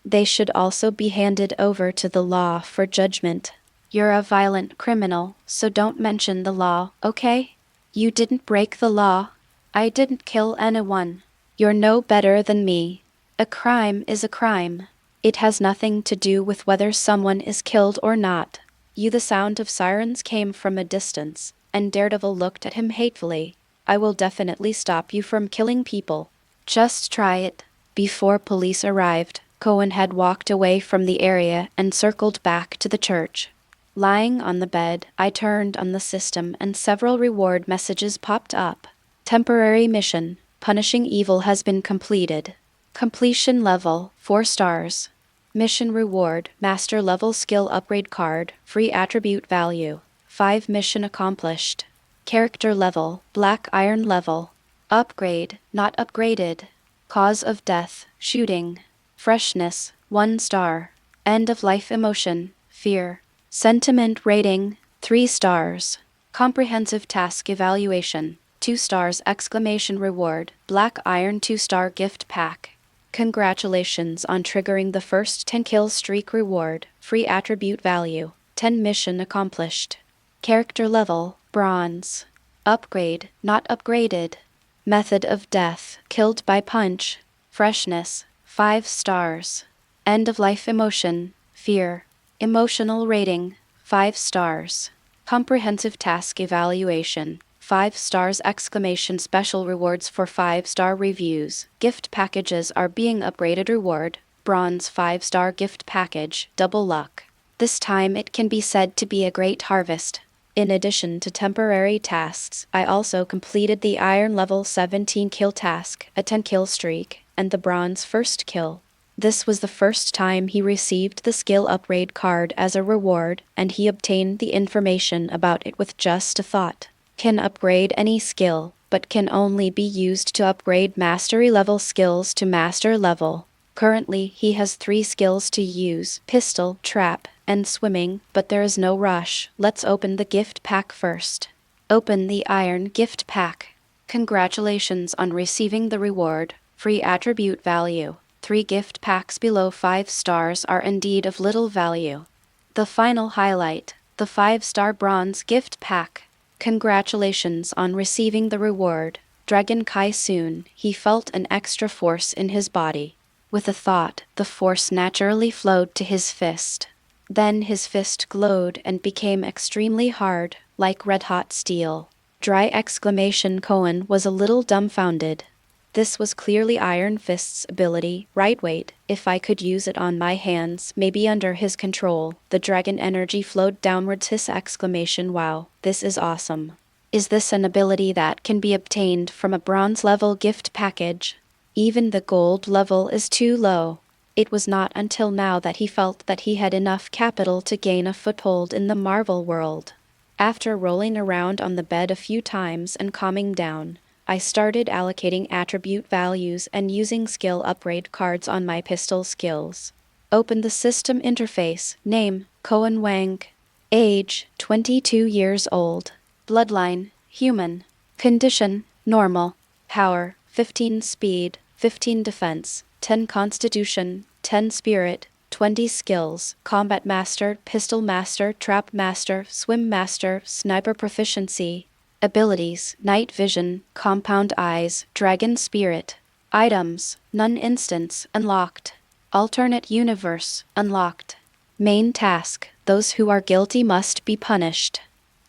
They should also be handed over to the law for judgment. You're a violent criminal, so don't mention the law, okay? You didn't break the law. I didn't kill anyone. You're no better than me. A crime is a crime. It has nothing to do with whether someone is killed or not." The sound of sirens came from a distance, and Daredevil looked at him hatefully. "I will definitely stop you from killing people. Just try it." Before police arrived, Cohen had walked away from the area and circled back to the church. Lying on the bed, I turned on the system and several reward messages popped up. Temporary mission, punishing evil has been completed. Completion level, 4 stars. Mission reward, master level skill upgrade card, free attribute value, 5. Mission accomplished. Character level, black iron level. Upgrade, not upgraded. Cause of death, shooting. Freshness, 1 star. End of life emotion, fear. Sentiment rating, 3 stars. Comprehensive task evaluation, 2 stars. Reward, black iron 2-star gift pack. Congratulations on triggering the first 10 kill streak. Reward, free attribute value, 10. Mission accomplished. Character level, bronze. Upgrade, not upgraded. Method of death, killed by punch. Freshness, 5 stars. End of life emotion, fear. Emotional rating, 5 stars. Comprehensive task evaluation, 5 stars. Special rewards for 5-star reviews. Gift packages are being upgraded. Reward, bronze 5-star gift package, double luck. This time it can be said to be a great harvest. In addition to temporary tasks, I also completed the iron level 17 kill task, a 10 kill streak, and the bronze first kill. This was the first time he received the skill upgrade card as a reward, and he obtained the information about it with just a thought. Can upgrade any skill, but can only be used to upgrade mastery level skills to master level. Currently, he has 3 skills to use: pistol, trap, and swimming, but there is no rush. Let's open the gift pack first. Open the iron gift pack. Congratulations on receiving the reward. Free attribute value. 3 gift packs below 5 stars are indeed of little value. The final highlight, the 5-star bronze gift pack. Congratulations on receiving the reward. Dragon Kai soon, he felt an extra force in his body. With a thought, the force naturally flowed to his fist. Then his fist glowed and became extremely hard, like red-hot steel. Cohen was a little dumbfounded. This was clearly Iron Fist's ability, right? Wait, if I could use it on my hands, maybe under his control. The dragon energy flowed downwards. His exclamation, wow, this is awesome. Is this an ability that can be obtained from a bronze level gift package? Even the gold level is too low. It was not until now that he felt that he had enough capital to gain a foothold in the Marvel world. After rolling around on the bed a few times and calming down, I started allocating attribute values and using skill upgrade cards on my pistol skills. Open the system interface. Name, Cohen Wang. Age, 22 years old. Bloodline, human. Condition, normal. Power, 15 speed, 15 defense, 10 constitution, 10 spirit, 20 skills: combat master, pistol master, trap master, swim master, sniper proficiency. Abilities: night vision, compound eyes, dragon spirit. Items: none instance, unlocked. Alternate universe, unlocked. Main task: those who are guilty must be punished.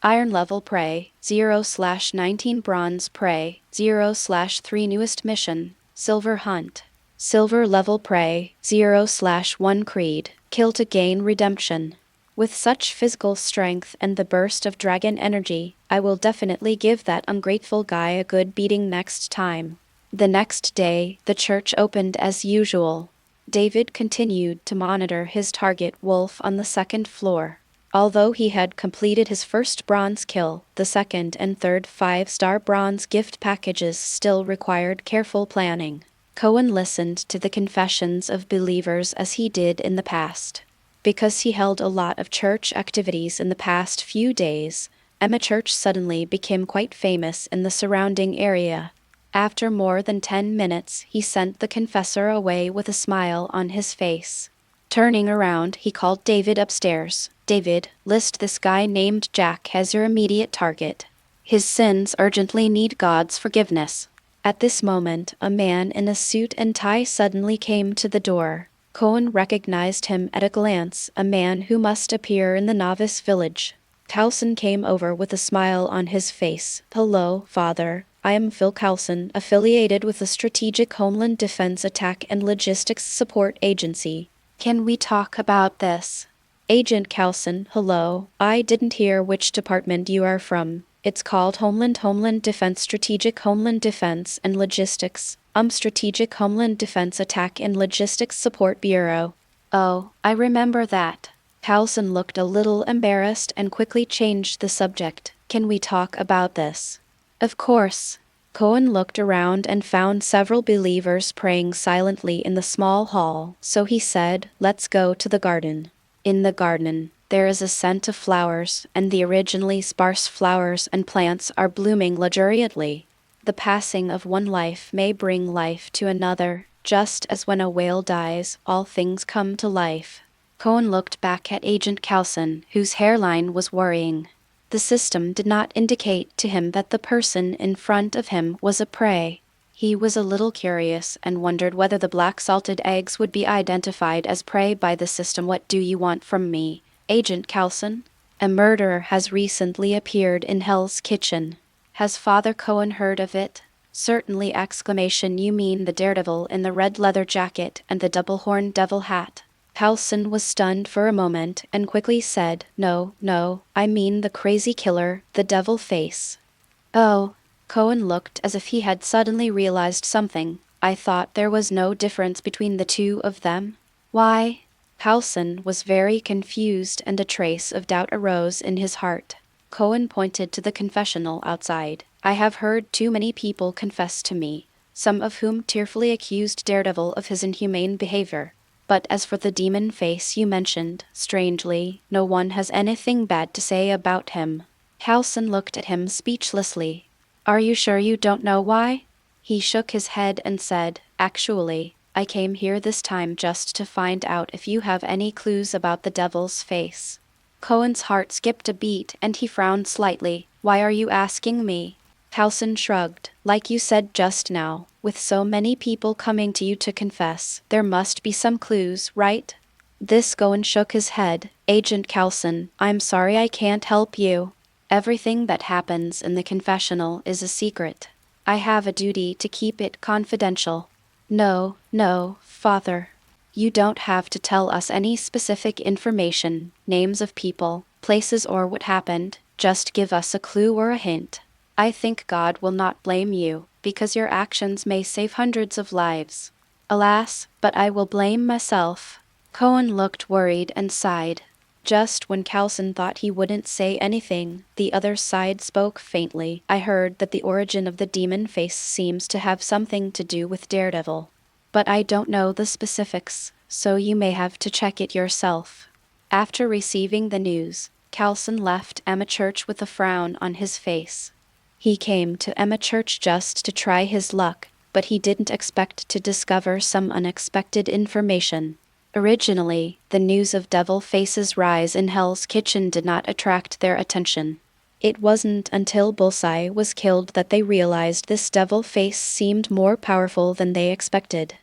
Iron level prey, 0/19 bronze prey, 0/3 newest mission, silver hunt. Silver level prey, 0/1 creed, kill to gain redemption. With such physical strength and the burst of dragon energy, I will definitely give that ungrateful guy a good beating next time. The next day, the church opened as usual. David continued to monitor his target Wolf on the 2nd floor. Although he had completed his first bronze kill, the 2nd and 3rd 5-star bronze gift packages still required careful planning. Cohen listened to the confessions of believers as he did in the past. Because he held a lot of church activities in the past few days, Emma Church suddenly became quite famous in the surrounding area. After more than 10 minutes, he sent the confessor away with a smile on his face. Turning around, he called David upstairs. David, list this guy named Jack as your immediate target. His sins urgently need God's forgiveness. At this moment, a man in a suit and tie suddenly came to the door. Cohen recognized him at a glance, a man who must appear in the novice village. Coulson came over with a smile on his face. Hello, Father. I am Phil Coulson, affiliated with the Strategic Homeland Defense Attack and Logistics Support Agency. Can we talk about this? Agent Coulson, hello. I didn't hear which department you are from. It's called Homeland Defense Strategic Homeland Defense and Logistics. Strategic Homeland Defense Attack and Logistics Support Bureau. Oh, I remember that. Coulson looked a little embarrassed and quickly changed the subject. Can we talk about this? Of course. Cohen looked around and found several believers praying silently in the small hall, so he said, let's go to the garden. In the garden, there is a scent of flowers, and the originally sparse flowers and plants are blooming luxuriantly. The passing of one life may bring life to another, just as when a whale dies, all things come to life. Cohen looked back at Agent Coulson, whose hairline was worrying. The system did not indicate to him that the person in front of him was a prey. He was a little curious and wondered whether the black salted eggs would be identified as prey by the system. What do you want from me, Agent Coulson? A murderer has recently appeared in Hell's Kitchen. Has Father Cohen heard of it? Certainly! You mean the Daredevil in the red leather jacket and the double-horned devil hat? Coulson was stunned for a moment and quickly said, No, I mean the crazy killer, the devil face. Oh. Cohen looked as if he had suddenly realized something. I thought there was no difference between the two of them. Why? Coulson was very confused and a trace of doubt arose in his heart. Cohen pointed to the confessional outside. I have heard too many people confess to me. some of whom tearfully accused Daredevil of his inhumane behavior. But as for the demon face you mentioned, strangely, no one has anything bad to say about him. Halson looked at him speechlessly. Are you sure you don't know why? He shook his head and said, Actually, I came here this time just to find out if you have any clues about the devil's face. Cohen's heart skipped a beat and he frowned slightly. Why are you asking me? Halson shrugged. Like you said just now, with so many people coming to you to confess, there must be some clues, right? This Cohen shook his head. Agent Halson, I'm sorry I can't help you. Everything that happens in the confessional is a secret. I have a duty to keep it confidential. No, Father. You don't have to tell us any specific information, names of people, places or what happened, just give us a clue or a hint. I think God will not blame you, because your actions may save hundreds of lives. Alas, but I will blame myself. Cohen looked worried and sighed. Just when Halson thought he wouldn't say anything, the other side spoke faintly. I heard that the origin of the demon face seems to have something to do with Daredevil. But I don't know the specifics, so you may have to check it yourself. After receiving the news, Halson left Emma Church with a frown on his face. He came to Emma Church just to try his luck, but he didn't expect to discover some unexpected information. Originally, the news of Devil Face's rise in Hell's Kitchen did not attract their attention. It wasn't until Bullseye was killed that they realized this Devil Face seemed more powerful than they expected.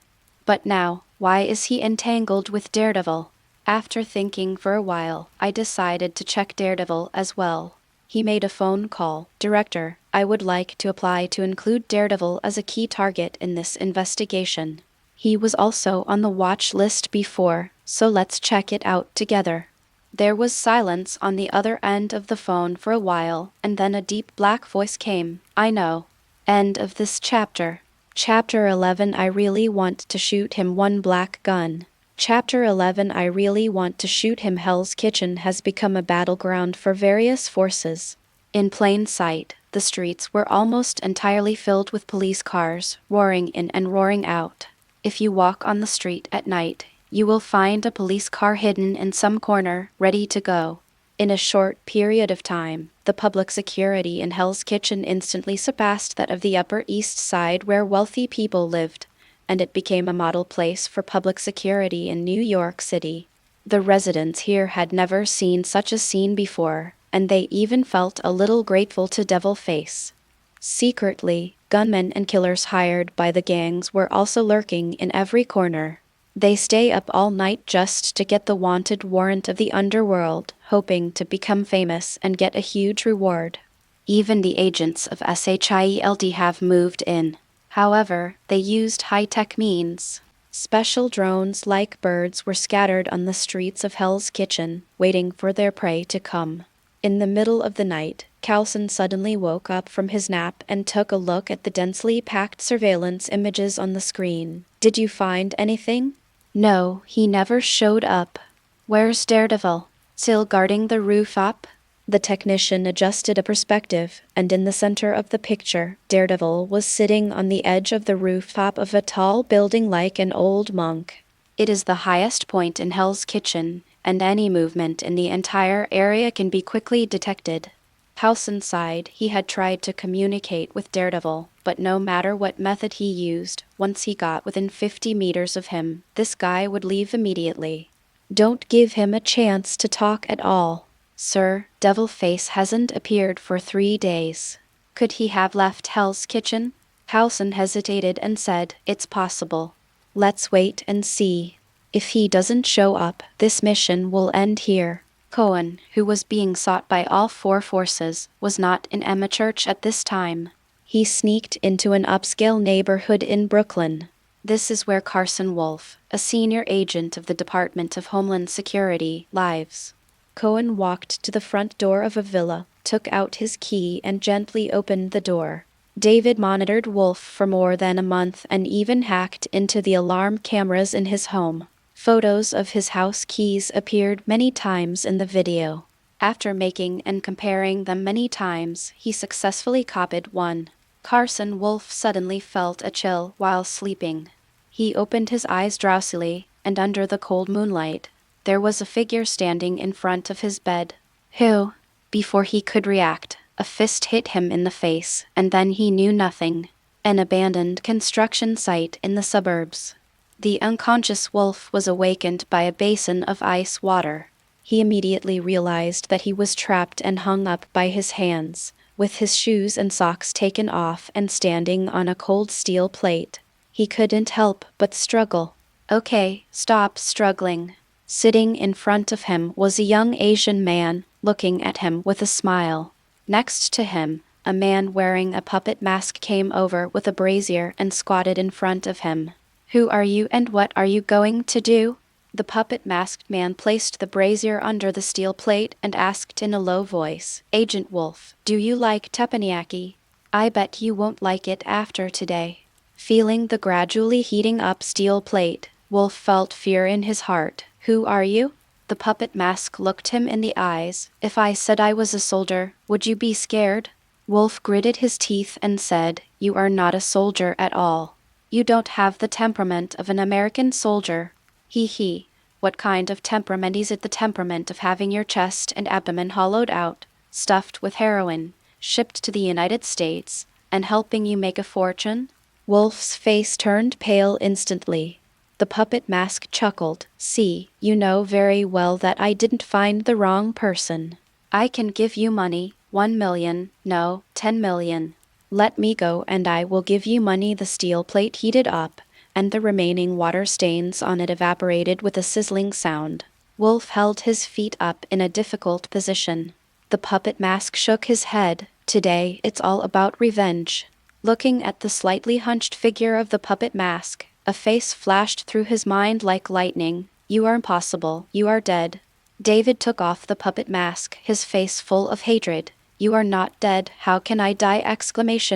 But now, why is he entangled with Daredevil? After thinking for a while, I decided to check Daredevil as well. He made a phone call. Director, I would like to apply to include Daredevil as a key target in this investigation. He was also on the watch list before, so let's check it out together. There was silence on the other end of the phone for a while, and then a deep black voice came. I know. End of this chapter. Chapter 11 I really want to shoot him one black gun. Chapter 11 I really want to shoot him Hell's Kitchen has become a battleground for various forces. In plain sight, the streets were almost entirely filled with police cars, roaring in and roaring out. If you walk on the street at night, you will find a police car hidden in some corner, ready to go. In a short period of time, the public security in Hell's Kitchen instantly surpassed that of the Upper East Side where wealthy people lived, and it became a model place for public security in New York City. The residents here had never seen such a scene before, and they even felt a little grateful to Devil Face. Secretly, gunmen and killers hired by the gangs were also lurking in every corner. They stay up all night just to get the wanted warrant of the underworld, hoping to become famous and get a huge reward. Even the agents of SHIELD have moved in. However, they used high-tech means. Special drones like birds were scattered on the streets of Hell's Kitchen, waiting for their prey to come. In the middle of the night, Halson suddenly woke up from his nap and took a look at the densely packed surveillance images on the screen. Did you find anything? No, he never showed up. Where's Daredevil? Still guarding the rooftop? The technician adjusted a perspective, and in the center of the picture, Daredevil was sitting on the edge of the rooftop of a tall building like an old monk. It is the highest point in Hell's Kitchen, and any movement in the entire area can be quickly detected. Halson sighed. He had tried to communicate with Daredevil, but no matter what method he used, once he got within 50 meters of him, this guy would leave immediately. Don't give him a chance to talk at all. Sir, Devil Face hasn't appeared for 3 days. Could he have left Hell's Kitchen? Halson hesitated and said, It's possible. Let's wait and see. If he doesn't show up, this mission will end here. Cohen, who was being sought by all 4 forces, was not in Emma Church at this time. He sneaked into an upscale neighborhood in Brooklyn. This is where Carson Wolf, a senior agent of the Department of Homeland Security, lives. Cohen walked to the front door of a villa, took out his key and gently opened the door. David monitored Wolf for more than a month and even hacked into the alarm cameras in his home. Photos of his house keys appeared many times in the video. After making and comparing them many times, he successfully copied one. Carson Wolf suddenly felt a chill while sleeping. He opened his eyes drowsily, and under the cold moonlight, there was a figure standing in front of his bed. Who? Before he could react, a fist hit him in the face, and then he knew nothing. An abandoned construction site in the suburbs. The unconscious Wolf was awakened by a basin of ice water. He immediately realized that he was trapped and hung up by his hands, with his shoes and socks taken off and standing on a cold steel plate. He couldn't help but struggle. Okay, stop struggling. Sitting in front of him was a young Asian man, looking at him with a smile. Next to him, a man wearing a puppet mask came over with a brazier and squatted in front of him. Who are you and what are you going to do? The puppet-masked man placed the brazier under the steel plate and asked in a low voice, Agent Wolf, do you like teppanyaki? I bet you won't like it after today. Feeling the gradually heating up steel plate, Wolf felt fear in his heart. Who are you? The puppet mask looked him in the eyes. If I said I was a soldier, would you be scared? Wolf gritted his teeth and said, You are not a soldier at all. You don't have the temperament of an American soldier. He. What kind of temperament is it? The temperament of having your chest and abdomen hollowed out, stuffed with heroin, shipped to the United States, and helping you make a fortune? Wolf's face turned pale instantly. The puppet mask chuckled. See, you know very well that I didn't find the wrong person. I can give you money, 1 million, no, 10 million. Let me go and I will give you money. The steel plate heated up, and the remaining water stains on it evaporated with a sizzling sound. Wolf held his feet up in a difficult position. The puppet mask shook his head. Today, it's all about revenge. Looking at the slightly hunched figure of the puppet mask, a face flashed through his mind like lightning. You are impossible. You are dead. David took off the puppet mask, his face full of hatred. You are not dead. How can I die?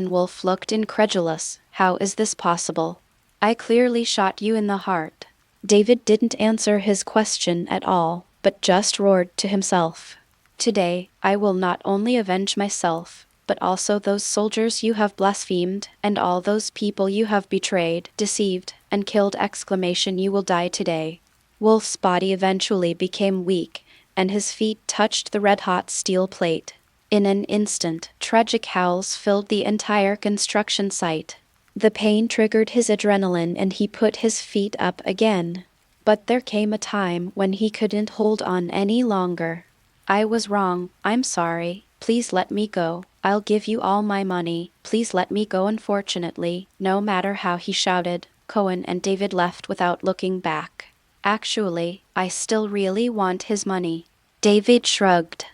Wolf looked incredulous. How is this possible? I clearly shot you in the heart. David didn't answer his question at all, but just roared to himself. Today, I will not only avenge myself, but also those soldiers you have blasphemed, and all those people you have betrayed, deceived, and killed! You will die today. Wolf's body eventually became weak, and his feet touched the red-hot steel plate. In an instant, tragic howls filled the entire construction site. The pain triggered his adrenaline and he put his feet up again. But there came a time when he couldn't hold on any longer. I was wrong. I'm sorry. Please let me go. I'll give you all my money. Please let me go. Unfortunately, no matter how he shouted, Cohen and David left without looking back. Actually, I still really want his money. David shrugged.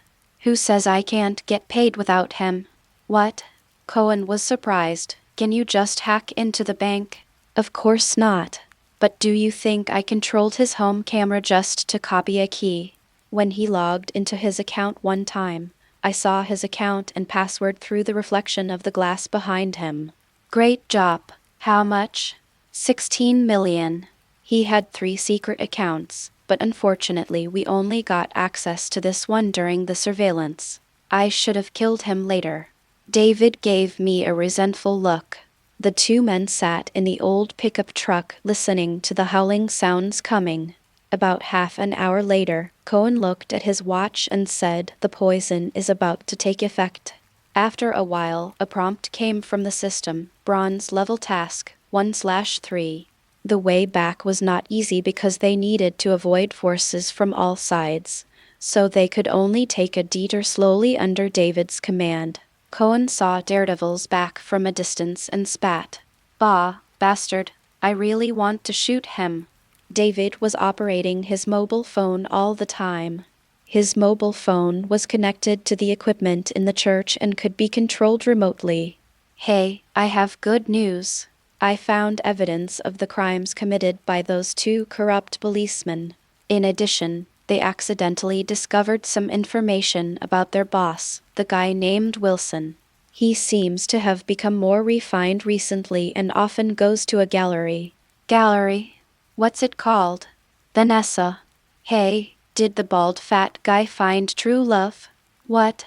Who says I can't get paid without him? What? Cohen was surprised. Can you just hack into the bank? Of course not. But do you think I controlled his home camera just to copy a key? When he logged into his account one time, I saw his account and password through the reflection of the glass behind him. Great job. How much? 16 million. He had 3 secret accounts, but unfortunately we only got access to this one during the surveillance. I should have killed him later. David gave me a resentful look. The 2 men sat in the old pickup truck listening to the howling sounds coming. About half an hour later, Cohen looked at his watch and said the poison is about to take effect. After a while, a prompt came from the system, bronze level task, 1/3. The way back was not easy because they needed to avoid forces from all sides, so they could only take a detour slowly under David's command. Cohen saw Daredevil's back from a distance and spat. Bah, bastard, I really want to shoot him. David was operating his mobile phone all the time. His mobile phone was connected to the equipment in the church and could be controlled remotely. Hey, I have good news. I found evidence of the crimes committed by those 2 corrupt policemen. In addition, they accidentally discovered some information about their boss, the guy named Wilson. He seems to have become more refined recently and often goes to a gallery. Gallery? What's it called? Vanessa. Hey, did the bald fat guy find true love? What?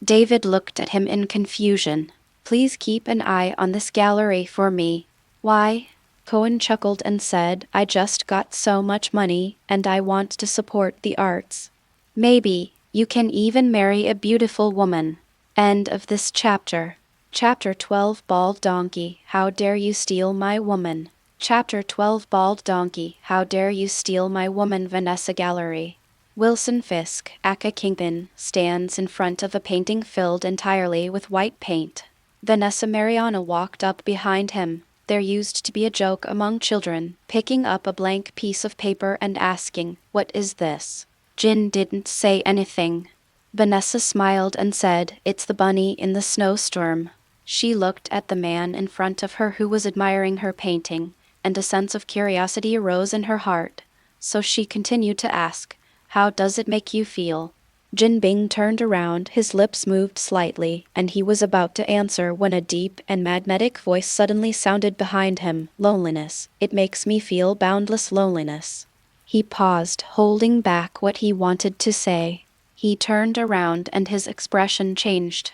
David looked at him in confusion. Please keep an eye on this gallery for me. Why? Cohen chuckled and said, I just got so much money, and I want to support the arts. Maybe you can even marry a beautiful woman. End of this chapter. Chapter 12 Bald Donkey, How Dare You Steal My Woman? Chapter 12 Bald Donkey, How Dare You Steal My Woman? Vanessa Gallery. Wilson Fisk, aka Kingpin, stands in front of a painting filled entirely with white paint. Vanessa Mariana walked up behind him. There used to be a joke among children, picking up a blank piece of paper and asking, "What is this?" Jin didn't say anything. Vanessa smiled and said, "It's the bunny in the snowstorm." She looked at the man in front of her who was admiring her painting, and a sense of curiosity arose in her heart. So she continued to ask, "How does it make you feel?" Jin Bing turned around, his lips moved slightly, and he was about to answer when a deep and magnetic voice suddenly sounded behind him. Loneliness. It makes me feel boundless loneliness. He paused, holding back what he wanted to say. He turned around and his expression changed.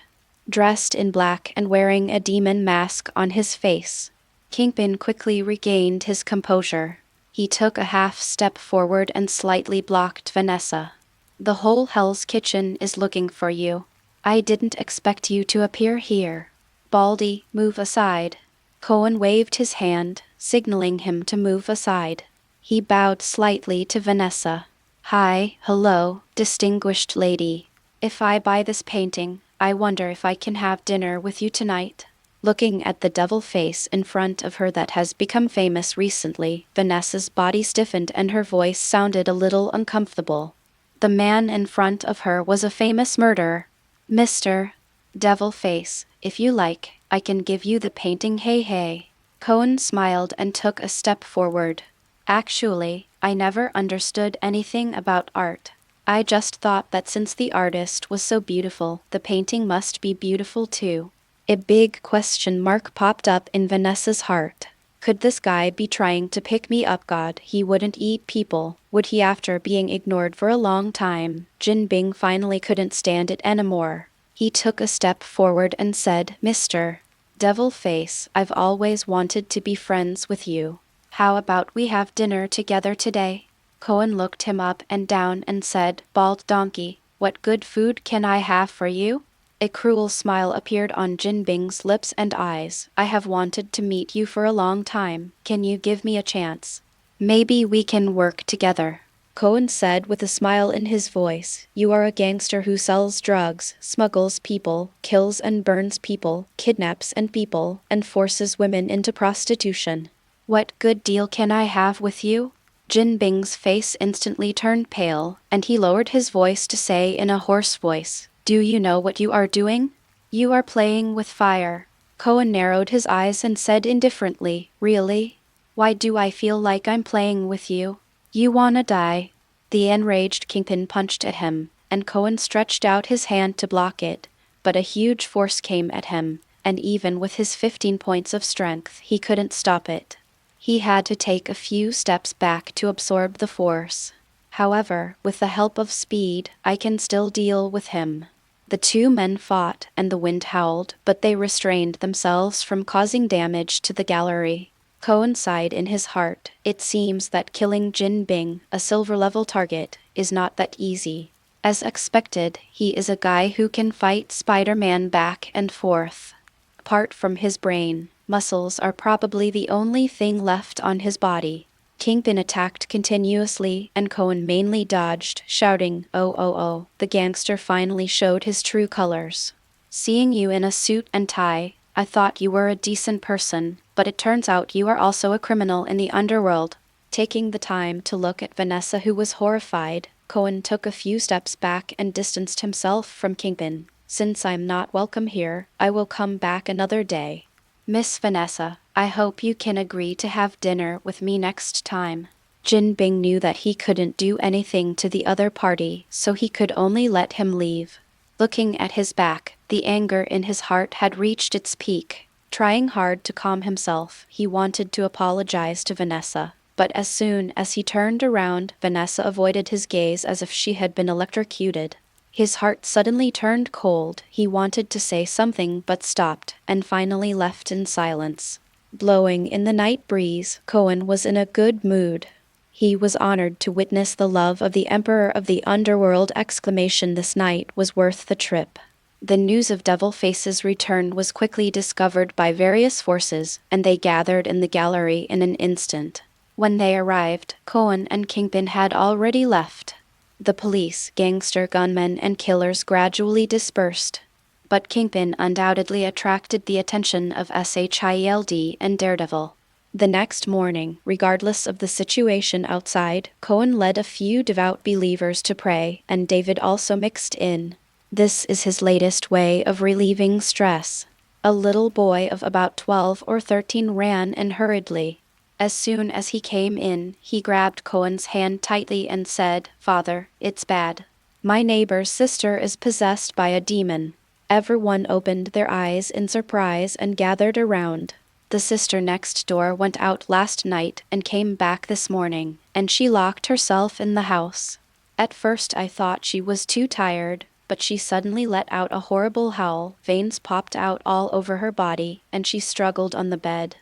Dressed in black and wearing a demon mask on his face, Kingpin quickly regained his composure. He took a half step forward and slightly blocked Vanessa. The whole Hell's Kitchen is looking for you. I didn't expect you to appear here. Baldy, move aside. Cohen waved his hand, signaling him to move aside. He bowed slightly to Vanessa. Hi, hello, distinguished lady. If I buy this painting, I wonder if I can have dinner with you tonight. Looking at the devil face in front of her that has become famous recently, Vanessa's body stiffened and her voice sounded a little uncomfortable. The man in front of her was a famous murderer. Mr. Devil Face, if you like, I can give you the painting. Hey hey. Cohen smiled and took a step forward. Actually, I never understood anything about art. I just thought that since the artist was so beautiful, the painting must be beautiful too. A big question mark popped up in Vanessa's heart. Could this guy be trying to pick me up? God, he wouldn't eat people, would he, after being ignored for a long time? Jin Bing finally couldn't stand it anymore. He took a step forward and said, Mr. Devil Face, I've always wanted to be friends with you. How about we have dinner together today? Cohen looked him up and down and said, Bald Donkey, what good food can I have for you? A cruel smile appeared on Jin Bing's lips and eyes. I have wanted to meet you for a long time. Can you give me a chance? Maybe we can work together. Cohen said with a smile in his voice. You are a gangster who sells drugs, smuggles people, kills and burns people, kidnaps and people, and forces women into prostitution. What good deal can I have with you? Jin Bing's face instantly turned pale, and he lowered his voice to say in a hoarse voice, Do you know what you are doing? You are playing with fire. Cohen narrowed his eyes and said indifferently, Really? Why do I feel like I'm playing with you? You wanna die? The enraged Kingpin punched at him, and Cohen stretched out his hand to block it, but a huge force came at him, and even with his 15 points of strength, he couldn't stop it. He had to take a few steps back to absorb the force. However, with the help of speed, I can still deal with him. The two men fought, and the wind howled, but they restrained themselves from causing damage to the gallery. Cohen sighed in his heart. It seems that killing Jin Bing, a silver-level target, is not that easy. As expected, he is a guy who can fight Spider-Man back and forth. Apart from his brain, muscles are probably the only thing left on his body. Kingpin attacked continuously, and Cohen mainly dodged, shouting, Oh oh oh. The gangster finally showed his true colors. Seeing you in a suit and tie, I thought you were a decent person, but it turns out you are also a criminal in the underworld. Taking the time to look at Vanessa, who was horrified, Cohen took a few steps back and distanced himself from Kingpin. Since I'm not welcome here, I will come back another day. Miss Vanessa, I hope you can agree to have dinner with me next time. Jin Bing knew that he couldn't do anything to the other party, so he could only let him leave. Looking at his back, the anger in his heart had reached its peak. Trying hard to calm himself, he wanted to apologize to Vanessa, but as soon as he turned around, Vanessa avoided his gaze as if she had been electrocuted. His heart suddenly turned cold. He wanted to say something but stopped, and finally left in silence. Blowing in the night breeze, Cohen was in a good mood. He was honored to witness the love of the Emperor of the Underworld! This night was worth the trip. The news of Devil Face's return was quickly discovered by various forces, and they gathered in the gallery in an instant. When they arrived, Cohen and Kingpin had already left. The police, gangster, gunmen, and killers gradually dispersed. But Kingpin undoubtedly attracted the attention of Shield and Daredevil. The next morning, regardless of the situation outside, Cohen led a few devout believers to pray, and David also mixed in. This is his latest way of relieving stress. A little boy of about 12 or 13 ran in hurriedly. As soon as he came in, he grabbed Cohen's hand tightly and said, "Father, it's bad. My neighbor's sister is possessed by a demon." Everyone opened their eyes in surprise and gathered around. The sister next door went out last night and came back this morning, and she locked herself in the house. At first I thought she was too tired, but she suddenly let out a horrible howl, veins popped out all over her body, and she struggled on the bed.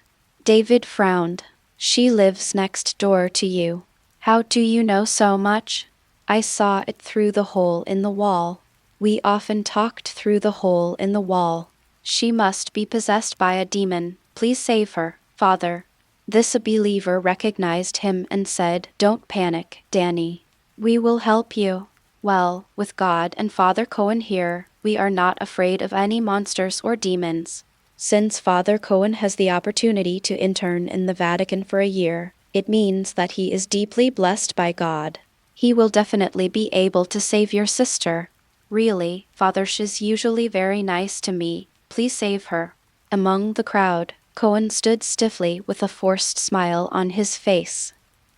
David frowned. "She lives next door to you. How do you know so much?" "I saw it through the hole in the wall. We often talked through the hole in the wall. She must be possessed by a demon. Please save her, Father." This believer recognized him and said, "Don't panic, Danny. We will help you." Well, with God and Father Cohen here, we are not afraid of any monsters or demons. Since Father Cohen has the opportunity to intern in the Vatican for a year, it means that he is deeply blessed by God. He will definitely be able to save your sister. "Really, Father, she's usually very nice to me. Please save her." Among the crowd, Cohen stood stiffly with a forced smile on his face.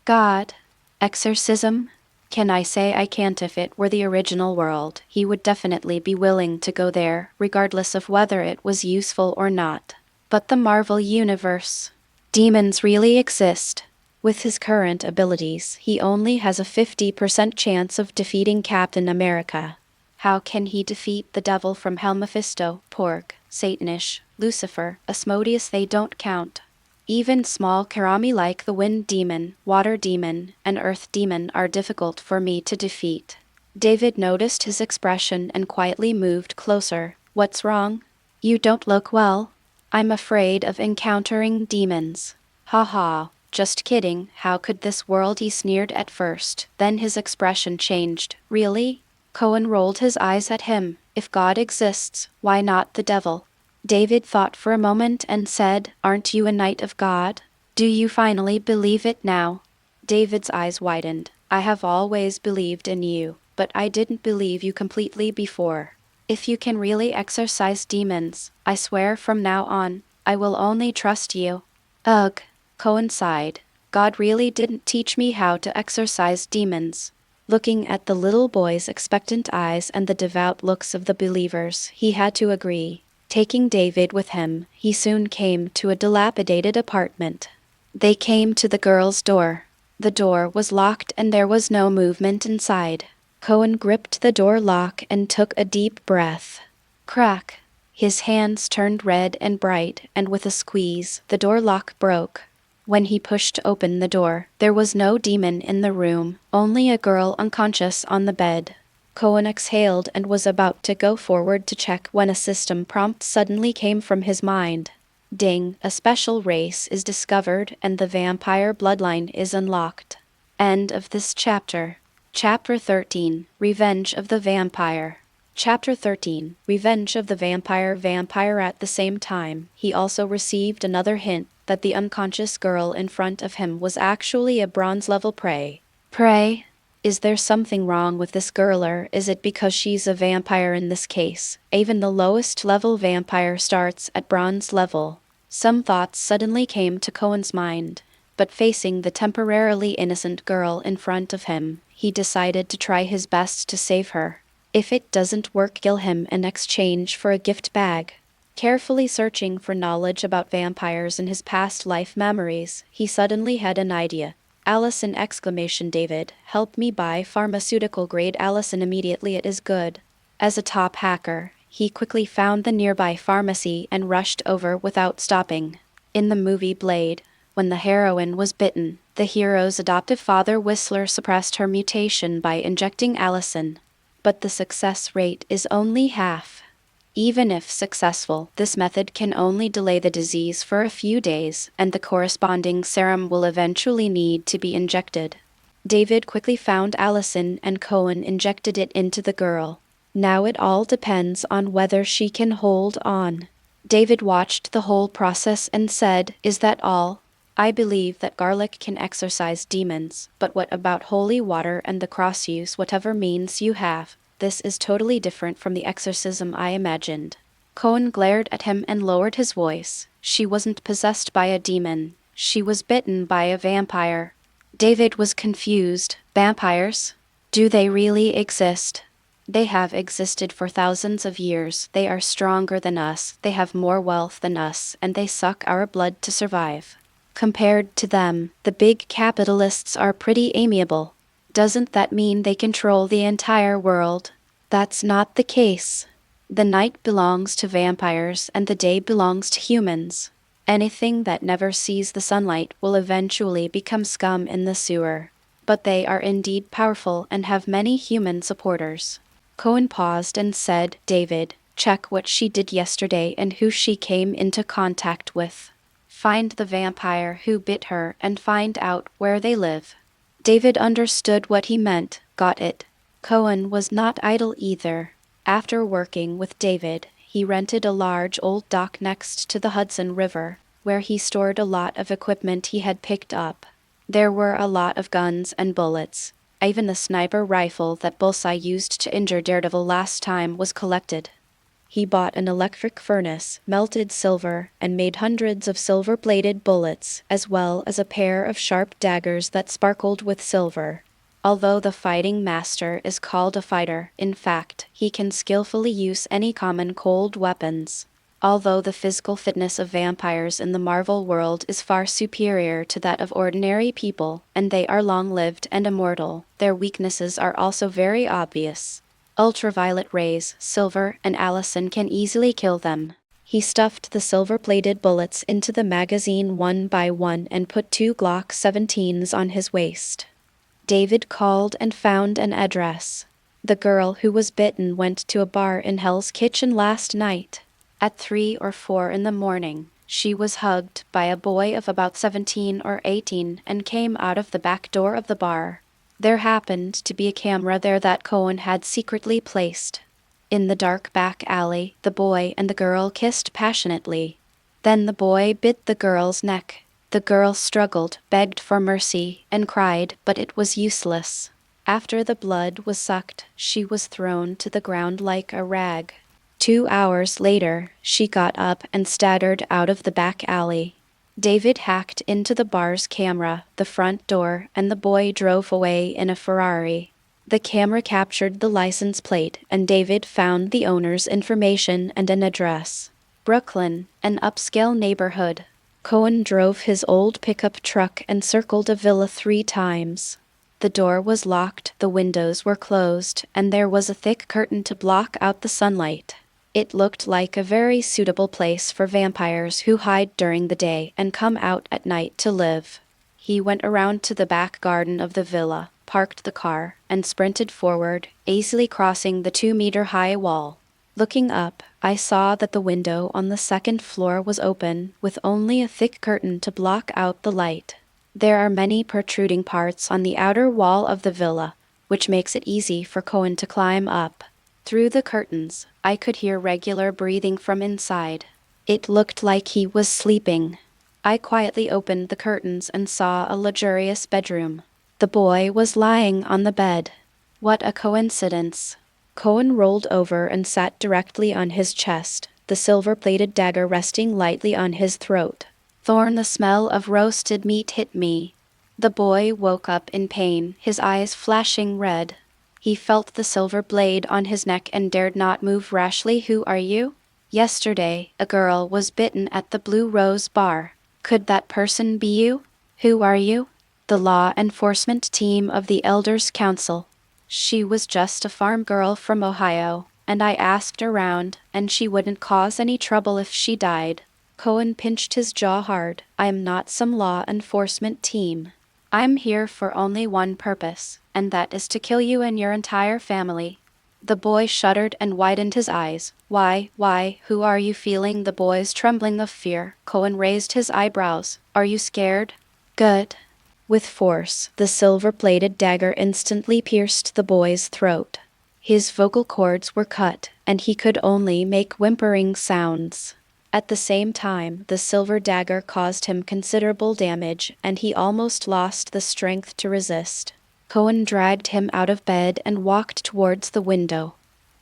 "God? Exorcism? Can I say I can't? If it were the original world, he would definitely be willing to go there, regardless of whether it was useful or not. But the Marvel Universe? Demons really exist. With his current abilities, he only has a 50% chance of defeating Captain America. How can he defeat the devil from hell? Mephisto, Porg, Satanish, Lucifer, Asmodeus? They don't count. Even small karami like the wind demon, water demon, and earth demon are difficult for me to defeat." David noticed his expression and quietly moved closer. "What's wrong? You don't look well." "I'm afraid of encountering demons." "Ha ha, just kidding, how could this world?" He sneered at first, then his expression changed. "Really?" Cohen rolled his eyes at him. "If God exists, why not the devil?" David thought for a moment and said, "Aren't you a knight of God? Do you finally believe it now?" David's eyes widened. "I have always believed in you, but I didn't believe you completely before. If you can really exorcise demons, I swear from now on, I will only trust you." "Ugh," Cohen sighed. "God really didn't teach me how to exorcise demons." Looking at the little boy's expectant eyes and the devout looks of the believers, he had to agree. Taking David with him, he soon came to a dilapidated apartment. They came to the girl's door. The door was locked and there was no movement inside. Cohen gripped the door lock and took a deep breath. Crack! His hands turned red and bright, and with a squeeze, the door lock broke. When he pushed open the door, there was no demon in the room, only a girl unconscious on the bed. Cohen exhaled and was about to go forward to check when a system prompt suddenly came from his mind. Ding, a special race is discovered and the vampire bloodline is unlocked. End of this chapter. Chapter 13, Revenge of the Vampire. Chapter 13, Revenge of the Vampire. At the same time, he also received another hint that the unconscious girl in front of him was actually a bronze-level prey. Prey? Is there something wrong with this girl, or is it because she's a vampire in this case? Even the lowest level vampire starts at bronze level. Some thoughts suddenly came to Cohen's mind, but facing the temporarily innocent girl in front of him, he decided to try his best to save her. If it doesn't work, kill him in exchange for a gift bag. Carefully searching for knowledge about vampires in his past life memories, he suddenly had an idea. "Allison!" David, help me buy pharmaceutical grade Allison immediately. It is good. As a top hacker, he quickly found the nearby pharmacy and rushed over without stopping. In the movie Blade, when the heroine was bitten, the hero's adoptive father Whistler suppressed her mutation by injecting Allison. But the success rate is only half. Even if successful, this method can only delay the disease for a few days, and the corresponding serum will eventually need to be injected. David quickly found Allison and Cohen injected it into the girl. Now it all depends on whether she can hold on. David watched the whole process and said, "Is that all? I believe that garlic can exorcise demons, but what about holy water and the cross? Use whatever means you have. This is totally different from the exorcism I imagined." Cohen glared at him and lowered his voice. "She wasn't possessed by a demon. She was bitten by a vampire." David was confused. Vampires? Do they really exist? They have existed for thousands of years. They are stronger than us, they have more wealth than us, and they suck our blood to survive. Compared to them, the big capitalists are pretty amiable. Doesn't that mean they control the entire world? That's not the case. The night belongs to vampires and the day belongs to humans. Anything that never sees the sunlight will eventually become scum in the sewer. But they are indeed powerful and have many human supporters. Cohen paused and said, "David, check what she did yesterday and who she came into contact with. Find the vampire who bit her and find out where they live." David understood what he meant. Got it. Cohen was not idle either. After working with David, he rented a large old dock next to the Hudson River, where he stored a lot of equipment he had picked up. There were a lot of guns and bullets. Even the sniper rifle that Bullseye used to injure Daredevil last time was collected. He bought an electric furnace, melted silver, and made hundreds of silver-bladed bullets, as well as a pair of sharp daggers that sparkled with silver. Although the fighting master is called a fighter, in fact, he can skillfully use any common cold weapons. Although the physical fitness of vampires in the Marvel world is far superior to that of ordinary people, and they are long-lived and immortal, their weaknesses are also very obvious. Ultraviolet rays, silver, and Allison can easily kill them. He stuffed the silver-bladed bullets into the magazine one by one and put 2 Glock 17s on his waist. David called and found an address. The girl who was bitten went to a bar in Hell's Kitchen last night. At 3 or 4 in the morning, she was hugged by a boy of about 17 or 18 and came out of the back door of the bar. There happened to be a camera there that Cohen had secretly placed. In the dark back alley, the boy and the girl kissed passionately. Then the boy bit the girl's neck. The girl struggled, begged for mercy, and cried, but it was useless. After the blood was sucked, she was thrown to the ground like a rag. 2 hours later, she got up and staggered out of the back alley. David hacked into the bar's camera, the front door, and the boy drove away in a Ferrari. The camera captured the license plate, and David found the owner's information and an address. Brooklyn, an upscale neighborhood. Cohen drove his old pickup truck and circled a villa 3 times. The door was locked, the windows were closed, and there was a thick curtain to block out the sunlight. It looked like a very suitable place for vampires who hide during the day and come out at night to live. He went around to the back garden of the villa, parked the car, and sprinted forward, easily crossing the 2-meter-high wall. Looking up, I saw that the window on the 2nd floor was open, with only a thick curtain to block out the light. There are many protruding parts on the outer wall of the villa, which makes it easy for Cohen to climb up. Through the curtains, I could hear regular breathing from inside. It looked like he was sleeping. I quietly opened the curtains and saw a luxurious bedroom. The boy was lying on the bed. What a coincidence. Cohen rolled over and sat directly on his chest, the silver-plated dagger resting lightly on his throat. The smell of roasted meat hit me. The boy woke up in pain, his eyes flashing red. He felt the silver blade on his neck and dared not move rashly. "Who are you?" "Yesterday, a girl was bitten at the Blue Rose Bar. Could that person be you?" "Who are you?" "The law enforcement team of the Elders Council." "She was just a farm girl from Ohio. and I asked around, and she wouldn't cause any trouble if she died. Cohen pinched his jaw hard. I am not some law enforcement team. I'm here for only one purpose, and that is to kill you and your entire family. The boy shuddered and widened his eyes. Why, who are you feeling? The boy's trembling of fear. Cohen raised his eyebrows. Are you scared? Good. With force, the silver-plated dagger instantly pierced the boy's throat. His vocal cords were cut, and he could only make whimpering sounds. At the same time, the silver dagger caused him considerable damage, and he almost lost the strength to resist. Cohen dragged him out of bed and walked towards the window.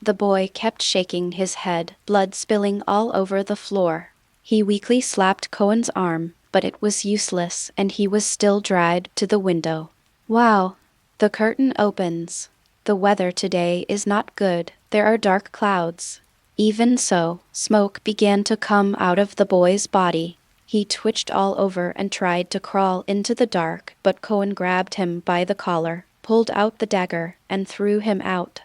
The boy kept shaking his head, blood spilling all over the floor. He weakly slapped Cohen's arm, but it was useless, and he was still dragged to the window. Wow! The curtain opens. The weather today is not good. There are dark clouds. Even so, smoke began to come out of the boy's body. He twitched all over and tried to crawl into the dark, but Cohen grabbed him by the collar, pulled out the dagger, and threw him out.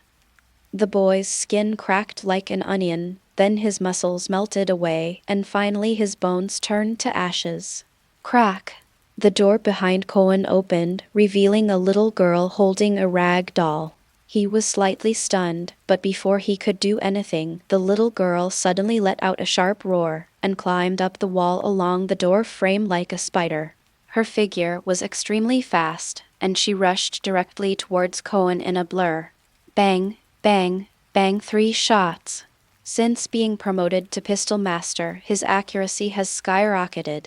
The boy's skin cracked like an onion, then his muscles melted away, and finally his bones turned to ashes. Crack! The door behind Cohen opened, revealing a little girl holding a rag doll. He was slightly stunned, but before he could do anything, the little girl suddenly let out a sharp roar and climbed up the wall along the door frame like a spider. Her figure was extremely fast, and she rushed directly towards Cohen in a blur. Bang, bang, bang, 3 shots. Since being promoted to pistol master, his accuracy has skyrocketed.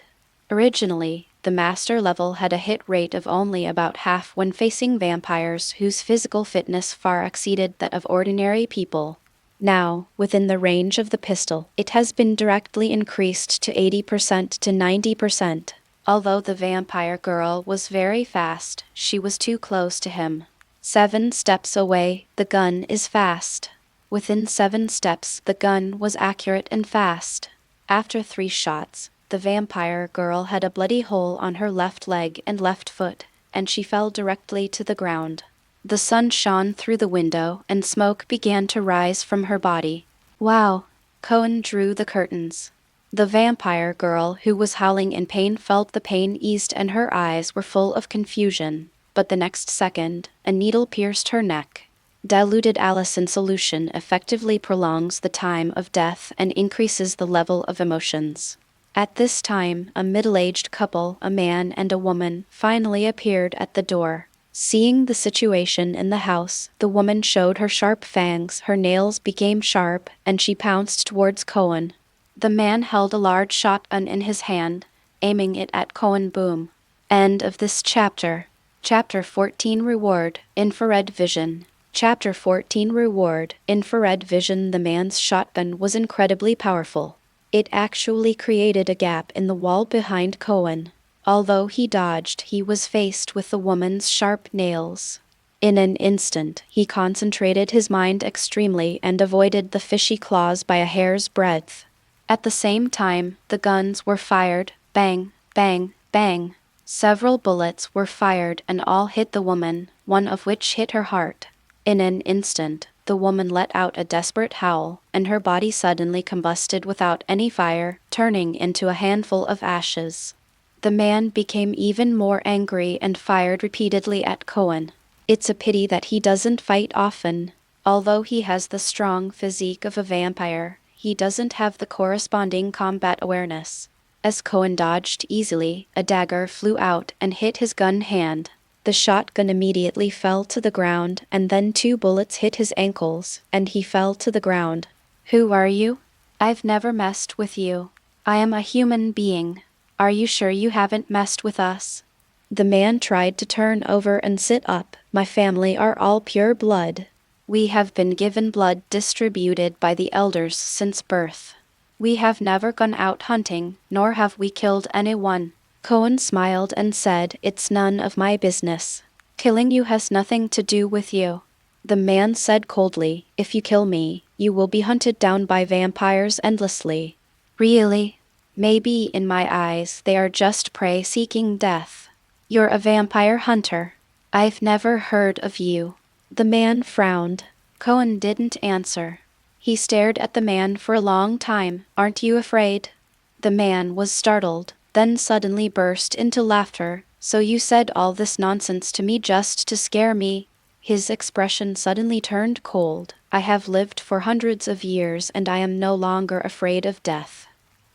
Originally, the master level had a hit rate of only about half when facing vampires whose physical fitness far exceeded that of ordinary people. Now, within the range of the pistol, it has been directly increased to 80% to 90%. Although the vampire girl was very fast, she was too close to him. 7 steps away, the gun is fast. Within 7 steps, the gun was accurate and fast. After 3 shots, the vampire girl had a bloody hole on her left leg and left foot, and she fell directly to the ground. The sun shone through the window, and smoke began to rise from her body. Wow! Cohen drew the curtains. The vampire girl, who was howling in pain, felt the pain eased and her eyes were full of confusion. But the next second, a needle pierced her neck. Diluted allicin solution effectively prolongs the time of death and increases the level of emotions. At this time, a middle-aged couple, a man and a woman, finally appeared at the door. Seeing the situation in the house, the woman showed her sharp fangs, her nails became sharp, and she pounced towards Cohen. The man held a large shotgun in his hand, aiming it at Cohen. Boom. End of this chapter. Chapter 14 Reward, Infrared Vision. Chapter 14 Reward, Infrared Vision. The man's shotgun was incredibly powerful. It actually created a gap in the wall behind Cohen. Although he dodged, he was faced with the woman's sharp nails. In an instant, he concentrated his mind extremely and avoided the fishy claws by a hair's breadth. At the same time, the guns were fired. Bang, bang, bang. Several bullets were fired and all hit the woman, one of which hit her heart. In an instant, the woman let out a desperate howl, and her body suddenly combusted without any fire, turning into a handful of ashes. The man became even more angry and fired repeatedly at Cohen. It's a pity that he doesn't fight often. Although he has the strong physique of a vampire, he doesn't have the corresponding combat awareness. As Cohen dodged easily, a dagger flew out and hit his gun hand. The shotgun immediately fell to the ground, and then 2 bullets hit his ankles, and he fell to the ground. Who are you? I've never messed with you. I am a human being. Are you sure you haven't messed with us? The man tried to turn over and sit up. My family are all pure blood. We have been given blood distributed by the elders since birth. We have never gone out hunting, nor have we killed anyone. Cohen smiled and said, It's none of my business. Killing you has nothing to do with you. The man said coldly, If you kill me, you will be hunted down by vampires endlessly. Really? Maybe in my eyes they are just prey seeking death. You're a vampire hunter. I've never heard of you. The man frowned. Cohen didn't answer. He stared at the man for a long time. "Aren't you afraid?" The man was startled, then suddenly burst into laughter. "So you said all this nonsense to me just to scare me?" His expression suddenly turned cold. "I have lived for hundreds of years and I am no longer afraid of death.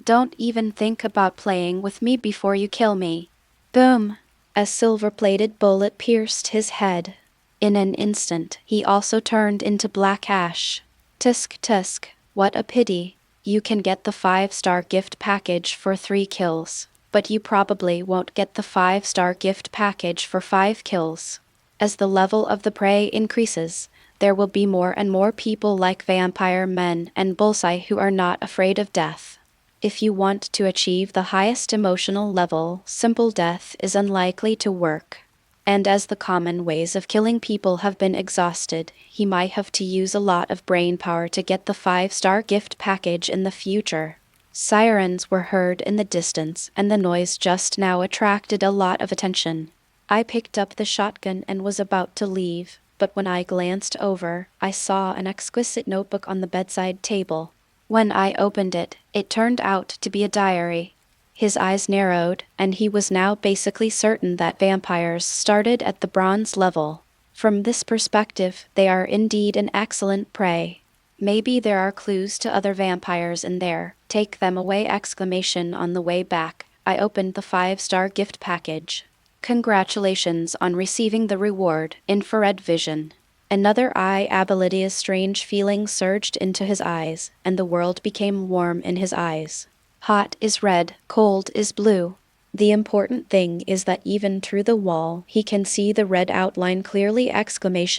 Don't even think about playing with me before you kill me." Boom! A silver-plated bullet pierced his head. In an instant, he also turned into black ash. Tisk tisk, what a pity. You can get the 5-star gift package for 3 kills, but you probably won't get the 5-star gift package for 5 kills. As the level of the prey increases, there will be more and more people like Vampire Men and Bullseye who are not afraid of death. If you want to achieve the highest emotional level, simple death is unlikely to work. And as the common ways of killing people have been exhausted, he might have to use a lot of brain power to get the 5-star gift package in the future. Sirens were heard in the distance, and the noise just now attracted a lot of attention. I picked up the shotgun and was about to leave, but when I glanced over, I saw an exquisite notebook on the bedside table. When I opened it, it turned out to be a diary. His eyes narrowed, and he was now basically certain that vampires started at the bronze level. From this perspective, they are indeed an excellent prey. Maybe there are clues to other vampires in there. Take them away! On the way back, I opened the 5-star gift package. Congratulations on receiving the reward, infrared vision. Another eye ability. A strange feeling surged into his eyes, and the world became warm in his eyes. Hot is red, cold is blue. The important thing is that even through the wall, he can see the red outline clearly!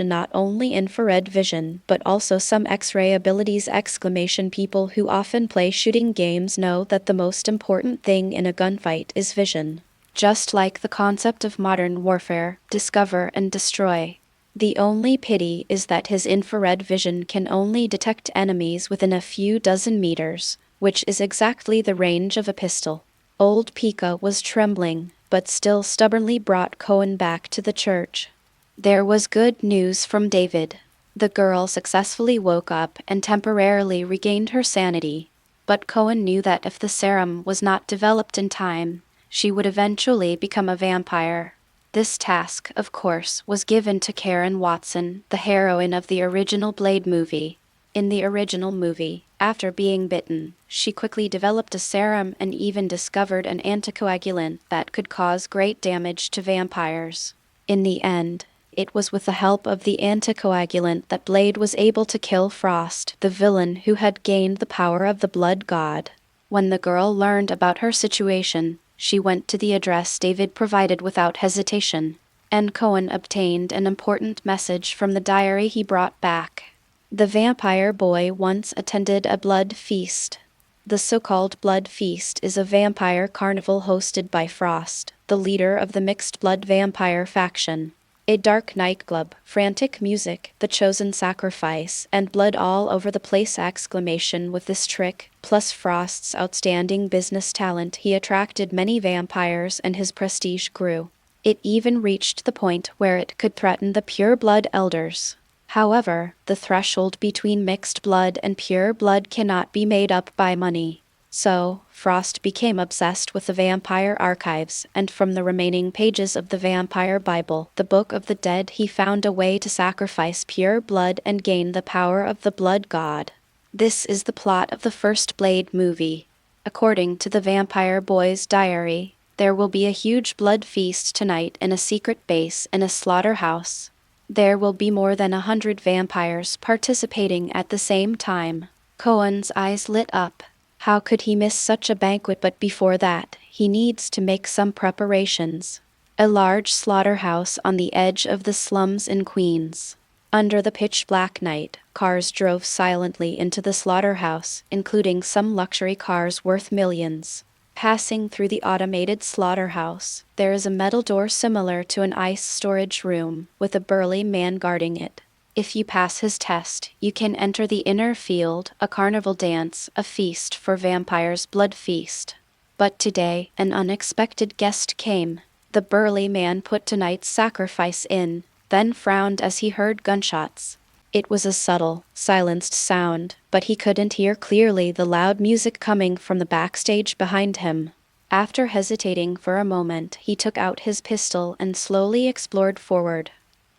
Not only infrared vision, but also some X-ray abilities! People who often play shooting games know that the most important thing in a gunfight is vision. Just like the concept of modern warfare, discover and destroy. The only pity is that his infrared vision can only detect enemies within a few dozen meters, which is exactly the range of a pistol. Old Pika was trembling, but still stubbornly brought Cohen back to the church. There was good news from David. The girl successfully woke up and temporarily regained her sanity, but Cohen knew that if the serum was not developed in time, she would eventually become a vampire. This task, of course, was given to Karen Watson, the heroine of the original Blade movie. In the original movie, after being bitten, she quickly developed a serum and even discovered an anticoagulant that could cause great damage to vampires. In the end, it was with the help of the anticoagulant that Blade was able to kill Frost, the villain who had gained the power of the blood god. When the girl learned about her situation, she went to the address David provided without hesitation, and Cohen obtained an important message from the diary he brought back. The vampire boy once attended a blood feast. The so-called blood feast is a vampire carnival hosted by Frost, the leader of the mixed-blood vampire faction. A dark nightclub, frantic music, the chosen sacrifice, and blood all over the place! With this trick, plus Frost's outstanding business talent, he attracted many vampires and his prestige grew. It even reached the point where it could threaten the pure blood elders. However, the threshold between mixed blood and pure blood cannot be made up by money. So, Frost became obsessed with the vampire archives, and from the remaining pages of the Vampire Bible, the Book of the Dead, he found a way to sacrifice pure blood and gain the power of the blood god. This is the plot of the first Blade movie. According to the vampire boy's diary, there will be a huge blood feast tonight in a secret base in a slaughterhouse. There will be more than 100 vampires participating at the same time. Cohen's eyes lit up. How could he miss such a banquet? But before that, he needs to make some preparations. A large slaughterhouse on the edge of the slums in Queens. Under the pitch-black night, cars drove silently into the slaughterhouse, including some luxury cars worth millions. Passing through the automated slaughterhouse, there is a metal door similar to an ice storage room, with a burly man guarding it. If you pass his test, you can enter the inner field, a carnival dance, a feast for vampires' blood feast. But today, an unexpected guest came. The burly man put tonight's sacrifice in, then frowned as he heard gunshots. It was a subtle, silenced sound, but he couldn't hear clearly the loud music coming from the backstage behind him. After hesitating for a moment, he took out his pistol and slowly explored forward.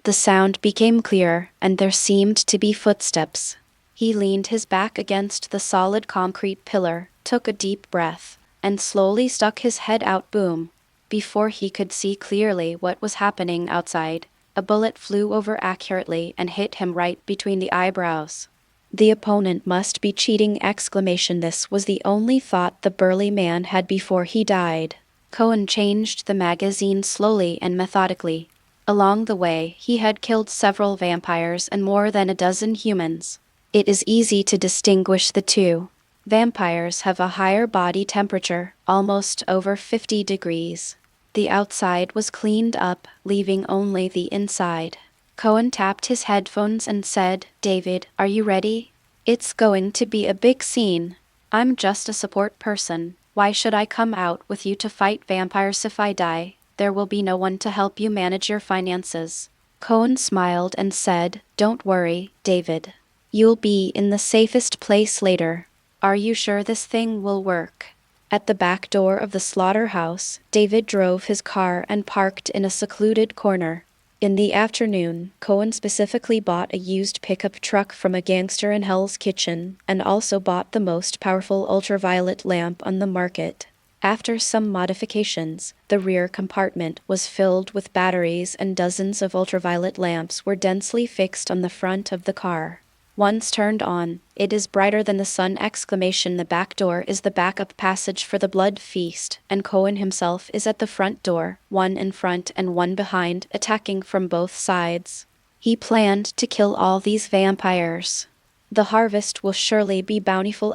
The sound became clearer, and there seemed to be footsteps. He leaned his back against the solid concrete pillar, took a deep breath, and slowly stuck his head out. Boom. Before he could see clearly what was happening outside, a bullet flew over accurately and hit him right between the eyebrows. The opponent must be cheating! This was the only thought the burly man had before he died. Cohen changed the magazine slowly and methodically. Along the way, he had killed several vampires and more than a dozen humans. It is easy to distinguish the two. Vampires have a higher body temperature, almost over 50 degrees. The outside was cleaned up, leaving only the inside. Cohen tapped his headphones and said, "David, are you ready? It's going to be a big scene. I'm just a support person. Why should I come out with you to fight vampires? If I die, there will be no one to help you manage your finances." Cohen smiled and said, "Don't worry, David. You'll be in the safest place later. Are you sure this thing will work?" At the back door of the slaughterhouse, David drove his car and parked in a secluded corner. In the afternoon, Cohen specifically bought a used pickup truck from a gangster in Hell's Kitchen, and also bought the most powerful ultraviolet lamp on the market. After some modifications, the rear compartment was filled with batteries and dozens of ultraviolet lamps were densely fixed on the front of the car. Once turned on, it is brighter than the sun! The back door is the backup passage for the blood feast, and Cohen himself is at the front door, one in front and one behind, attacking from both sides. He planned to kill all these vampires. The harvest will surely be bountiful!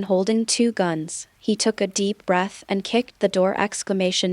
Holding two guns, he took a deep breath and kicked the door!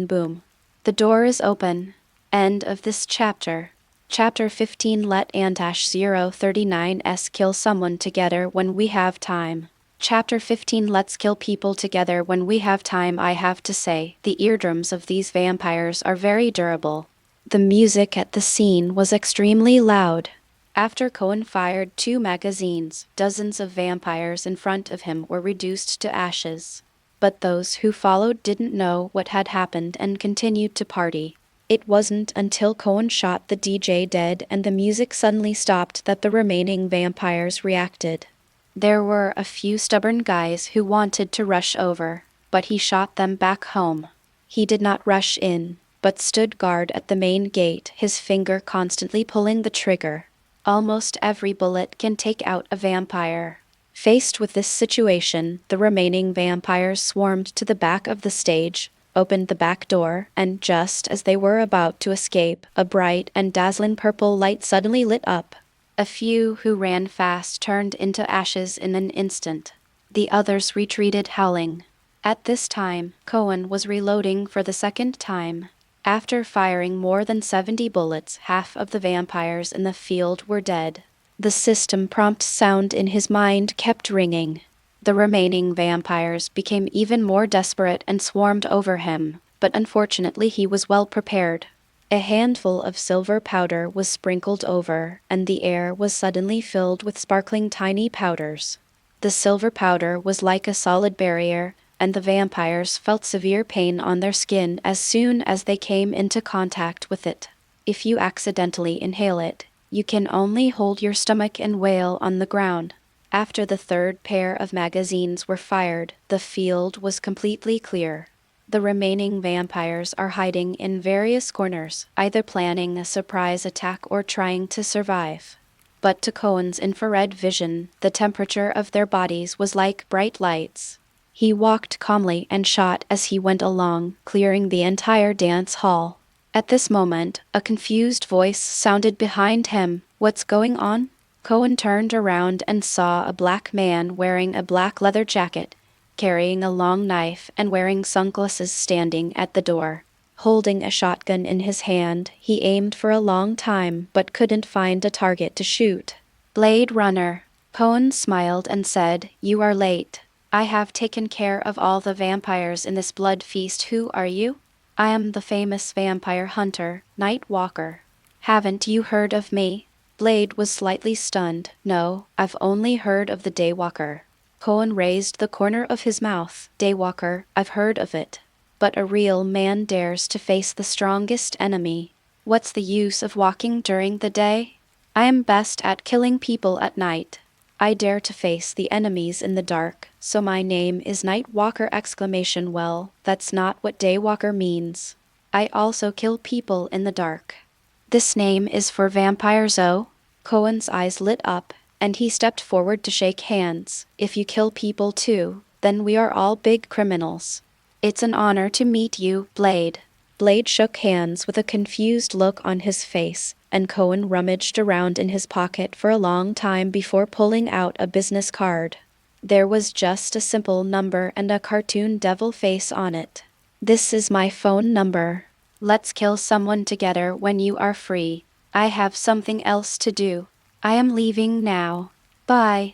Boom. The door is open. End of this chapter. Chapter 15. Let anti-039s kill someone together when we have time. Chapter 15. Let's kill people together when we have time. I have to say, the eardrums of these vampires are very durable. The music at the scene was extremely loud. After Cohen fired 2 magazines, dozens of vampires in front of him were reduced to ashes. But those who followed didn't know what had happened and continued to party. It wasn't until Cohen shot the DJ dead and the music suddenly stopped that the remaining vampires reacted. There were a few stubborn guys who wanted to rush over, but he shot them back home. He did not rush in, but stood guard at the main gate, his finger constantly pulling the trigger. Almost every bullet can take out a vampire. Faced with this situation, the remaining vampires swarmed to the back of the stage, opened the back door, and just as they were about to escape, a bright and dazzling purple light suddenly lit up. A few who ran fast turned into ashes in an instant. The others retreated howling. At this time, Cohen was reloading for the second time. After firing more than 70 bullets, half of the vampires in the field were dead. The system prompt sound in his mind kept ringing. The remaining vampires became even more desperate and swarmed over him, but unfortunately he was well prepared. A handful of silver powder was sprinkled over, and the air was suddenly filled with sparkling tiny powders. The silver powder was like a solid barrier, and the vampires felt severe pain on their skin as soon as they came into contact with it. If you accidentally inhale it, you can only hold your stomach and wail on the ground. After the third pair of magazines were fired, the field was completely clear. The remaining vampires are hiding in various corners, either planning a surprise attack or trying to survive. But to Cohen's infrared vision, the temperature of their bodies was like bright lights. He walked calmly and shot as he went along, clearing the entire dance hall. At this moment, a confused voice sounded behind him. "What's going on?" Cohen turned around and saw a black man wearing a black leather jacket, carrying a long knife and wearing sunglasses standing at the door. Holding a shotgun in his hand, he aimed for a long time but couldn't find a target to shoot. "Blade Runner." Cohen smiled and said, "You are late. I have taken care of all the vampires in this blood feast. Who are you?" "I am the famous vampire hunter, Night Walker. Haven't you heard of me?" Blade was slightly stunned. No, I've only heard of the Daywalker. Cohen raised the corner of his mouth. Daywalker, I've heard of it. But a real man dares to face the strongest enemy. What's the use of walking during the day? I am best at killing people at night. I dare to face the enemies in the dark, so my name is Nightwalker! Well, that's not what Daywalker means. I also kill people in the dark. This name is for vampires, oh? Cohen's eyes lit up, and he stepped forward to shake hands. If you kill people too, then we are all big criminals. It's an honor to meet you, Blade. Blade shook hands with a confused look on his face, and Cohen rummaged around in his pocket for a long time before pulling out a business card. There was just a simple number and a cartoon devil face on it. This is my phone number. Let's kill someone together when you are free. I have something else to do. I am leaving now. Bye.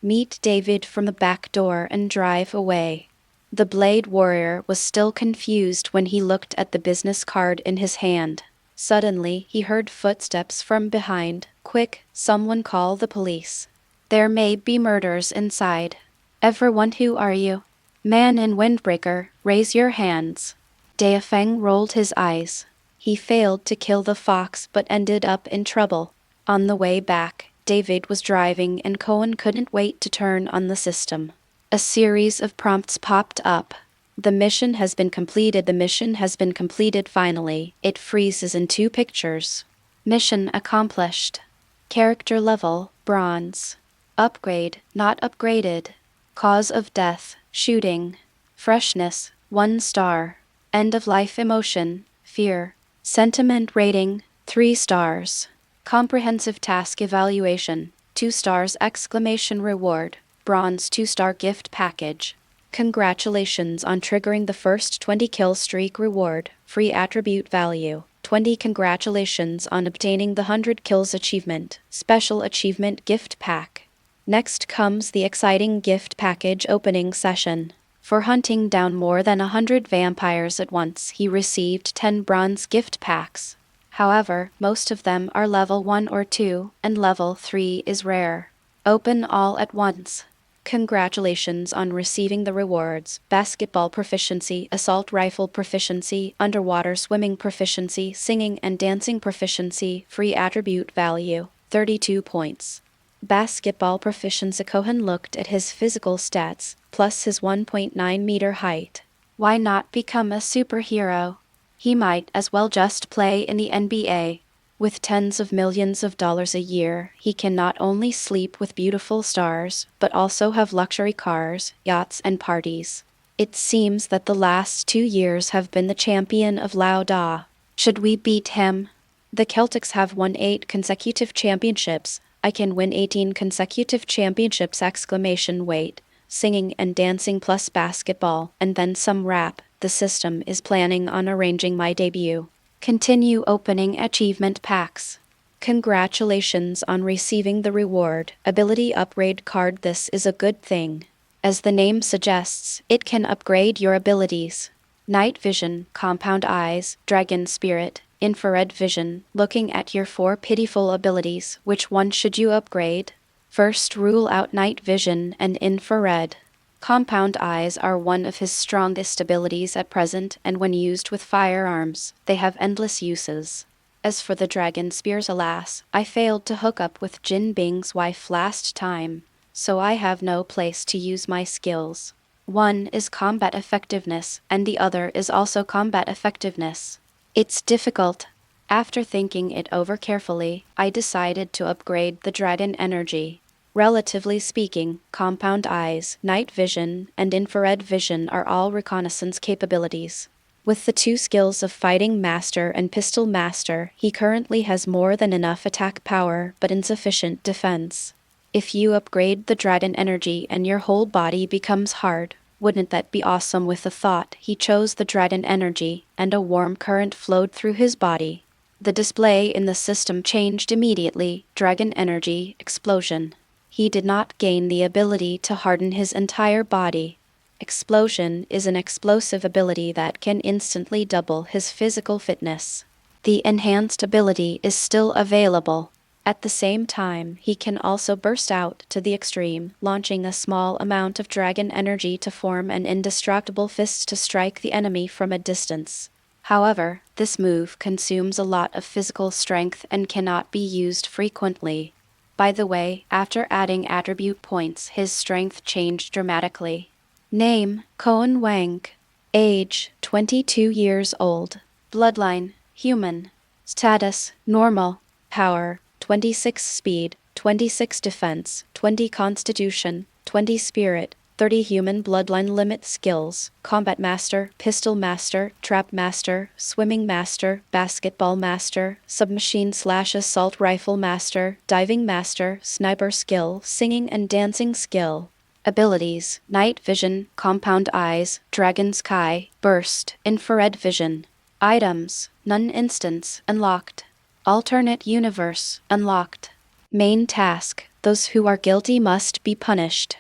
Meet David from the back door and drive away. The Blade Warrior was still confused when he looked at the business card in his hand. Suddenly, he heard footsteps from behind. Quick, someone call the police. There may be murders inside. Everyone, who are you? Man in windbreaker, raise your hands. Daifeng rolled his eyes. He failed to kill the fox but ended up in trouble. On the way back, David was driving and Cohen couldn't wait to turn on the system. A series of prompts popped up. The mission has been completed. The mission has been completed finally. It freezes in 2 pictures. Mission accomplished. Character level, bronze. Upgrade, not upgraded. Cause of death, shooting. Freshness, 1 star. End of life emotion, fear. Sentiment rating, 3 stars. Comprehensive task evaluation, 2 stars! Reward, bronze 2-star gift package. Congratulations on triggering the first 20 kill streak reward, free attribute value, 20. Congratulations on obtaining the 100 kills achievement, special achievement gift pack. Next comes the exciting gift package opening session. For hunting down more than 100 vampires at once, he received 10 bronze gift packs. However, most of them are level 1 or 2, and level 3 is rare. Open all at once. Congratulations on receiving the rewards: basketball proficiency, assault rifle proficiency, underwater swimming proficiency, singing and dancing proficiency, free attribute value, 32 points. Basketball proficiency. Cohen looked at his physical stats, plus his 1.9-meter height. Why not become a superhero? He might as well just play in the NBA. With tens of millions of dollars a year, he can not only sleep with beautiful stars, but also have luxury cars, yachts, and parties. It seems that the last 2 years have been the champion of Da. Should we beat him? The Celtics have won 8 consecutive championships. I can win 18 consecutive championships! Wait, singing and dancing plus basketball, and then some rap. The system is planning on arranging my debut. Continue opening achievement packs. Congratulations on receiving the reward, ability upgrade card. This is a good thing. As the name suggests, it can upgrade your abilities. Night vision, compound eyes, dragon spirit, infrared vision. Looking at your 4 pitiful abilities, which one should you upgrade? First, rule out night vision and infrared. Compound eyes are one of his strongest abilities at present, and when used with firearms, they have endless uses. As for the dragon spears, alas, I failed to hook up with Jin Bing's wife last time, so I have no place to use my skills. One is combat effectiveness, and the other is also combat effectiveness. It's difficult. After thinking it over carefully, I decided to upgrade the dragon energy. Relatively speaking, compound eyes, night vision, and infrared vision are all reconnaissance capabilities. With the 2 skills of Fighting Master and Pistol Master, he currently has more than enough attack power but insufficient defense. If you upgrade the dragon energy and your whole body becomes hard, wouldn't that be awesome? With the thought, he chose the dragon energy, and a warm current flowed through his body. The display in the system changed immediately. Dragon energy, explosion. He did not gain the ability to harden his entire body. Explosion is an explosive ability that can instantly double his physical fitness. The enhanced ability is still available. At the same time, he can also burst out to the extreme, launching a small amount of dragon energy to form an indestructible fist to strike the enemy from a distance. However, this move consumes a lot of physical strength and cannot be used frequently. By the way, after adding attribute points, his strength changed dramatically. Name: Cohen Wang. Age: 22 years old. Bloodline: human. Status: normal. Power: 26 speed, 26 defense, 20 constitution, 20 spirit, 30 human bloodline. Limit: skills: combat master, pistol master, trap master, swimming master, basketball master, submachine/assault rifle master, diving master, sniper skill, singing and dancing skill. Abilities: night vision, compound eyes, dragon sky, burst, infrared vision. Items: none instance, unlocked. Alternate universe, unlocked. Main task: those who are guilty must be punished.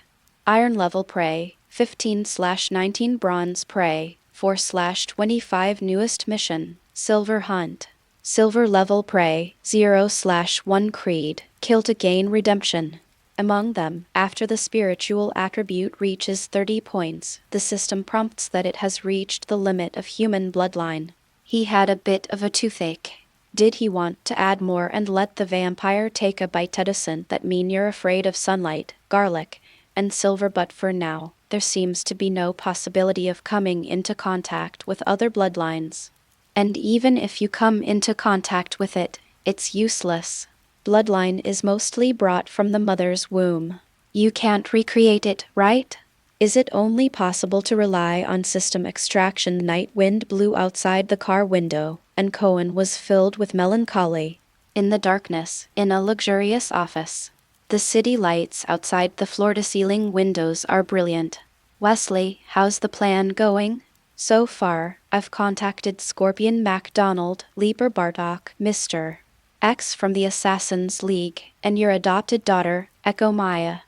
Iron level prey, 15/19. Bronze prey, 4/25. Newest mission, silver hunt. Silver level prey, 0/1. Creed, kill to gain redemption. Among them, after the spiritual attribute reaches 30 points, the system prompts that it has reached the limit of human bloodline. He had a bit of a toothache. Did he want to add more and let the vampire take a bite? Doesn't that mean you're afraid of sunlight, garlic, and silver? But for now, there seems to be no possibility of coming into contact with other bloodlines. And even if you come into contact with it, it's useless. Bloodline is mostly brought from the mother's womb. You can't recreate it, right? Is it only possible to rely on system extraction? The night wind blew outside the car window, and Cohen was filled with melancholy. In the darkness, in a luxurious office, the city lights outside the floor-to-ceiling windows are brilliant. Wesley, how's the plan going? So far, I've contacted Scorpion MacDonald, Leaper Bartok, Mr. X from the Assassin's League, and your adopted daughter, Echo Maya.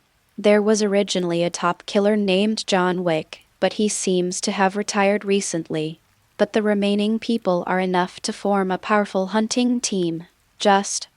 There was originally a top killer named John Wick, but he seems to have retired recently. But the remaining people are enough to form a powerful hunting team.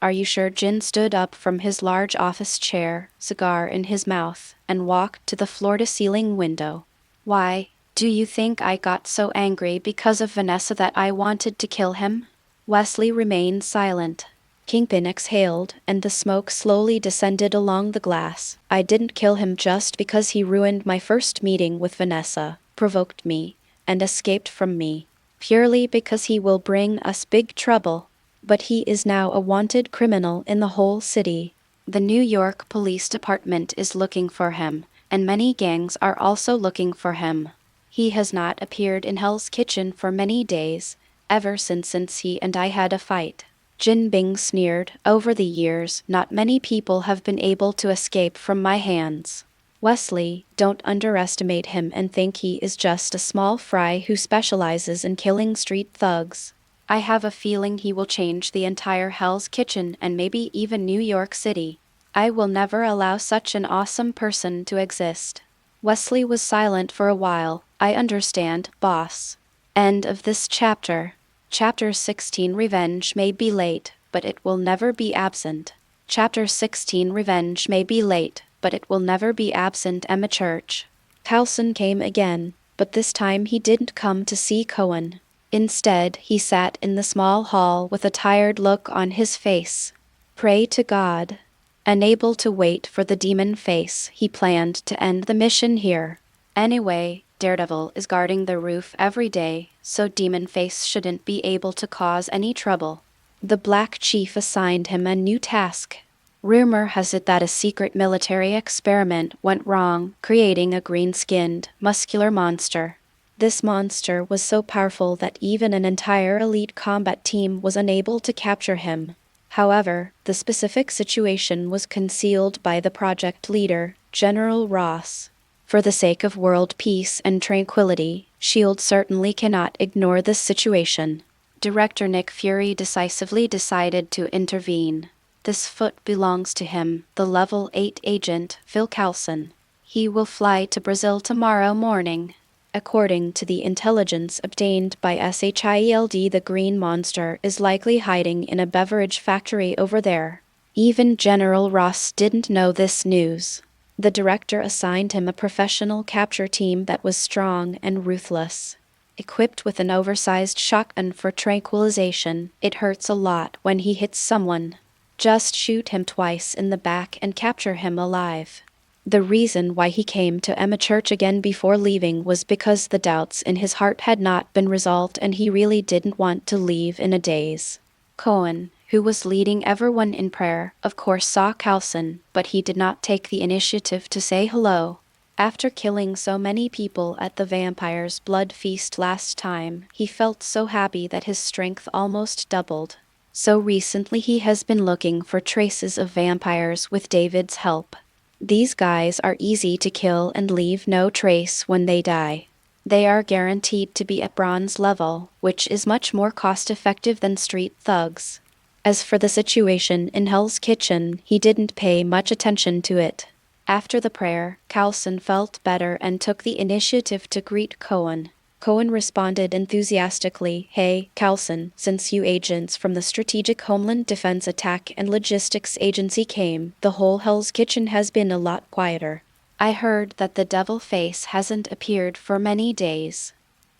Are you sure? Jin stood up from his large office chair, cigar in his mouth, and walked to the floor-to-ceiling window. Why, do you think I got so angry because of Vanessa that I wanted to kill him? Wesley remained silent. Kingpin exhaled, and the smoke slowly descended along the glass. I didn't kill him just because he ruined my first meeting with Vanessa, provoked me, and escaped from me. Purely because he will bring us big trouble. But he is now a wanted criminal in the whole city. The New York Police Department is looking for him, and many gangs are also looking for him. He has not appeared in Hell's Kitchen for many days, ever since he and I had a fight. Jin Bing sneered. Over the years, not many people have been able to escape from my hands. Wesley, don't underestimate him and think he is just a small fry who specializes in killing street thugs. I have a feeling he will change the entire Hell's Kitchen and maybe even New York City. I will never allow such an awesome person to exist. Wesley was silent for a while. I understand, boss. End of this chapter. Chapter 16. Revenge may be late, but it will never be absent. Chapter 16. Revenge may be late, but it will never be absent. Emma Church. Carlson came again, but this time he didn't come to see Cohen. Instead, he sat in the small hall with a tired look on his face. Pray to God. Unable to wait for the demon face, he planned to end the mission here. Anyway, Daredevil is guarding the roof every day, so Demon Face shouldn't be able to cause any trouble. The Black Chief assigned him a new task. Rumor has it that a secret military experiment went wrong, creating a green-skinned, muscular monster. This monster was so powerful that even an entire elite combat team was unable to capture him. However, the specific situation was concealed by the project leader, General Ross. For the sake of world peace and tranquility, S.H.I.E.L.D. certainly cannot ignore this situation. Director Nick Fury decisively decided to intervene. This foot belongs to him, the Level 8 agent, Phil Coulson. He will fly to Brazil tomorrow morning. According to the intelligence obtained by S.H.I.E.L.D., the green monster is likely hiding in a beverage factory over there. Even General Ross didn't know this news. The director assigned him a professional capture team that was strong and ruthless. Equipped with an oversized shotgun for tranquilization, it hurts a lot when he hits someone. Just shoot him twice in the back and capture him alive. The reason why he came to Emma Church again before leaving was because the doubts in his heart had not been resolved and he really didn't want to leave in a daze. Cohen, who was leading everyone in prayer, of course saw Coulson, but he did not take the initiative to say hello. After killing so many people at the vampire's blood feast last time, he felt so happy that his strength almost doubled. So recently he has been looking for traces of vampires with David's help. These guys are easy to kill and leave no trace when they die. They are guaranteed to be at bronze level, which is much more cost-effective than street thugs. As for the situation in Hell's Kitchen, he didn't pay much attention to it. After the prayer, Coulson felt better and took the initiative to greet Cohen. Cohen responded enthusiastically, "Hey, Coulson, since you agents from the Strategic Homeland Defense Attack and Logistics Agency came, the whole Hell's Kitchen has been a lot quieter. I heard that the devil face hasn't appeared for many days.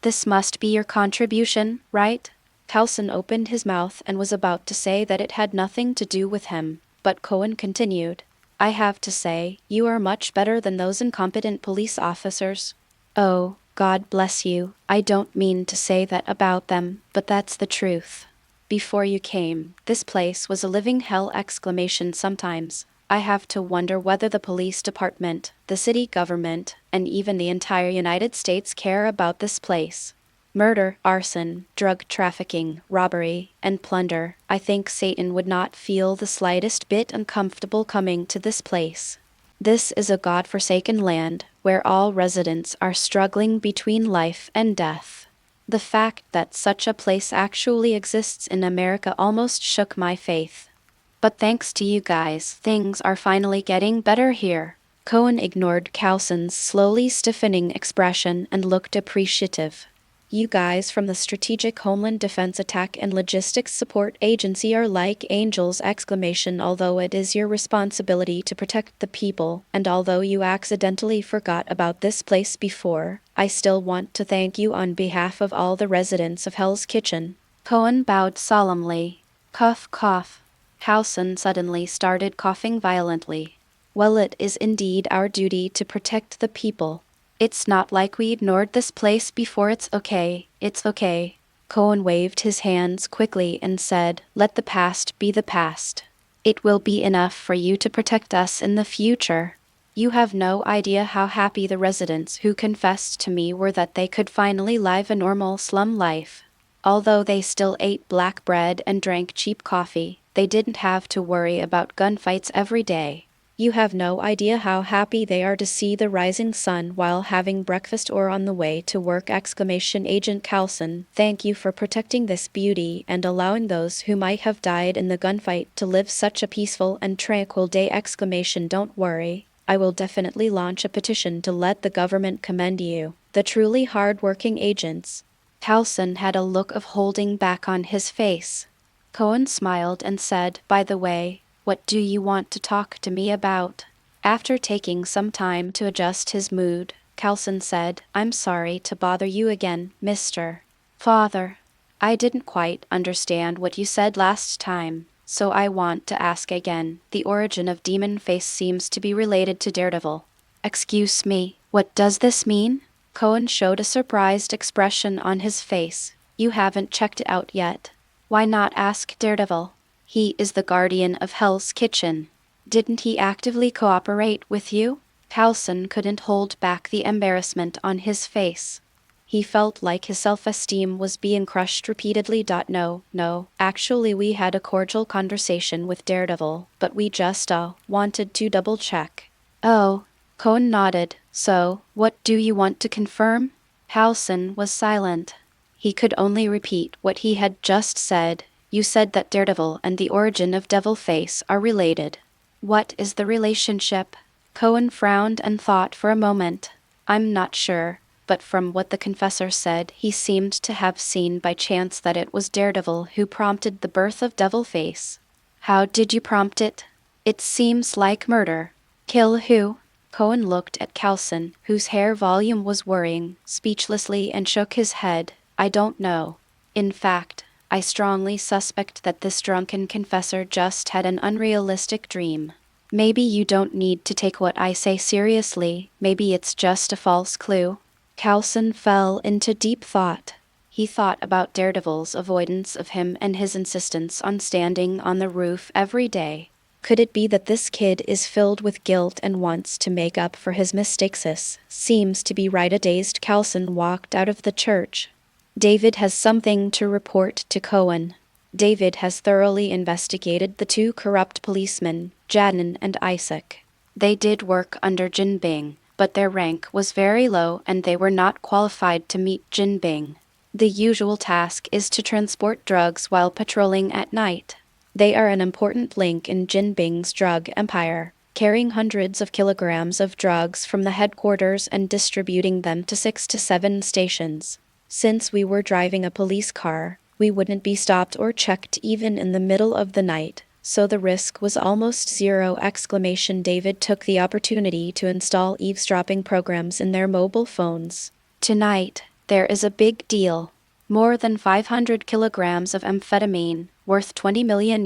This must be your contribution, right?" Coulson opened his mouth and was about to say that it had nothing to do with him, but Cohen continued, "I have to say, you are much better than those incompetent police officers." "Oh, God bless you, I don't mean to say that about them, but that's the truth. Before you came, this place was a living hell ! Sometimes I have to wonder whether the police department, the city government, and even the entire United States care about this place. Murder, arson, drug trafficking, robbery, and plunder. I think Satan would not feel the slightest bit uncomfortable coming to this place. This is a God-forsaken land, where all residents are struggling between life and death. The fact that such a place actually exists in America almost shook my faith. But thanks to you guys, things are finally getting better here." Cohen ignored Coulson's slowly stiffening expression and looked appreciative. "You guys from the Strategic Homeland Defense Attack and Logistics Support Agency are like angels! Although it is your responsibility to protect the people, and although you accidentally forgot about this place before, I still want to thank you on behalf of all the residents of Hell's Kitchen." Cohen bowed solemnly. Cough, cough. Coulson suddenly started coughing violently. "Well, it is indeed our duty to protect the people. It's not like we ignored this place before. It's okay, it's okay." Cohen waved his hands quickly and said, "Let the past be the past. It will be enough for you to protect us in the future. You have no idea how happy the residents who confessed to me were that they could finally live a normal slum life. Although they still ate black bread and drank cheap coffee, they didn't have to worry about gunfights every day. You have no idea how happy they are to see the rising sun while having breakfast or on the way to work! Agent Coulson, thank you for protecting this beauty and allowing those who might have died in the gunfight to live such a peaceful and tranquil day! Don't worry, I will definitely launch a petition to let the government commend you, the truly hard-working agents." Coulson had a look of holding back on his face. Cohen smiled and said, "By the way, what do you want to talk to me about?" After taking some time to adjust his mood, Coulson said, "I'm sorry to bother you again, Mr. Father. I didn't quite understand what you said last time, so I want to ask again. The origin of Demon Face seems to be related to Daredevil." "Excuse me, what does this mean?" Cohen showed a surprised expression on his face. "You haven't checked it out yet. Why not ask Daredevil? He is the guardian of Hell's Kitchen. Didn't he actively cooperate with you?" Coulson couldn't hold back the embarrassment on his face. He felt like his self-esteem was being crushed repeatedly. No, actually we had a cordial conversation with Daredevil, but we just wanted to double-check." "Oh." Cohen nodded. "So, what do you want to confirm?" Coulson was silent. He could only repeat what he had just said. "You said that Daredevil and the origin of Devil Face are related. What is the relationship?" Cohen frowned and thought for a moment. "I'm not sure, but from what the confessor said, he seemed to have seen by chance that it was Daredevil who prompted the birth of Devil Face. How did you prompt it? It seems like murder. Kill who? Cohen looked at Coulson, whose hair volume was worrying, speechlessly and shook his head. I don't know. In fact, I strongly suspect that this drunken confessor just had an unrealistic dream. Maybe you don't need to take what I say seriously, maybe it's just a false clue. Coulson fell into deep thought. He thought about Daredevil's avoidance of him and his insistence on standing on the roof every day. Could it be that this kid is filled with guilt and wants to make up for his mistakes? Seems to be right. A dazed Coulson walked out of the church. David has something to report to Cohen. David has thoroughly investigated the two corrupt policemen, Jadon and Isaac. They did work under Jin Bing, but their rank was very low and they were not qualified to meet Jin Bing. The usual task is to transport drugs while patrolling at night. They are an important link in Jin Bing's drug empire, carrying hundreds of kilograms of drugs from the headquarters and distributing them to 6 to 7 stations. Since we were driving a police car, we wouldn't be stopped or checked even in the middle of the night, so the risk was almost zero! David took the opportunity to install eavesdropping programs in their mobile phones. Tonight, there is a big deal. More than 500 kilograms of amphetamine, worth $20 million.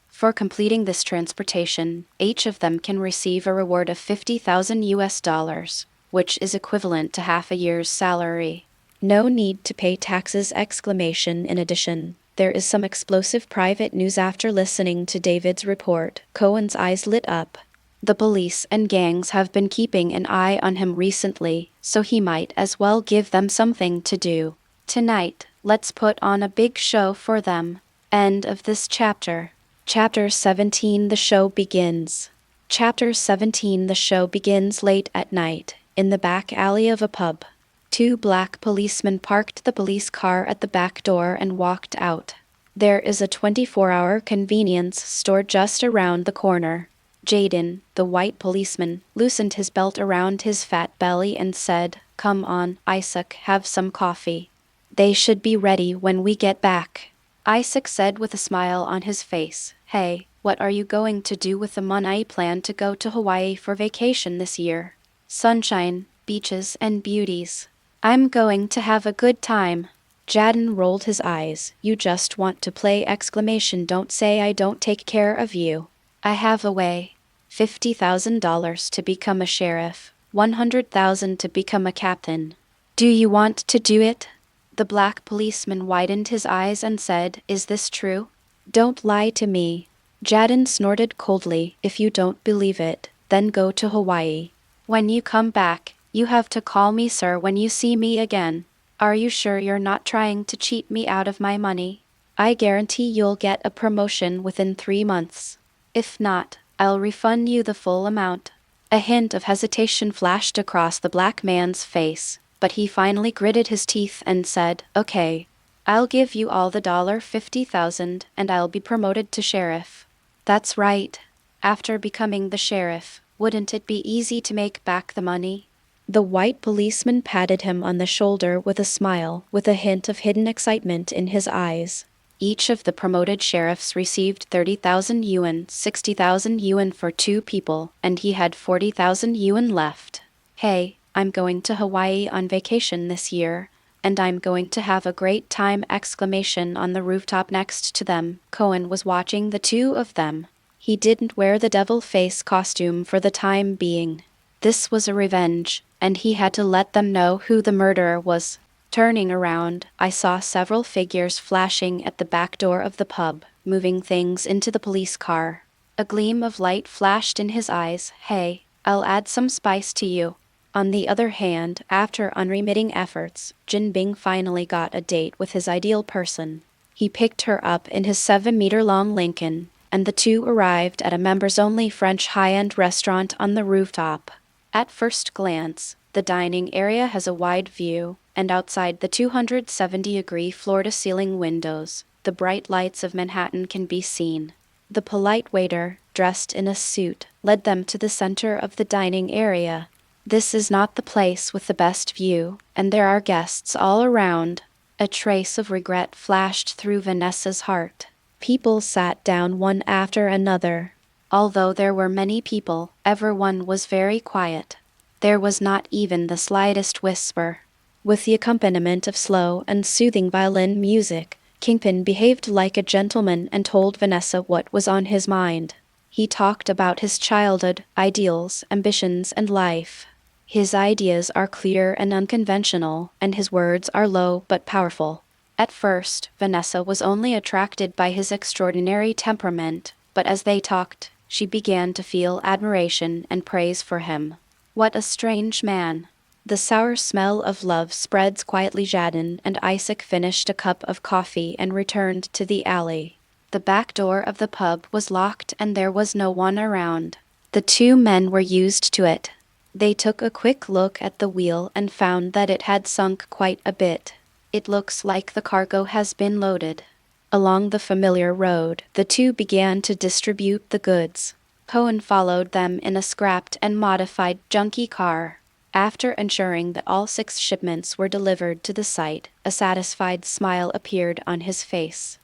For completing this transportation, each of them can receive a reward of $50,000, which is equivalent to half a year's salary. No need to pay taxes! In addition, there is some explosive private news. After listening to David's report, Cohen's eyes lit up. The police and gangs have been keeping an eye on him recently, so he might as well give them something to do. Tonight, let's put on a big show for them. End of this chapter. Chapter 17. The show begins. Chapter 17. The show begins late at night, in the back alley of a pub. Two black policemen parked the police car at the back door and walked out. There is a 24-hour convenience store just around the corner. Jadon, the white policeman, loosened his belt around his fat belly and said, "Come on, Isaac, have some coffee. They should be ready when we get back." Isaac said with a smile on his face, "Hey, what are you going to do with the money? I plan to go to Hawaii for vacation this year. Sunshine, beaches, and beauties. I'm going to have a good time." Jadon rolled his eyes. "You just want to play!" Don't say I don't take care of you. I have a way. $50,000 to become a sheriff, $100,000 to become a captain. Do you want to do it? The black policeman widened his eyes and said, "Is this true?" "Don't lie to me." Jadon snorted coldly. "If you don't believe it, then go to Hawaii. When you come back, you have to call me sir when you see me again. Are you sure you're not trying to cheat me out of my money? I guarantee you'll get a promotion within 3 months. If not, I'll refund you the full amount." A hint of hesitation flashed across the black man's face, but he finally gritted his teeth and said, "Okay, I'll give you all the $50,000 and I'll be promoted to sheriff." That's right. After becoming the sheriff, wouldn't it be easy to make back the money? The white policeman patted him on the shoulder with a smile, with a hint of hidden excitement in his eyes. Each of the promoted sheriffs received 30,000 yuan, 60,000 yuan for 2 people, and he had 40,000 yuan left. "Hey, I'm going to Hawaii on vacation this year, and I'm going to have a great time!" On the rooftop next to them, Cohen was watching the two of them. He didn't wear the devil face costume for the time being. This was a revenge, and he had to let them know who the murderer was. Turning around, I saw several figures flashing at the back door of the pub, moving things into the police car. A gleam of light flashed in his eyes. "Hey, I'll add some spice to you." On the other hand, after unremitting efforts, Jin Bing finally got a date with his ideal person. He picked her up in his 7-meter-long Lincoln, and the two arrived at a members-only French high-end restaurant on the rooftop. At first glance, the dining area has a wide view, and outside the 270-degree floor-to-ceiling windows, the bright lights of Manhattan can be seen. The polite waiter, dressed in a suit, led them to the center of the dining area. This is not the place with the best view, and there are guests all around. A trace of regret flashed through Vanessa's heart. People sat down one after another. Although there were many people, everyone was very quiet. There was not even the slightest whisper. With the accompaniment of slow and soothing violin music, Kingpin behaved like a gentleman and told Vanessa what was on his mind. He talked about his childhood, ideals, ambitions, and life. His ideas are clear and unconventional, and his words are low but powerful. At first, Vanessa was only attracted by his extraordinary temperament, but as they talked, she began to feel admiration and praise for him. What a strange man. The sour smell of love spreads quietly. Jadin and Isaac finished a cup of coffee and returned to the alley. The back door of the pub was locked and there was no one around. The two men were used to it. They took a quick look at the wheel and found that it had sunk quite a bit. It looks like the cargo has been loaded. Along the familiar road, the two began to distribute the goods. Cohen followed them in a scrapped and modified junkie car. After ensuring that all 6 shipments were delivered to the site, a satisfied smile appeared on his face.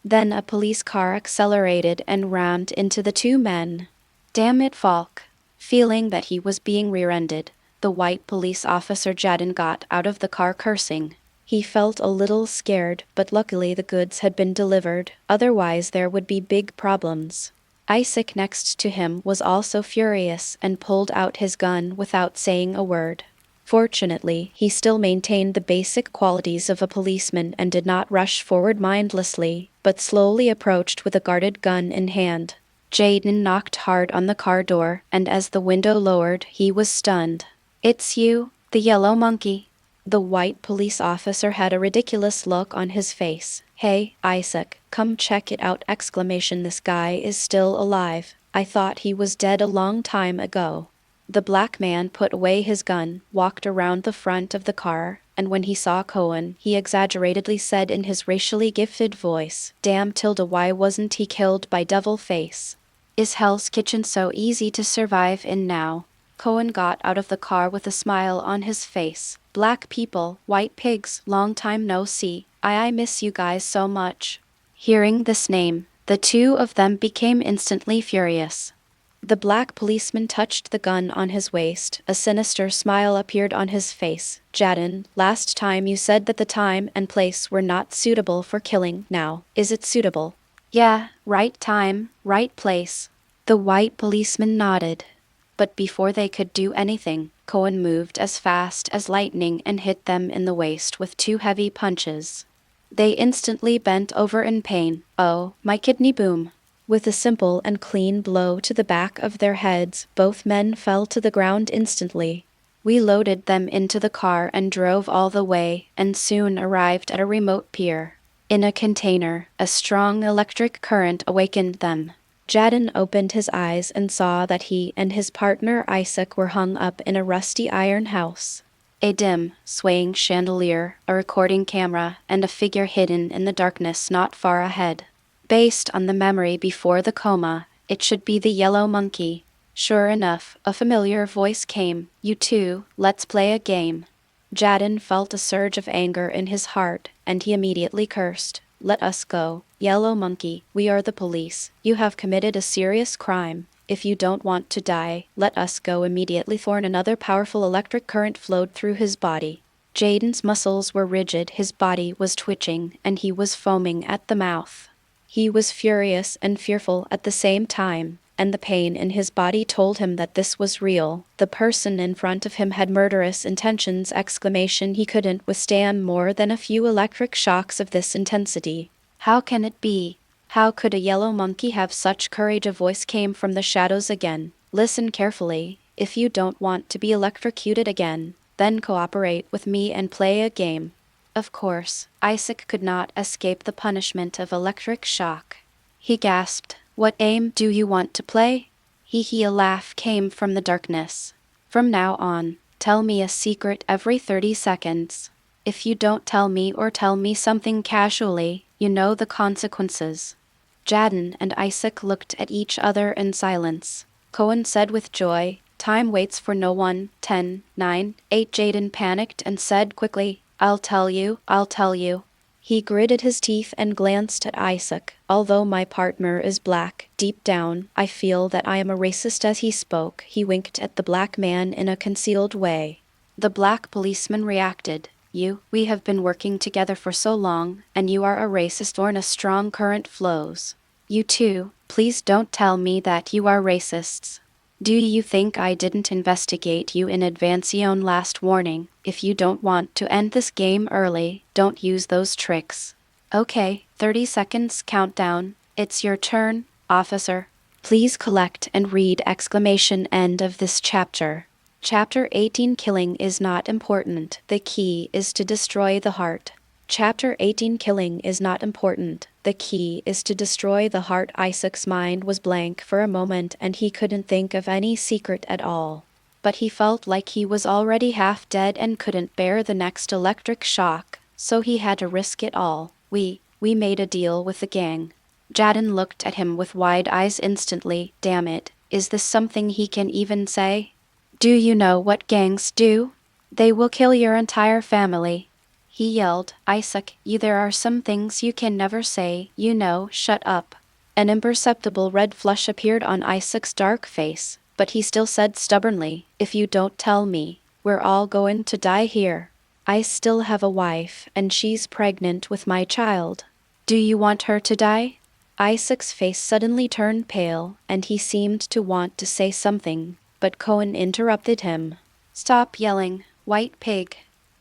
Then a police car accelerated and rammed into the two men. Damn it, Falk. Feeling that he was being rear-ended, the white police officer Jadin got out of the car cursing. He felt a little scared, but luckily the goods had been delivered, otherwise there would be big problems. Isaac next to him was also furious and pulled out his gun without saying a word. Fortunately, he still maintained the basic qualities of a policeman and did not rush forward mindlessly, but slowly approached with a guarded gun in hand. Jaden knocked hard on the car door, and as the window lowered, he was stunned. "It's you, the yellow monkey." The white police officer had a ridiculous look on his face. "Hey, Isaac, come check it out!" This guy is still alive. I thought he was dead a long time ago. The black man put away his gun, walked around the front of the car, and when he saw Cohen, he exaggeratedly said in his racially gifted voice, "Damn tilde, why wasn't he killed by Devil Face? Is Hell's Kitchen so easy to survive in now?" Cohen got out of the car with a smile on his face. "Black people, white pigs, long time no see. I miss you guys so much." Hearing this name, the two of them became instantly furious. The black policeman touched the gun on his waist. A sinister smile appeared on his face. "Jadin, last time you said that the time and place were not suitable for killing. Now, is it suitable?" "Yeah, right time, right place." The white policeman nodded. But before they could do anything, Cohen moved as fast as lightning and hit them in the waist with 2 heavy punches. They instantly bent over in pain. "Oh, my kidney, boom." With a simple and clean blow to the back of their heads, both men fell to the ground instantly. We loaded them into the car and drove all the way, and soon arrived at a remote pier. In a container, a strong electric current awakened them. Jadin opened his eyes and saw that he and his partner Isaac were hung up in a rusty iron house. A dim, swaying chandelier, a recording camera, and a figure hidden in the darkness not far ahead. Based on the memory before the coma, it should be the yellow monkey. Sure enough, a familiar voice came. "You two, let's play a game." Jadin felt a surge of anger in his heart, and he immediately cursed. "Let us go. Yellow monkey, we are the police. You have committed a serious crime. If you don't want to die, let us go immediately." Another powerful electric current flowed through his body. Jaden's muscles were rigid, his body was twitching, and he was foaming at the mouth. He was furious and fearful at the same time, and the pain in his body told him that this was real. The person in front of him had murderous intentions! He couldn't withstand more than a few electric shocks of this intensity. How can it be? How could a yellow monkey have such courage? A voice came from the shadows again. "Listen carefully. If you don't want to be electrocuted again, then cooperate with me and play a game." Of course, Isaac could not escape the punishment of electric shock. He gasped, "What game do you want to play?" A laugh came from the darkness. "From now on, tell me a secret every 30 seconds. If you don't tell me or tell me something casually, you know the consequences." Jadin and Isaac looked at each other in silence. Cohen said with joy, "Time waits for no one. 10, 9, 8. Jadin panicked and said quickly, I'll tell you. He gritted his teeth and glanced at Isaac. Although my partner is black, deep down, I feel that I am a racist. As he spoke, he winked at the black man in a concealed way. The black policeman reacted. We have been working together for so long, and you are a racist. Or a strong current flows. You too, please don't tell me that you are racists. Do you think I didn't investigate you in advance? Last warning, if you don't want to end this game early, don't use those tricks. Okay, 30 seconds countdown. It's your turn, officer. Please collect and read ! End of this chapter. Chapter 18. Killing is not important. The key is to destroy the heart. Chapter 18. Killing is not important. The key is to destroy the heart. Isaac's mind was blank for a moment and he couldn't think of any secret at all. But he felt like he was already half dead and couldn't bear the next electric shock, so he had to risk it all. We made a deal with the gang. Jadin looked at him with wide eyes instantly. Damn it, is this something he can even say? Do you know what gangs do? They will kill your entire family. He yelled. Isaac, there are some things you can never say, shut up. An imperceptible red flush appeared on Isaac's dark face, but he still said stubbornly, if you don't tell me, we're all going to die here. I still have a wife, and she's pregnant with my child. Do you want her to die? Isaac's face suddenly turned pale, and he seemed to want to say something, but Cohen interrupted him. Stop yelling, white pig.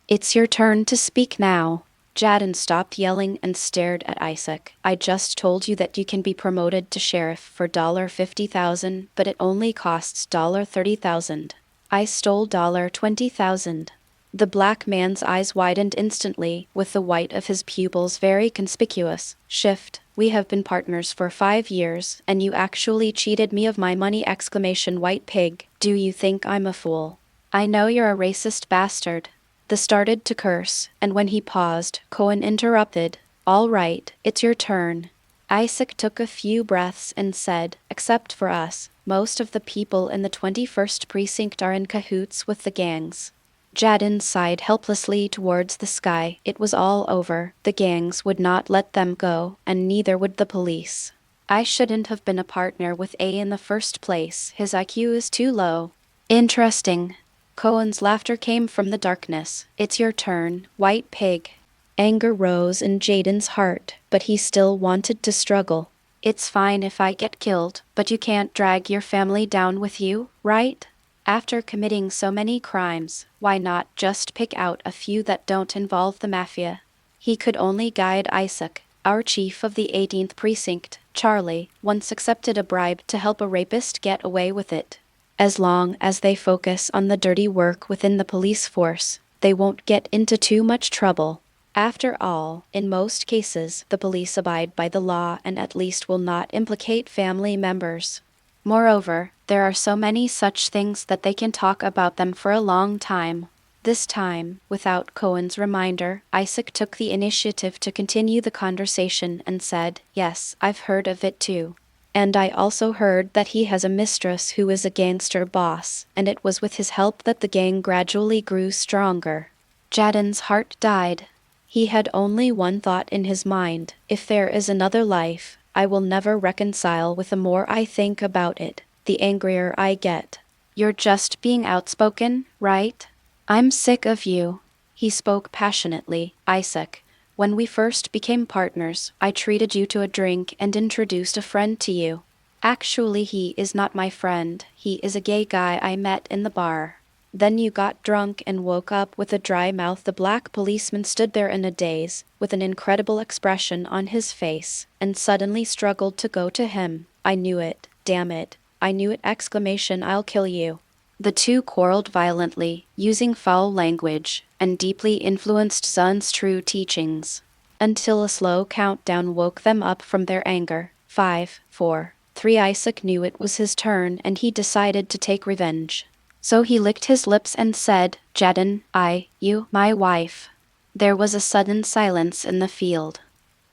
It's your turn to speak now. Jadin stopped yelling and stared at Isaac. I just told you that you can be promoted to sheriff for $50,000, but it only costs $30,000. I stole $20,000. The black man's eyes widened instantly, with the white of his pupils very conspicuous. Shift. We have been partners for 5 years, and you actually cheated me of my money! White pig. Do you think I'm a fool? I know you're a racist bastard. The started to curse, and when he paused, Cohen interrupted. All right, it's your turn. Isaac took a few breaths and said, except for us, most of the people in the 21st precinct are in cahoots with the gangs. Jadin sighed helplessly towards the sky. It was all over. The gangs would not let them go, and neither would the police. I shouldn't have been a partner with A in the first place. His IQ is too low. Interesting. Cohen's laughter came from the darkness. It's your turn, white pig. Anger rose in Jadin's heart, but he still wanted to struggle. It's fine if I get killed, but you can't drag your family down with you, right? After committing so many crimes, why not just pick out a few that don't involve the mafia? He could only guide Isaac. Our chief of the 18th precinct, Charlie, once accepted a bribe to help a rapist get away with it. As long as they focus on the dirty work within the police force, they won't get into too much trouble. After all, in most cases, the police abide by the law and at least will not implicate family members. Moreover, there are so many such things that they can talk about them for a long time. This time, without Cohen's reminder, Isaac took the initiative to continue the conversation and said, yes, I've heard of it too. And I also heard that he has a mistress who is a gangster boss, and it was with his help that the gang gradually grew stronger. Jadin's heart died. He had only one thought in his mind. If there is another life, I will never reconcile with the more I think about it, the angrier I get. You're just being outspoken, right? I'm sick of you. He spoke passionately. Isaac, when we first became partners, I treated you to a drink and introduced a friend to you. Actually, he is not my friend. He is a gay guy I met in the bar. Then you got drunk and woke up with a dry mouth. The black policeman stood there in a daze, with an incredible expression on his face, and suddenly struggled to go to him. I knew it. Damn it. I knew it! I'll kill you. The two quarreled violently, using foul language, and deeply influenced Zun's true teachings, until a slow countdown woke them up from their anger. 5, 4, 3. Isaac knew it was his turn and he decided to take revenge. So he licked his lips and said, Jadin, my wife. There was a sudden silence in the field.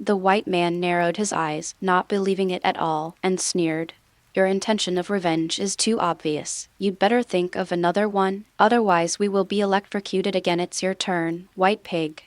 The white man narrowed his eyes, not believing it at all, and sneered. Your intention of revenge is too obvious. You'd better think of another one, otherwise we will be electrocuted again. It's your turn, white pig.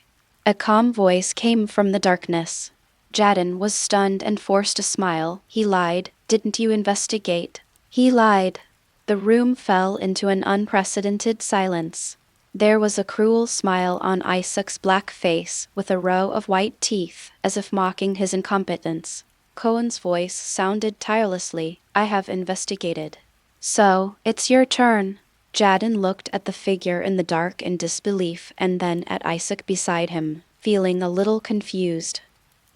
A calm voice came from the darkness. Jadin was stunned and forced a smile. He lied. Didn't you investigate? He lied. The room fell into an unprecedented silence. There was a cruel smile on Isaac's black face, with a row of white teeth, as if mocking his incompetence. Cohen's voice sounded tirelessly. I have investigated. So, it's your turn. Jadin looked at the figure in the dark in disbelief and then at Isaac beside him, feeling a little confused.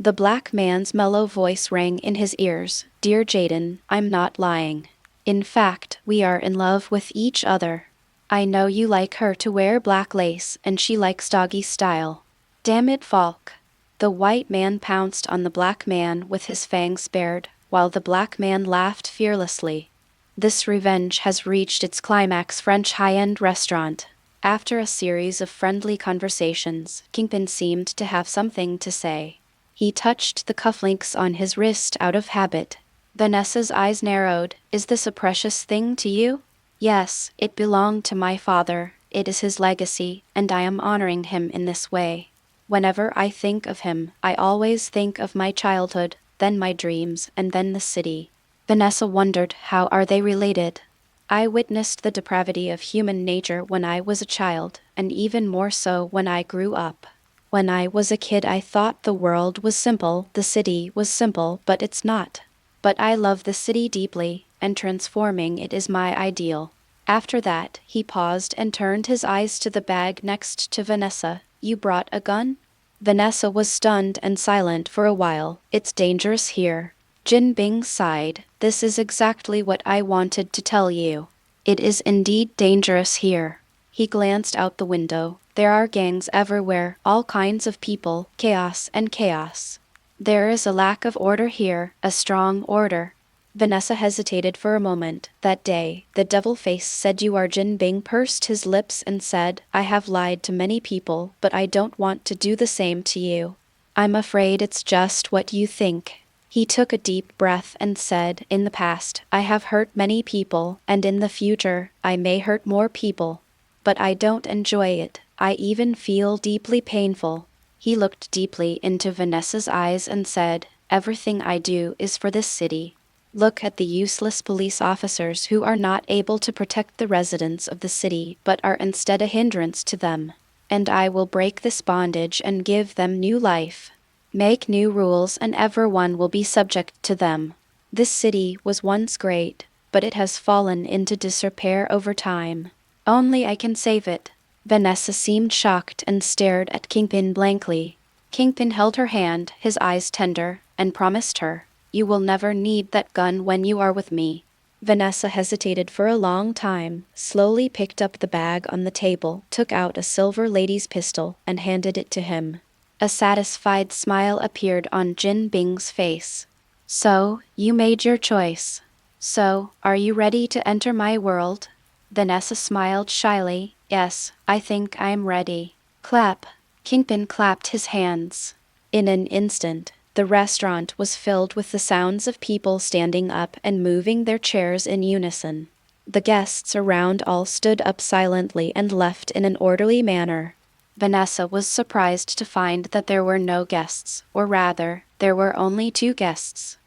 The black man's mellow voice rang in his ears. Dear Jadin, I'm not lying. In fact, we are in love with each other. I know you like her to wear black lace and she likes doggy style. Damn it, Falk. The white man pounced on the black man with his fangs bared, while the black man laughed fearlessly. This revenge has reached its climax. French high-end restaurant. After a series of friendly conversations, Kingpin seemed to have something to say. He touched the cufflinks on his wrist out of habit. Vanessa's eyes narrowed. Is this a precious thing to you? Yes, it belonged to my father. It is his legacy, and I am honoring him in this way. Whenever I think of him, I always think of my childhood, then my dreams, and then the city. Vanessa wondered, how are they related? I witnessed the depravity of human nature when I was a child, and even more so when I grew up. When I was a kid I thought the world was simple, the city was simple, but it's not. But I love the city deeply, and transforming it is my ideal. After that, he paused and turned his eyes to the bag next to Vanessa. You brought a gun? Vanessa was stunned and silent for a while. It's dangerous here. Jin Bing sighed. This is exactly what I wanted to tell you. It is indeed dangerous here. He glanced out the window. There are gangs everywhere, all kinds of people, chaos and chaos. There is a lack of order here, a strong order. Vanessa hesitated for a moment. That day, the devil face said you are Jin Bing pursed his lips and said, I have lied to many people, but I don't want to do the same to you. I'm afraid it's just what you think. He took a deep breath and said, in the past, I have hurt many people, and in the future, I may hurt more people. But I don't enjoy it. I even feel deeply painful. He looked deeply into Vanessa's eyes and said, everything I do is for this city. Look at the useless police officers who are not able to protect the residents of the city but are instead a hindrance to them. And I will break this bondage and give them new life. Make new rules and everyone will be subject to them. This city was once great, but it has fallen into disrepair over time. Only I can save it. Vanessa seemed shocked and stared at Kingpin blankly. Kingpin held her hand, his eyes tender, and promised her, you will never need that gun when you are with me. Vanessa hesitated for a long time, slowly picked up the bag on the table, took out a silver lady's pistol, and handed it to him. A satisfied smile appeared on Jin Bing's face. So, you made your choice. So, are you ready to enter my world? Vanessa smiled shyly. Yes, I think I'm ready. Clap. Kingpin clapped his hands. In an instant, the restaurant was filled with the sounds of people standing up and moving their chairs in unison. The guests around all stood up silently and left in an orderly manner. Vanessa was surprised to find that there were no guests, or rather, there were only 2 guests.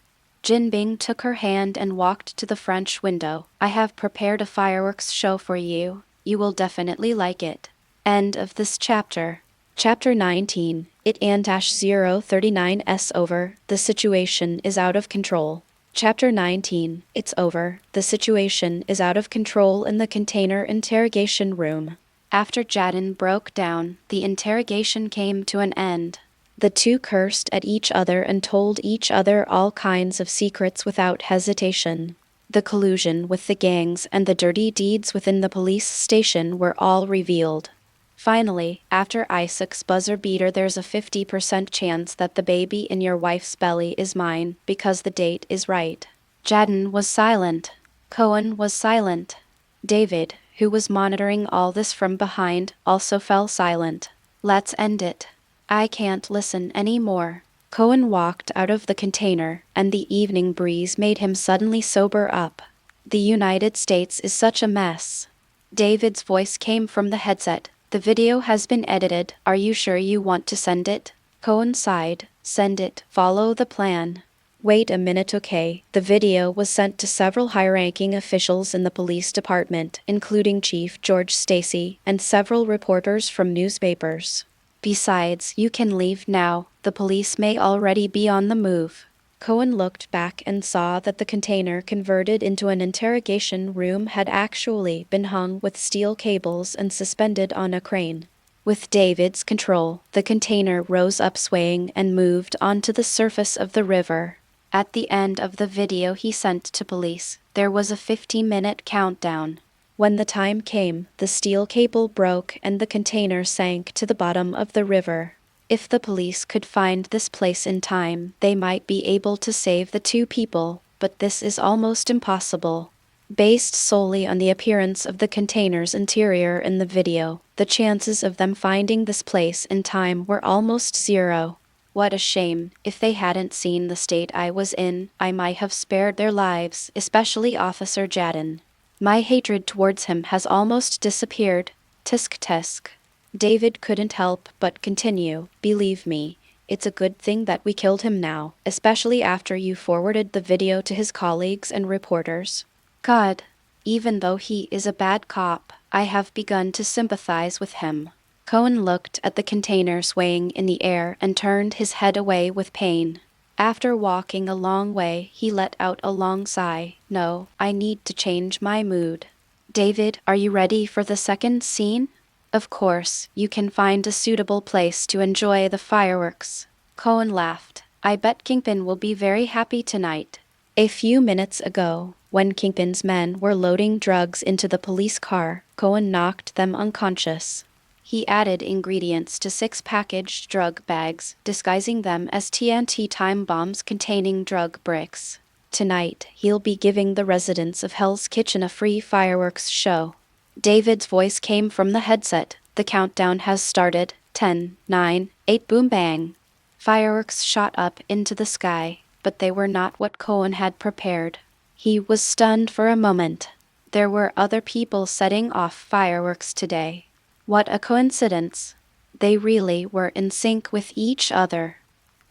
Jin Bing took her hand and walked to the French window. I have prepared a fireworks show for you. You will definitely like it. End of this chapter. Chapter 19. It anti-039's over. The situation is out of control. Chapter 19. It's over. The situation is out of control in the container interrogation room. After Jadin broke down, the interrogation came to an end. The 2 cursed at each other and told each other all kinds of secrets without hesitation. The collusion with the gangs and the dirty deeds within the police station were all revealed. Finally, after Isaac's buzzer beater, there's a 50% chance that the baby in your wife's belly is mine, because the date is right. Jadin was silent. Cohen was silent. David, who was monitoring all this from behind, also fell silent. Let's end it. I can't listen anymore. Cohen walked out of the container, and the evening breeze made him suddenly sober up. The United States is such a mess. David's voice came from the headset. The video has been edited. Are you sure you want to send it? Cohen sighed. Send it. Follow the plan. Wait a minute, okay. The video was sent to several high-ranking officials in the police department, including Chief George Stacy and several reporters from newspapers. Besides, you can leave now. The police may already be on the move. Cohen looked back and saw that the container converted into an interrogation room had actually been hung with steel cables and suspended on a crane. With David's control, the container rose up swaying and moved onto the surface of the river. At the end of the video he sent to police, there was a 15-minute countdown. When the time came, the steel cable broke and the container sank to the bottom of the river. If the police could find this place in time, they might be able to save the two people, but this is almost impossible. Based solely on the appearance of the container's interior in the video, the chances of them finding this place in time were almost zero. What a shame. If they hadn't seen the state I was in, I might have spared their lives, especially Officer Jadden. My hatred towards him has almost disappeared. Tisk tisk. David couldn't help but continue. Believe me, it's a good thing that we killed him now, especially after you forwarded the video to his colleagues and reporters. God, even though he is a bad cop, I have begun to sympathize with him. Cohen looked at the container swaying in the air and turned his head away with pain. After walking a long way, he let out a long sigh. No, I need to change my mood. David, are you ready for the second scene? Of course, you can find a suitable place to enjoy the fireworks. Cohen laughed. I bet Kingpin will be very happy tonight. A few minutes ago, when Kingpin's men were loading drugs into the police car, Cohen knocked them unconscious. He added ingredients to 6 packaged drug bags, disguising them as TNT time bombs containing drug bricks. Tonight, he'll be giving the residents of Hell's Kitchen a free fireworks show. David's voice came from the headset. The countdown has started. 10, 9, 8, boom bang. Fireworks shot up into the sky, but they were not what Cohen had prepared. He was stunned for a moment. There were other people setting off fireworks today. What a coincidence. They really were in sync with each other.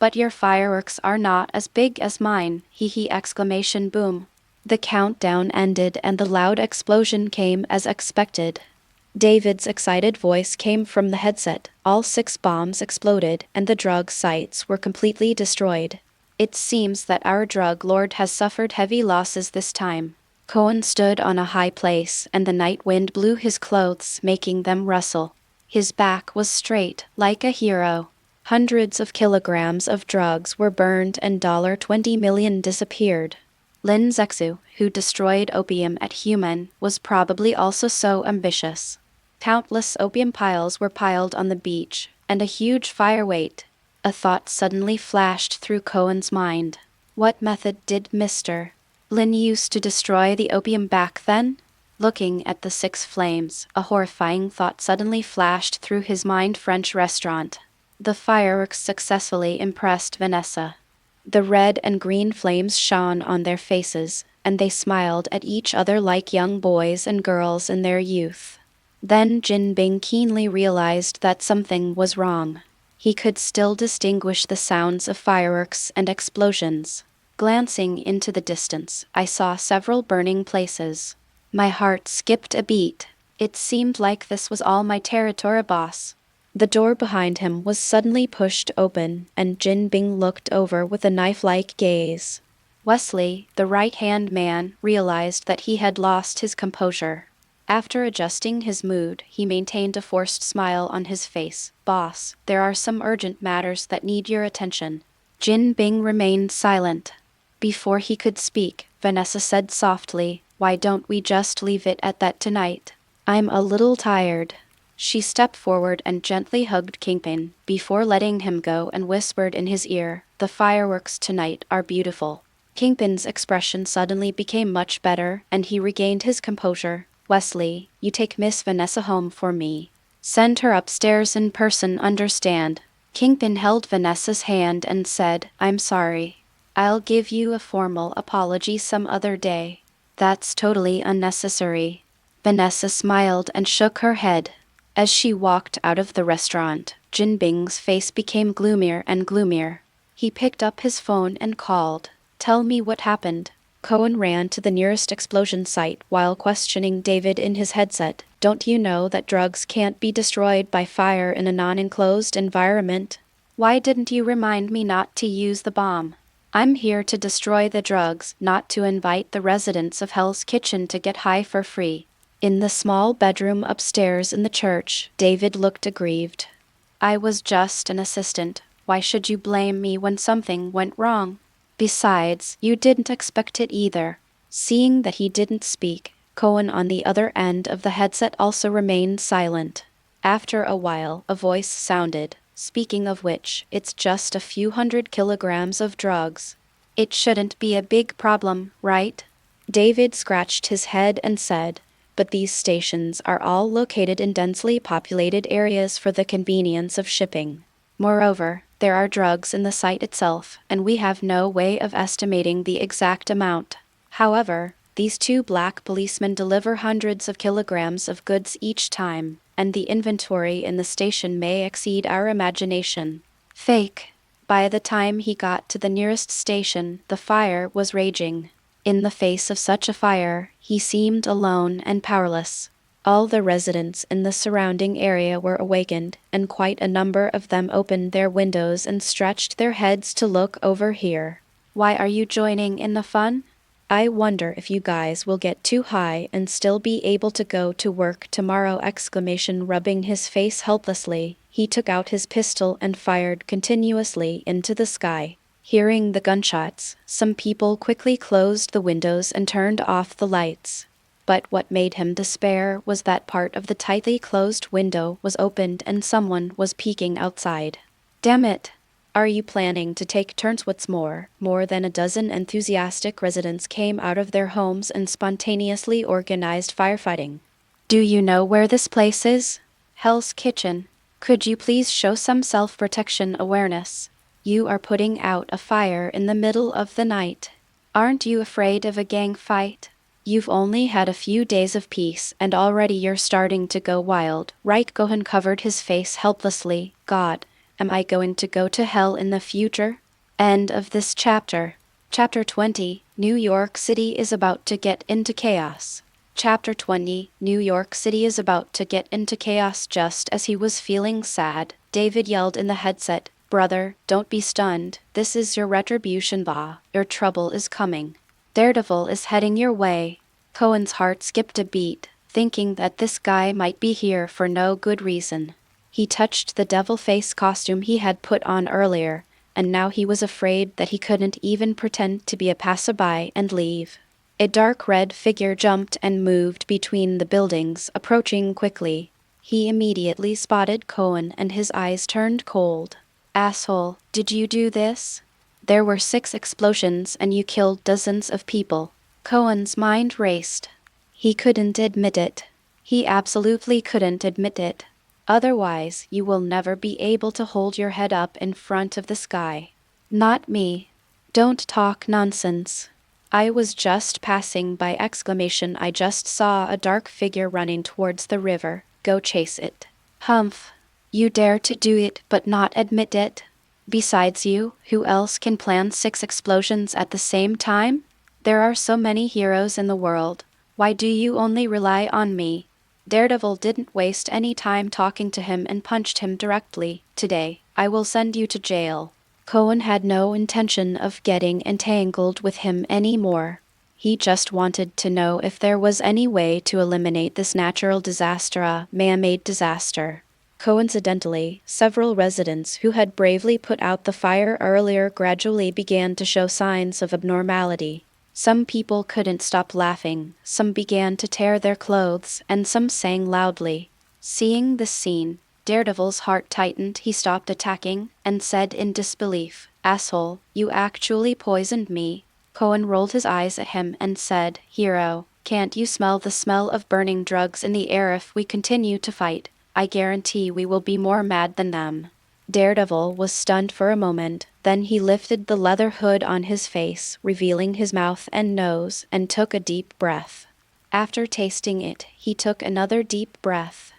But your fireworks are not as big as mine, hee exclamation boom. The countdown ended and the loud explosion came as expected. David's excited voice came from the headset. All 6 bombs exploded and the drug sites were completely destroyed. It seems that our drug lord has suffered heavy losses this time. Cohen stood on a high place and the night wind blew his clothes, making them rustle. His back was straight, like a hero. Hundreds of kilograms of drugs were burned and $20 million disappeared. Lin Zexu, who destroyed opium at Human, was probably also so ambitious. Countless opium piles were piled on the beach, and a huge fire wait. A thought suddenly flashed through Cohen's mind. What method did Mr. Lin used to destroy the opium back then? Looking at the 6 flames, a horrifying thought suddenly flashed through his mind. French restaurant. The fireworks successfully impressed Vanessa. The red and green flames shone on their faces, and they smiled at each other like young boys and girls in their youth. Then Jin Bing keenly realized that something was wrong. He could still distinguish the sounds of fireworks and explosions. Glancing into the distance, I saw several burning places. My heart skipped a beat. It seemed like this was all my territory, boss. The door behind him was suddenly pushed open, and Jin Bing looked over with a knife-like gaze. Wesley, the right-hand man, realized that he had lost his composure. After adjusting his mood, he maintained a forced smile on his face. Boss, there are some urgent matters that need your attention. Jin Bing remained silent. Before he could speak, Vanessa said softly, why don't we just leave it at that tonight? I'm a little tired. She stepped forward and gently hugged Kingpin, before letting him go and whispered in his ear, the fireworks tonight are beautiful. Kingpin's expression suddenly became much better, and he regained his composure. Wesley, you take Miss Vanessa home for me. Send her upstairs in person, understand? Kingpin held Vanessa's hand and said, I'm sorry. I'll give you a formal apology some other day. That's totally unnecessary. Vanessa smiled and shook her head. As she walked out of the restaurant, Jin Bing's face became gloomier and gloomier. He picked up his phone and called. "Tell me what happened." Cohen ran to the nearest explosion site while questioning David in his headset. "Don't you know that drugs can't be destroyed by fire in a non-enclosed environment? Why didn't you remind me not to use the bomb? I'm here to destroy the drugs, not to invite the residents of Hell's Kitchen to get high for free." In the small bedroom upstairs in the church, David looked aggrieved. "I was just an assistant. Why should you blame me when something went wrong? Besides, you didn't expect it either." Seeing that he didn't speak, Cohen on the other end of the headset also remained silent. After a while, a voice sounded. "Speaking of which, it's just a few 100 kilograms of drugs. It shouldn't be a big problem, right?" David scratched his head and said, "But these stations are all located in densely populated areas for the convenience of shipping. Moreover, there are drugs in the site itself, and we have no way of estimating the exact amount. However, these two black policemen deliver hundreds of kilograms of goods each time, and the inventory in the station may exceed our imagination." Fake. By the time he got to the nearest station, the fire was raging. In the face of such a fire, he seemed alone and powerless. All the residents in the surrounding area were awakened, and quite a number of them opened their windows and stretched their heads to look over here. "Why are you joining in the fun? I wonder if you guys will get too high and still be able to go to work tomorrow!" Rubbing his face helplessly, he took out his pistol and fired continuously into the sky. Hearing the gunshots, some people quickly closed the windows and turned off the lights. But what made him despair was that part of the tightly closed window was opened and someone was peeking outside. "Damn it! Are you planning to take turns?" What's more than a dozen enthusiastic residents came out of their homes and spontaneously organized firefighting. "Do you know where this place is? Hell's Kitchen. Could you please show some self-protection awareness? You are putting out a fire in the middle of the night. Aren't you afraid of a gang fight? You've only had a few days of peace and already you're starting to go wild, right?" Cohen covered his face helplessly. "God, am I going to go to hell in the future?" End of this chapter. Chapter 20, New York City is about to get into chaos. Chapter 20, New York City is about to get into chaos. Just as he was feeling sad, David yelled in the headset, "Brother, don't be stunned. This is your retribution. Your trouble is coming. Daredevil is heading your way." Cohen's heart skipped a beat, thinking that this guy might be here for no good reason. He touched the devil face costume he had put on earlier, and now he was afraid that he couldn't even pretend to be a passerby and leave. A dark red figure jumped and moved between the buildings, approaching quickly. He immediately spotted Cohen and his eyes turned cold. "Asshole, did you do this? There were 6 explosions and you killed dozens of people." Cohen's mind raced. He couldn't admit it. He absolutely couldn't admit it. "Otherwise, you will never be able to hold your head up in front of the sky." "Not me. Don't talk nonsense. I was just passing by!" I just saw a dark figure running towards the river. Go chase it." "Humph. You dare to do it but not admit it? Besides you, who else can plan 6 explosions at the same time? There are so many heroes in the world. Why do you only rely on me?" Daredevil didn't waste any time talking to him and punched him directly. "Today, I will send you to jail." Cohen had no intention of getting entangled with him anymore. He just wanted to know if there was any way to eliminate this natural disaster, a man-made disaster. Coincidentally, several residents who had bravely put out the fire earlier gradually began to show signs of abnormality. Some people couldn't stop laughing, some began to tear their clothes, and some sang loudly. Seeing this scene, Daredevil's heart tightened. He stopped attacking and said in disbelief, "Asshole, you actually poisoned me." Cohen rolled his eyes at him and said, "Hero, can't you smell the smell of burning drugs in the air? If we continue to fight, I guarantee we will be more mad than them." Daredevil was stunned for a moment, then he lifted the leather hood on his face, revealing his mouth and nose, and took a deep breath. After tasting it, he took another deep breath.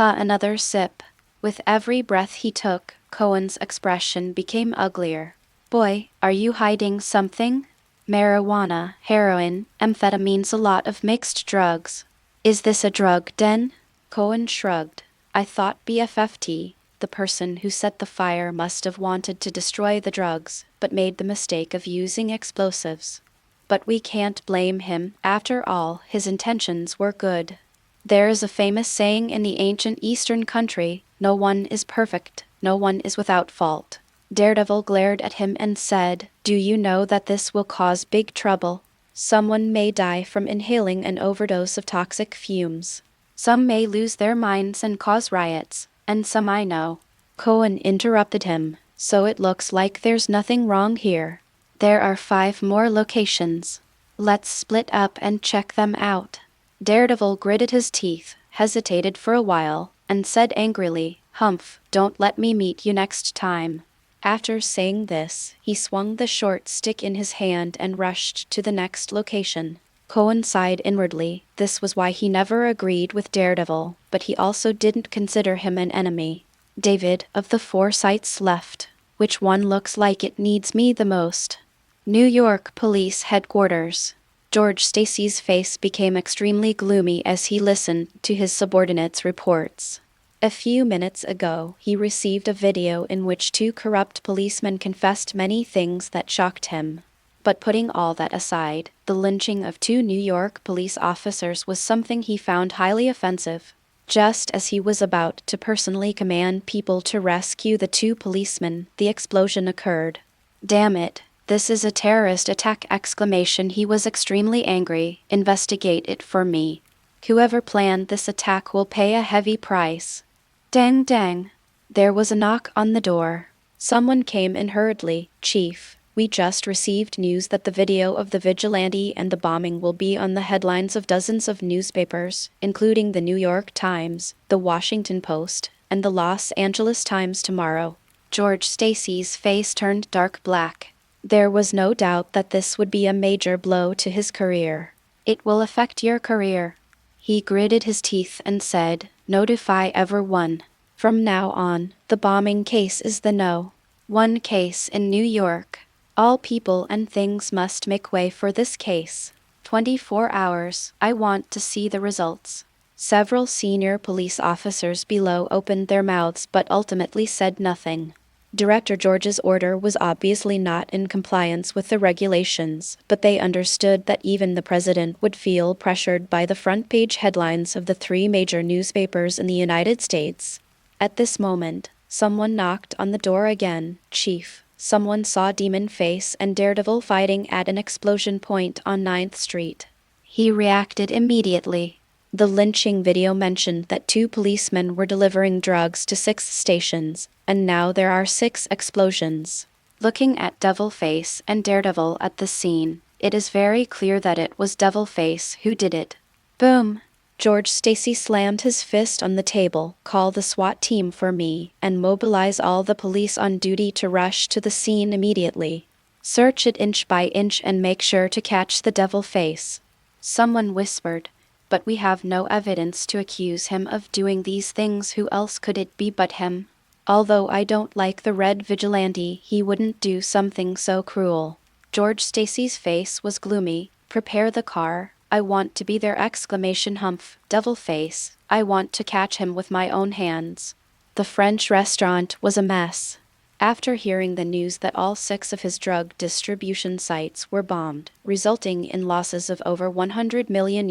Another sip. With every breath he took, Cohen's expression became uglier. Boy, are you hiding something? Marijuana, heroin, amphetamines, a lot of mixed drugs. Is this a drug den? Cohen shrugged. I thought BFFT, the person who set the fire, must have wanted to destroy the drugs, but made the mistake of using explosives. But we can't blame him. After all, his intentions were good. There is a famous saying in the ancient Eastern country, no one is perfect, no one is without fault. Daredevil glared at him and said, do you know that this will cause big trouble? Someone may die from inhaling an overdose of toxic fumes. Some may lose their minds and cause riots, and some I know. Cohen interrupted him, so it looks like there's nothing wrong here. There are 5 more locations. Let's split up and check them out. Daredevil gritted his teeth, hesitated for a while, and said angrily, Humph, don't let me meet you next time. After saying this, he swung the short stick in his hand and rushed to the next location. Cohen sighed inwardly. This was why he never agreed with Daredevil, but he also didn't consider him an enemy. David, of the 4 sites left, which one looks like it needs me the most? New York Police Headquarters. George Stacy's face became extremely gloomy as he listened to his subordinates' reports. A few minutes ago, he received a video in which 2 corrupt policemen confessed many things that shocked him. But putting all that aside, the lynching of 2 New York police officers was something he found highly offensive. Just as he was about to personally command people to rescue the 2 policemen, the explosion occurred. Damn it, this is a terrorist attack! He was extremely angry. Investigate it for me. Whoever planned this attack will pay a heavy price. Dang dang. There was a knock on the door. Someone came in hurriedly. Chief, we just received news that the video of the vigilante and the bombing will be on the headlines of dozens of newspapers, including the New York Times, the Washington Post, and the Los Angeles Times tomorrow. George Stacy's face turned dark black. There was no doubt that this would be a major blow to his career. It will affect your career. He gritted his teeth and said, notify everyone. From now on, the bombing case is the no. 1 case in New York. All people and things must make way for this case. 24 hours, I want to see the results. Several senior police officers below opened their mouths but ultimately said nothing. Director George's order was obviously not in compliance with the regulations, but they understood that even the president would feel pressured by the front-page headlines of the 3 major newspapers in the United States. At this moment, someone knocked on the door again. Chief, someone saw Demon Face and Daredevil fighting at an explosion point on 9th Street. He reacted immediately. The lynching video mentioned that 2 policemen were delivering drugs to 6 stations, and now there are 6 explosions. Looking at Devilface and Daredevil at the scene, it is very clear that it was Devilface who did it. Boom! George Stacy slammed his fist on the table. Call the SWAT team for me, and mobilize all the police on duty to rush to the scene immediately. Search it inch by inch and make sure to catch the Devilface. Someone whispered. But we have no evidence to accuse him of doing these things. Who else could it be but him? Although I don't like the Red Vigilante, he wouldn't do something so cruel. George Stacy's face was gloomy. Prepare the car. I want to be there! Humph, Devilface. I want to catch him with my own hands. The French restaurant was a mess. After hearing the news that all 6 of his drug distribution sites were bombed, resulting in losses of over $100 million,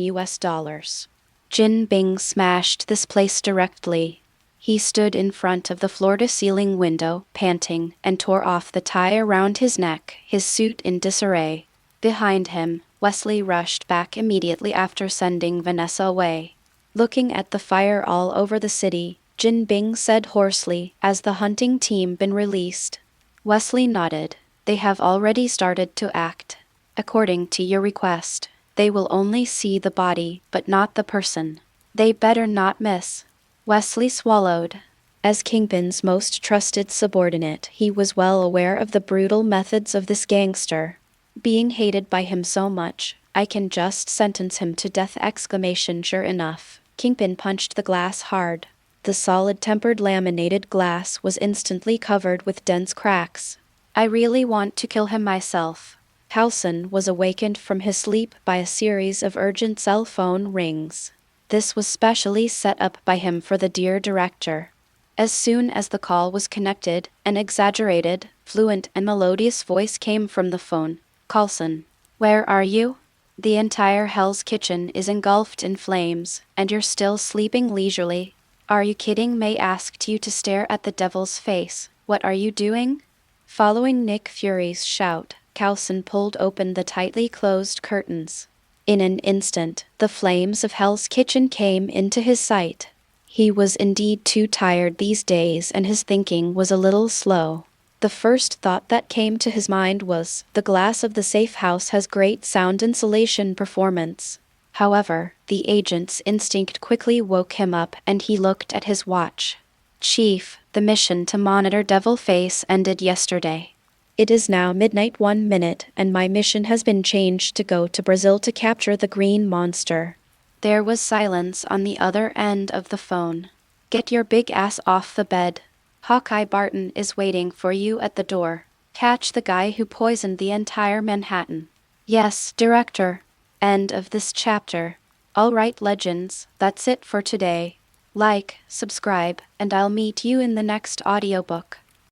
Jin Bing smashed this place directly. He stood in front of the floor-to-ceiling window, panting, and tore off the tie around his neck, his suit in disarray. Behind him, Wesley rushed back immediately after sending Vanessa away. Looking at the fire all over the city, Jin Bing said hoarsely, "Has the hunting team been released?" Wesley nodded. "They have already started to act. According to your request, they will only see the body, but not the person. They better not miss." Wesley swallowed. As Kingpin's most trusted subordinate, he was well aware of the brutal methods of this gangster. Being hated by him so much, I can just sentence him to death! Sure enough, Kingpin punched the glass hard. The solid-tempered laminated glass was instantly covered with dense cracks. I really want to kill him myself. Coulson was awakened from his sleep by a series of urgent cell phone rings. This was specially set up by him for the dear director. As soon as the call was connected, an exaggerated, fluent and melodious voice came from the phone. Coulson, where are you? The entire Hell's Kitchen is engulfed in flames, and you're still sleeping leisurely. Are you kidding? May asked you to stare at the devil's face. What are you doing? Following Nick Fury's shout, Coulson pulled open the tightly closed curtains. In an instant, the flames of Hell's Kitchen came into his sight. He was indeed too tired these days, and his thinking was a little slow. The first thought that came to his mind was, the glass of the safe house has great sound insulation performance. However, the agent's instinct quickly woke him up, and he looked at his watch. Chief, the mission to monitor Devil Face ended yesterday. It is now midnight 1 minute, and my mission has been changed to go to Brazil to capture the green monster. There was silence on the other end of the phone. Get your big ass off the bed. Hawkeye Barton is waiting for you at the door. Catch the guy who poisoned the entire Manhattan. Yes, Director. End of this chapter. Alright, legends, that's it for today. Like, subscribe, and I'll meet you in the next audiobook.